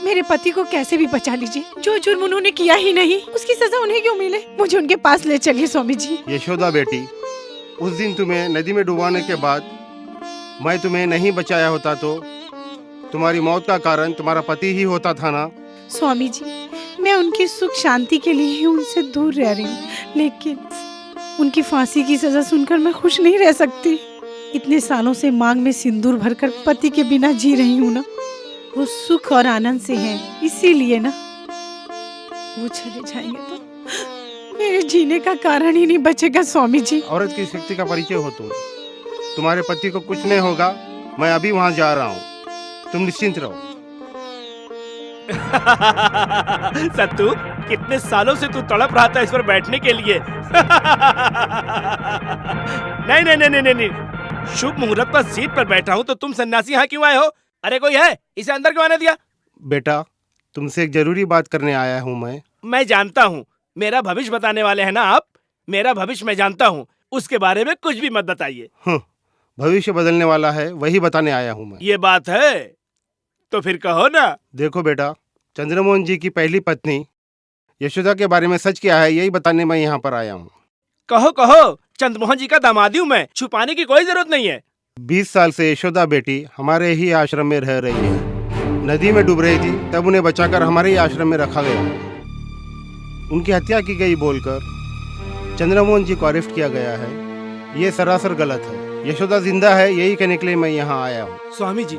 मेरे पति को कैसे भी बचा लीजिए। जो जुर्म उन्होंने किया ही नहीं, उसकी सजा उन्हें क्यों मिले? मुझे उनके पास ले चलिए स्वामी जी। यशोदा बेटी, उस दिन तुम्हें नदी में डुबाने के बाद मैं तुम्हें नहीं बचाया होता तो तुम्हारी मौत का कारण तुम्हारा पति ही होता था ना। स्वामी जी, मैं उनकी सुख शांति के लिए ही उनसे दूर रह रही हूँ, लेकिन उनकी फांसी की सजा सुनकर मैं खुश नहीं रह सकती। इतने सालों से मांग में सिंदूर भरकर पति के बिना जी रही हूँ ना, वो सुख और आनंद से हैं, इसीलिए ना वो चले जाएंगे तो मेरे जीने का कारण ही नहीं बचेगा स्वामी जी। औरत की शक्ति का परिचय हो तुम। तुम्हारे पति को कुछ नहीं होगा। मैं अभी वहाँ जा रहा हूँ, तुम निश्चिंत रहो। सत्तू, कितने सालों से तू तड़प रहा था इस पर बैठने के लिए। नहीं नहीं नहीं नहीं नहीं, शुभ मुहूर्त पर सीट पर बैठा हूँ तो तुम सन्यासी यहाँ क्यों आए हो? अरे कोई है? इसे अंदर क्यों आने दिया? बेटा, तुमसे एक जरूरी बात करने आया हूँ मैं जानता हूँ, मेरा भविष्य बताने वाले हैं ना आप। मेरा भविष्य मैं जानता हूँ, उसके बारे में कुछ भी मत बताइए। भविष्य बदलने वाला है, वही बताने आया हूँ मैं। ये बात है तो फिर कहो ना। देखो बेटा, चंद्रमोहन जी की पहली पत्नी यशोदा के बारे में सच क्या है, यही बताने मैं यहाँ पर आया हूँ। कहो कहो, चंद्रमोहन जी का दामादी हूँ मैं, छुपाने की कोई जरूरत नहीं है। 20 साल से यशोदा बेटी हमारे ही आश्रम में रह रही है। नदी में डूब रही थी, तब उन्हें बचाकर हमारे ही आश्रम में रखा गया। उनकी हत्या की गई बोलकर चंद्रमोहन जी को अरेस्ट किया गया है। ये सरासर गलत है। यशोदा जिंदा है, यही कहने के लिए मैं यहाँ आया हूँ। स्वामी जी,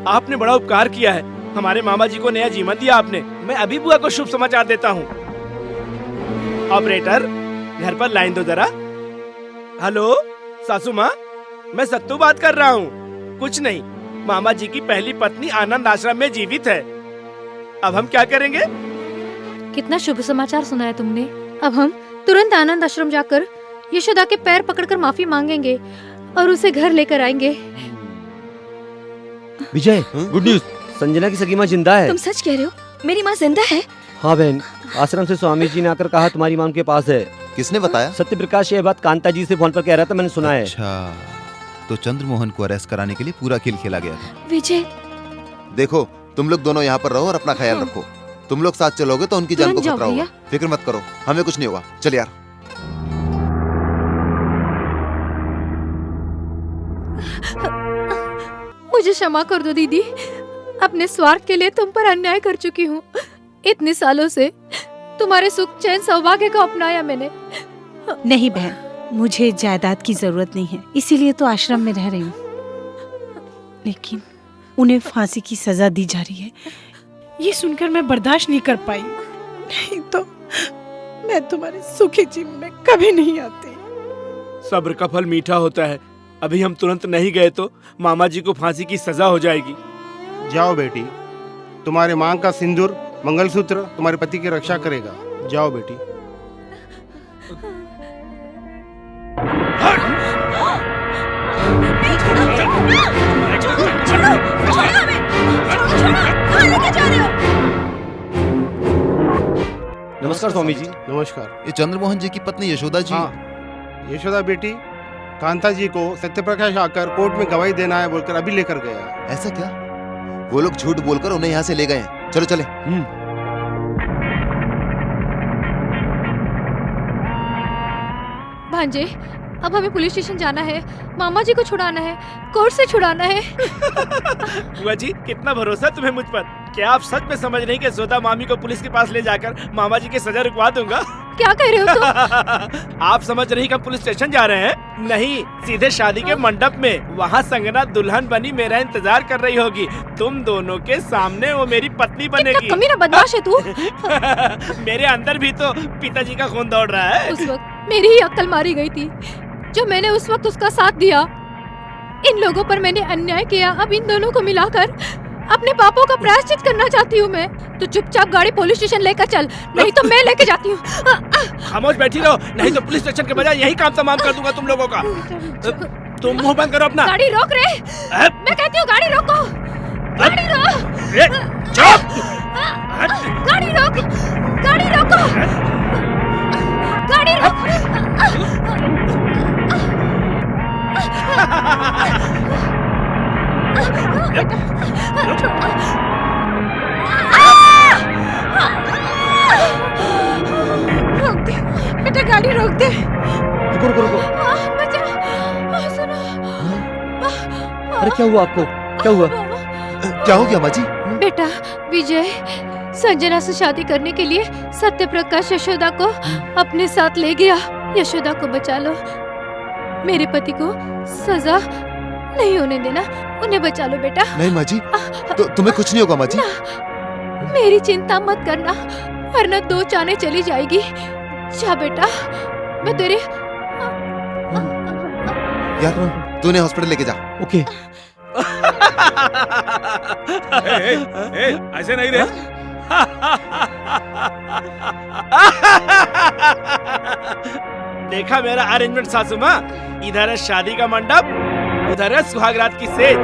आपने बड़ा उपकार किया है। हमारे मामा जी को नया जीवन दिया आपने। मैं अभी बुआ को शुभ समाचार देता हूँ। ऑपरेटर, घर पर लाइन दो जरा। हेलो सासू माँ, मैं सत्तू बात कर रहा हूँ। कुछ नहीं, मामा जी की पहली पत्नी आनंद आश्रम में जीवित है। अब हम क्या करेंगे? कितना शुभ समाचार सुनाया तुमने। अब हम तुरंत आनंद आश्रम जाकर यशोदा के पैर पकड़कर माफी मांगेंगे और उसे घर लेकर आएंगे। विजय, गुड न्यूज, संजना की सगी माँ जिंदा है। तुम सच कह रहे हो? मेरी माँ जिंदा है? हाँ बहन, आश्रम से स्वामी जी ने आकर कहा तुम्हारी माँ उनके पास है। किसने बताया? सत्य प्रकाश ये बात कांता जी से फोन पर कह रहा था, मैंने सुना है। अच्छा, तो चंद्रमोहन को अरेस्ट कराने के लिए पूरा खेल खेला गया था। विजय, देखो तुम लोग दोनों यहाँ पर रहो और अपना ख्याल रखो। तुम लोग साथ चलोगे तो उनकी जान को खतरा होगा। फिक्र मत करो, हमें कुछ नहीं होगा। चल यार। मुझे क्षमा कर दो दीदी, अपने स्वार्थ के लिए तुम पर अन्याय कर चुकी हूँ। इतने सालों से तुम्हारे सुख चैन सौभाग्य को अपनाया मैंने। नहीं बहन, मुझे जायदाद की जरूरत नहीं है, इसीलिए तो आश्रम में रह रही हूँ। लेकिन उन्हें फांसी की सजा दी जा रही है, ये सुनकर मैं बर्दाश्त नहीं कर पाई। नहीं तो मैं तुम्हारे सुखी जीवन में कभी नहीं आती। सब्र का फल मीठा होता है। अभी हम तुरंत नहीं गए तो मामा जी को फांसी की सजा हो जाएगी। जाओ बेटी, तुम्हारे मांग का सिंदूर मंगलसूत्र तुम्हारे पति की रक्षा करेगा। जाओ बेटी। नमस्कार स्वामी जी। नमस्कार। ये चंद्रमोहन जी की पत्नी यशोदा जी। हाँ, यशोदा बेटी, कांता जी को सत्यप्रकाश आकर कोर्ट में गवाही देना है बोलकर अभी लेकर गया। ऐसा क्या? वो लोग झूठ बोलकर उन्हें यहाँ से ले गए हैं। चलो चले। भांजे, अब हमें पुलिस स्टेशन जाना है, मामा जी को छुड़ाना है, कोर्ट से छुड़ाना है। बुआ जी, कितना भरोसा तुम्हें मुझ पर। क्या आप सच में समझ रही कि जोधा मामी को पुलिस के पास ले जाकर मामा जी की सजा रुकवा दूंगा? क्या कह रहे हो तुम? आप समझ रही कि हम पुलिस स्टेशन जा रहे हैं? नहीं, सीधे शादी के मंडप में। वहाँ संगना दुल्हन बनी मेरा इंतजार कर रही होगी। तुम दोनों के सामने वो मेरी पत्नी बनेगी। कमीना बदमाश है तू। मेरे अंदर भी तो पिताजी का खून दौड़ रहा है। उस वक्त मेरी ही अक्ल मारी गई थी, जो मैंने उस वक्त उसका साथ दिया। इन लोगों पर मैंने अन्याय किया। अब इन दोनों को मिलाकर अपने पापों का प्रायश्चित करना चाहती हूँ मैं। तो चुपचाप गाड़ी पुलिस स्टेशन लेकर चल, नहीं तो मैं लेके जाती हूँ। खामोश बैठी रहो, नहीं तो पुलिस स्टेशन के बजाय यही काम तमाम कर दूंगा तुम लोगों का। तुम मुंह बंद करो अपना। गाड़ी रोक रे। मैं कहती हूँ गाड़ी रोको। गाड़ी रोक। चुप। गाड़ी रोक। गाड़ी रोको। गाड़ी रोक। रोक दे बेटा, गाड़ी रोक दे। रुको रुको रुको। सुनो। अरे क्या हुआ आपको? क्या हुआ? क्या हो गया माँ जी? बेटा विजय संजना से शादी करने के लिए सत्य प्रकाश यशोदा को अपने साथ ले गया। यशोदा को बचा लो, मेरे पति को सजा नहीं होने देना। उन्हें बचा लो बेटा। नहीं माँ जी, तो तुम्हें कुछ नहीं होगा माँ जी। मेरी चिंता मत करना, वरना दो चाने चली जाएगी। जा बेटा, मैं तेरे। यार तू उन्हें हॉस्पिटल लेके जा। ओके। ऐसे नहीं रे। देखा मेरा अरेंजमेंट सासू माँ? इधर है शादी का मंडप, उधर है सुहागरात की सेज।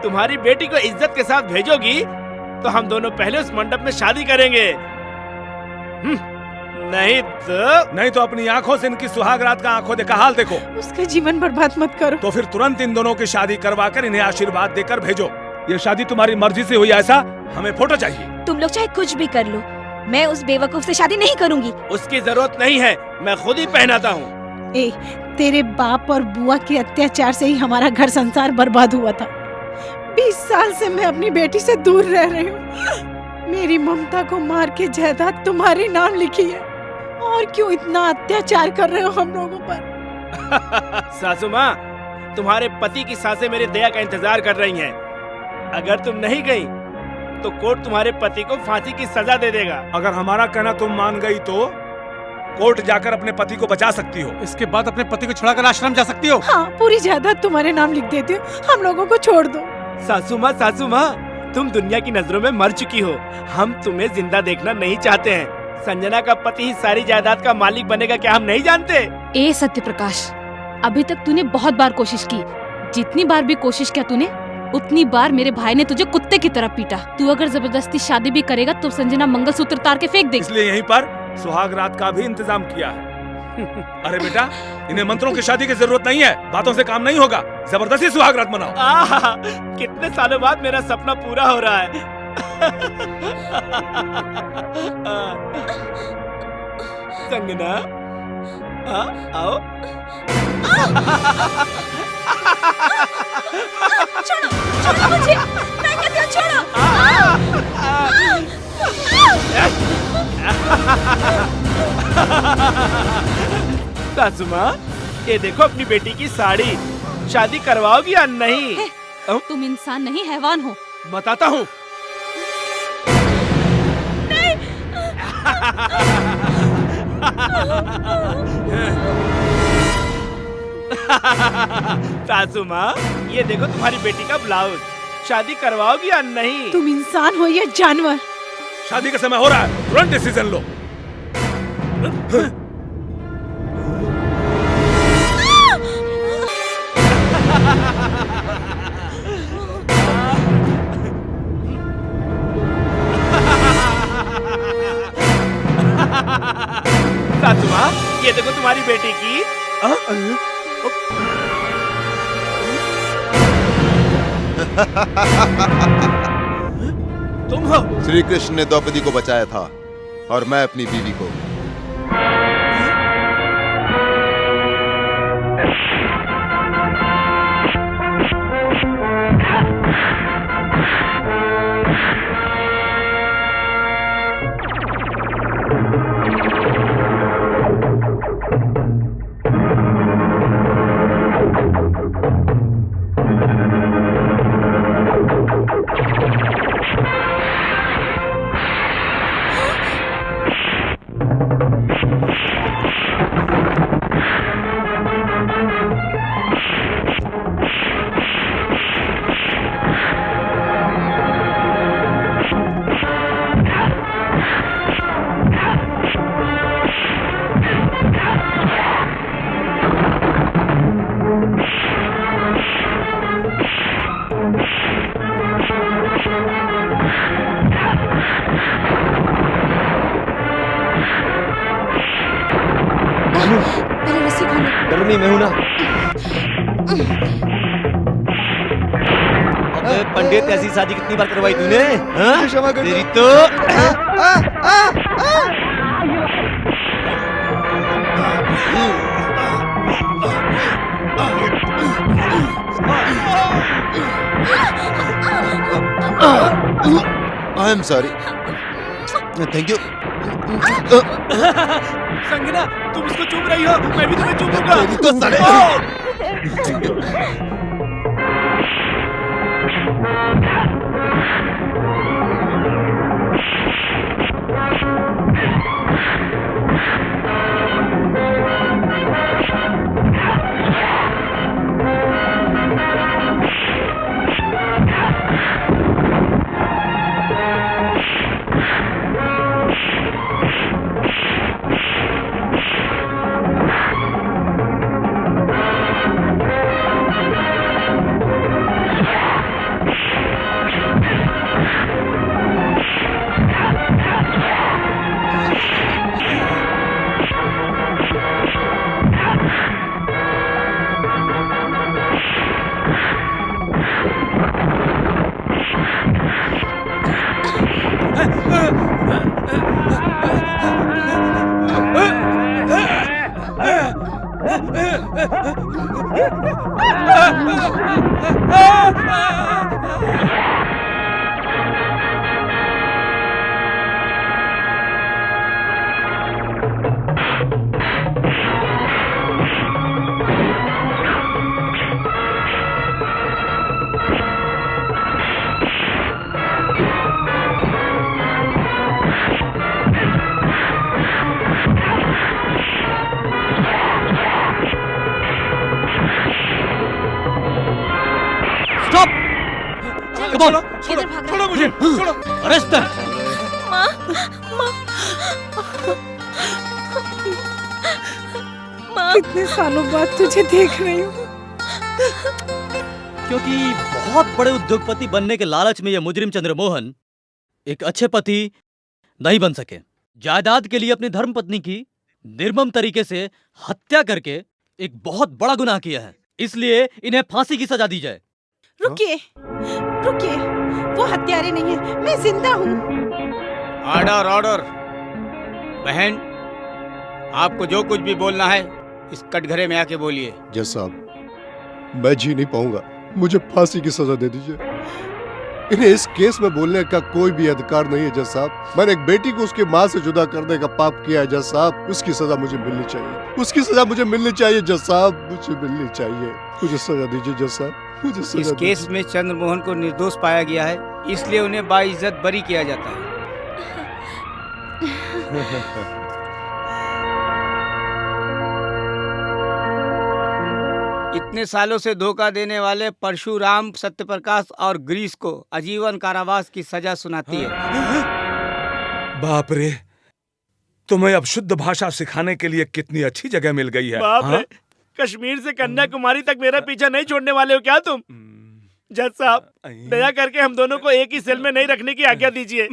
तुम्हारी बेटी को इज्जत के साथ भेजोगी तो हम दोनों पहले उस मंडप में शादी करेंगे। नहीं तो अपनी आंखों से इनकी सुहागरात का आंखों देखा हाल देखो। उसका जीवन बर्बाद मत करो। तो फिर तुरंत इन दोनों की शादी करवाकर इन्हें आशीर्वाद देकर भेजो। ये शादी तुम्हारी मर्जी से हुई, ऐसा हमें फोटो चाहिए। तुम लोग चाहे कुछ भी कर लो, मैं उस बेवकूफ से शादी नहीं करूंगी। उसकी जरूरत नहीं है, मैं खुद ही पहनाता हूँ। तेरे बाप और बुआ के अत्याचार से ही हमारा घर संसार बर्बाद हुआ था। 20 साल से मैं अपनी बेटी से दूर रह रही हूँ। मेरी ममता को मार के जायदाद तुम्हारे नाम लिखी है, और क्यों इतना अत्याचार कर रहे हो हम लोगों पर? सासू माँ, तुम्हारे पति की सासें मेरी दया का इंतजार कर रही हैं। अगर तुम नहीं गई तो कोर्ट तुम्हारे पति को फांसी की सजा दे देगा। अगर हमारा कहना तुम मान गई तो कोर्ट जाकर अपने पति को बचा सकती हो। इसके बाद अपने पति को छुड़ाकर आश्रम जा सकती हो। हाँ, पूरी जायदाद तुम्हारे नाम लिख देती हूँ, हम लोगों को छोड़ दो। सासू माँ, तुम दुनिया की नजरों में मर चुकी हो। हम तुम्हें जिंदा देखना नहीं चाहते हैं। संजना का पति ही सारी जायदाद का मालिक बनेगा, क्या हम नहीं जानते? ए सत्य प्रकाश, अभी तक तूने बहुत बार कोशिश की। जितनी बार भी कोशिश किया तूने, उतनी बार मेरे भाई ने तुझे कुत्ते की तरह पीटा। तू अगर जबरदस्ती शादी भी करेगा तो संजना मंगलसूत्र तार के फेंक देगी। इसलिए यहीं पर सुहाग रात का भी इंतजाम किया है। अरे बेटा, इन्हें मंत्रों की शादी की जरूरत नहीं है, बातों से काम नहीं होगा। जबरदस्ती सुहाग रात मनाओ। कितने सालों बाद मेरा सपना पूरा हो रहा है। संगना, आओ। छोड़ो, छोड़ो मुझे, मैं कहती हूँ छोड़ो। सासू माँ, ये देखो अपनी बेटी की साड़ी। शादी करवाओगी या नहीं? तुम इंसान नहीं हैवान हो। बताता हूँ। सासू माँ, ये देखो तुम्हारी बेटी का ब्लाउज। शादी करवाओगी या नहीं? तुम इंसान हो या जानवर? शादी का समय हो रहा है, तुरंत डिसीजन लो। सासू माँ, ये देखो तुम्हारी बेटी की। तुम हो? श्री कृष्ण ने द्रौपदी को बचाया था और मैं अपनी बीवी को। डरनी मैं हूं ना। अबे पंडित, ऐसी शादी कितनी बार करवाई तूने? क्षमा कर तेरी तो। I am sorry. Thank you. Sangna, तुम इसको चूम रही हो, मैं भी तुम्हें चूमूंगा। तेरी तो साले। कम ऑन किधर भाग छोड़ो मुझे, छोड़ो। Arrest them. माँ माँ माँ कितने सालों बाद तुझे देख रही हूँ। क्योंकि बहुत बड़े उद्योगपति बनने के लालच में यह मुजरिम चंद्रमोहन एक अच्छे पति नहीं बन सके। जायदाद के लिए अपनी धर्मपत्नी की निर्मम तरीके से हत्या करके एक बहुत बड़ा गुनाह किया है, इसलिए इन्हें फांसी की सजा दी जाए। रुकिए रुकिए, वो हत्यारे नहीं है, मैं जिंदा हूँ। Order order. बहन, आपको जो कुछ भी बोलना है इस कटघरे में आके बोलिए। जज साहब, मैं जी नहीं पाऊंगा, मुझे फांसी की सजा दे दीजिए। इन्हें इस केस में बोलने का कोई भी अधिकार नहीं है जज साहब। मैंने एक बेटी को उसकी माँ से जुदा करने का पाप किया है जज साहब। उसकी सजा मुझे मिलनी चाहिए, उसकी सजा मुझे मिलनी चाहिए जज साहब, मुझे मिलनी चाहिए। मुझे सजा दीजिए जज साहब, मुझे सजा इस केस में चंद्रमोहन को निर्दोष पाया गया है, इसलिए उन्हें बाइज्जत बरी किया जाता है। इतने सालों से धोखा देने वाले परशुराम, सत्यप्रकाश और ग्रीस को आजीवन कारावास की सजा सुनाती है। बाप रे, तुम्हें अब शुद्ध भाषा सिखाने के लिए कितनी अच्छी जगह मिल गई है। बाप रे, हाँ? कश्मीर से कन्याकुमारी तक मेरा पीछा नहीं छोड़ने वाले हो क्या तुम? जज साहब, दया करके हम दोनों को एक ही सेल में नहीं रखने की आज्ञा दीजिए।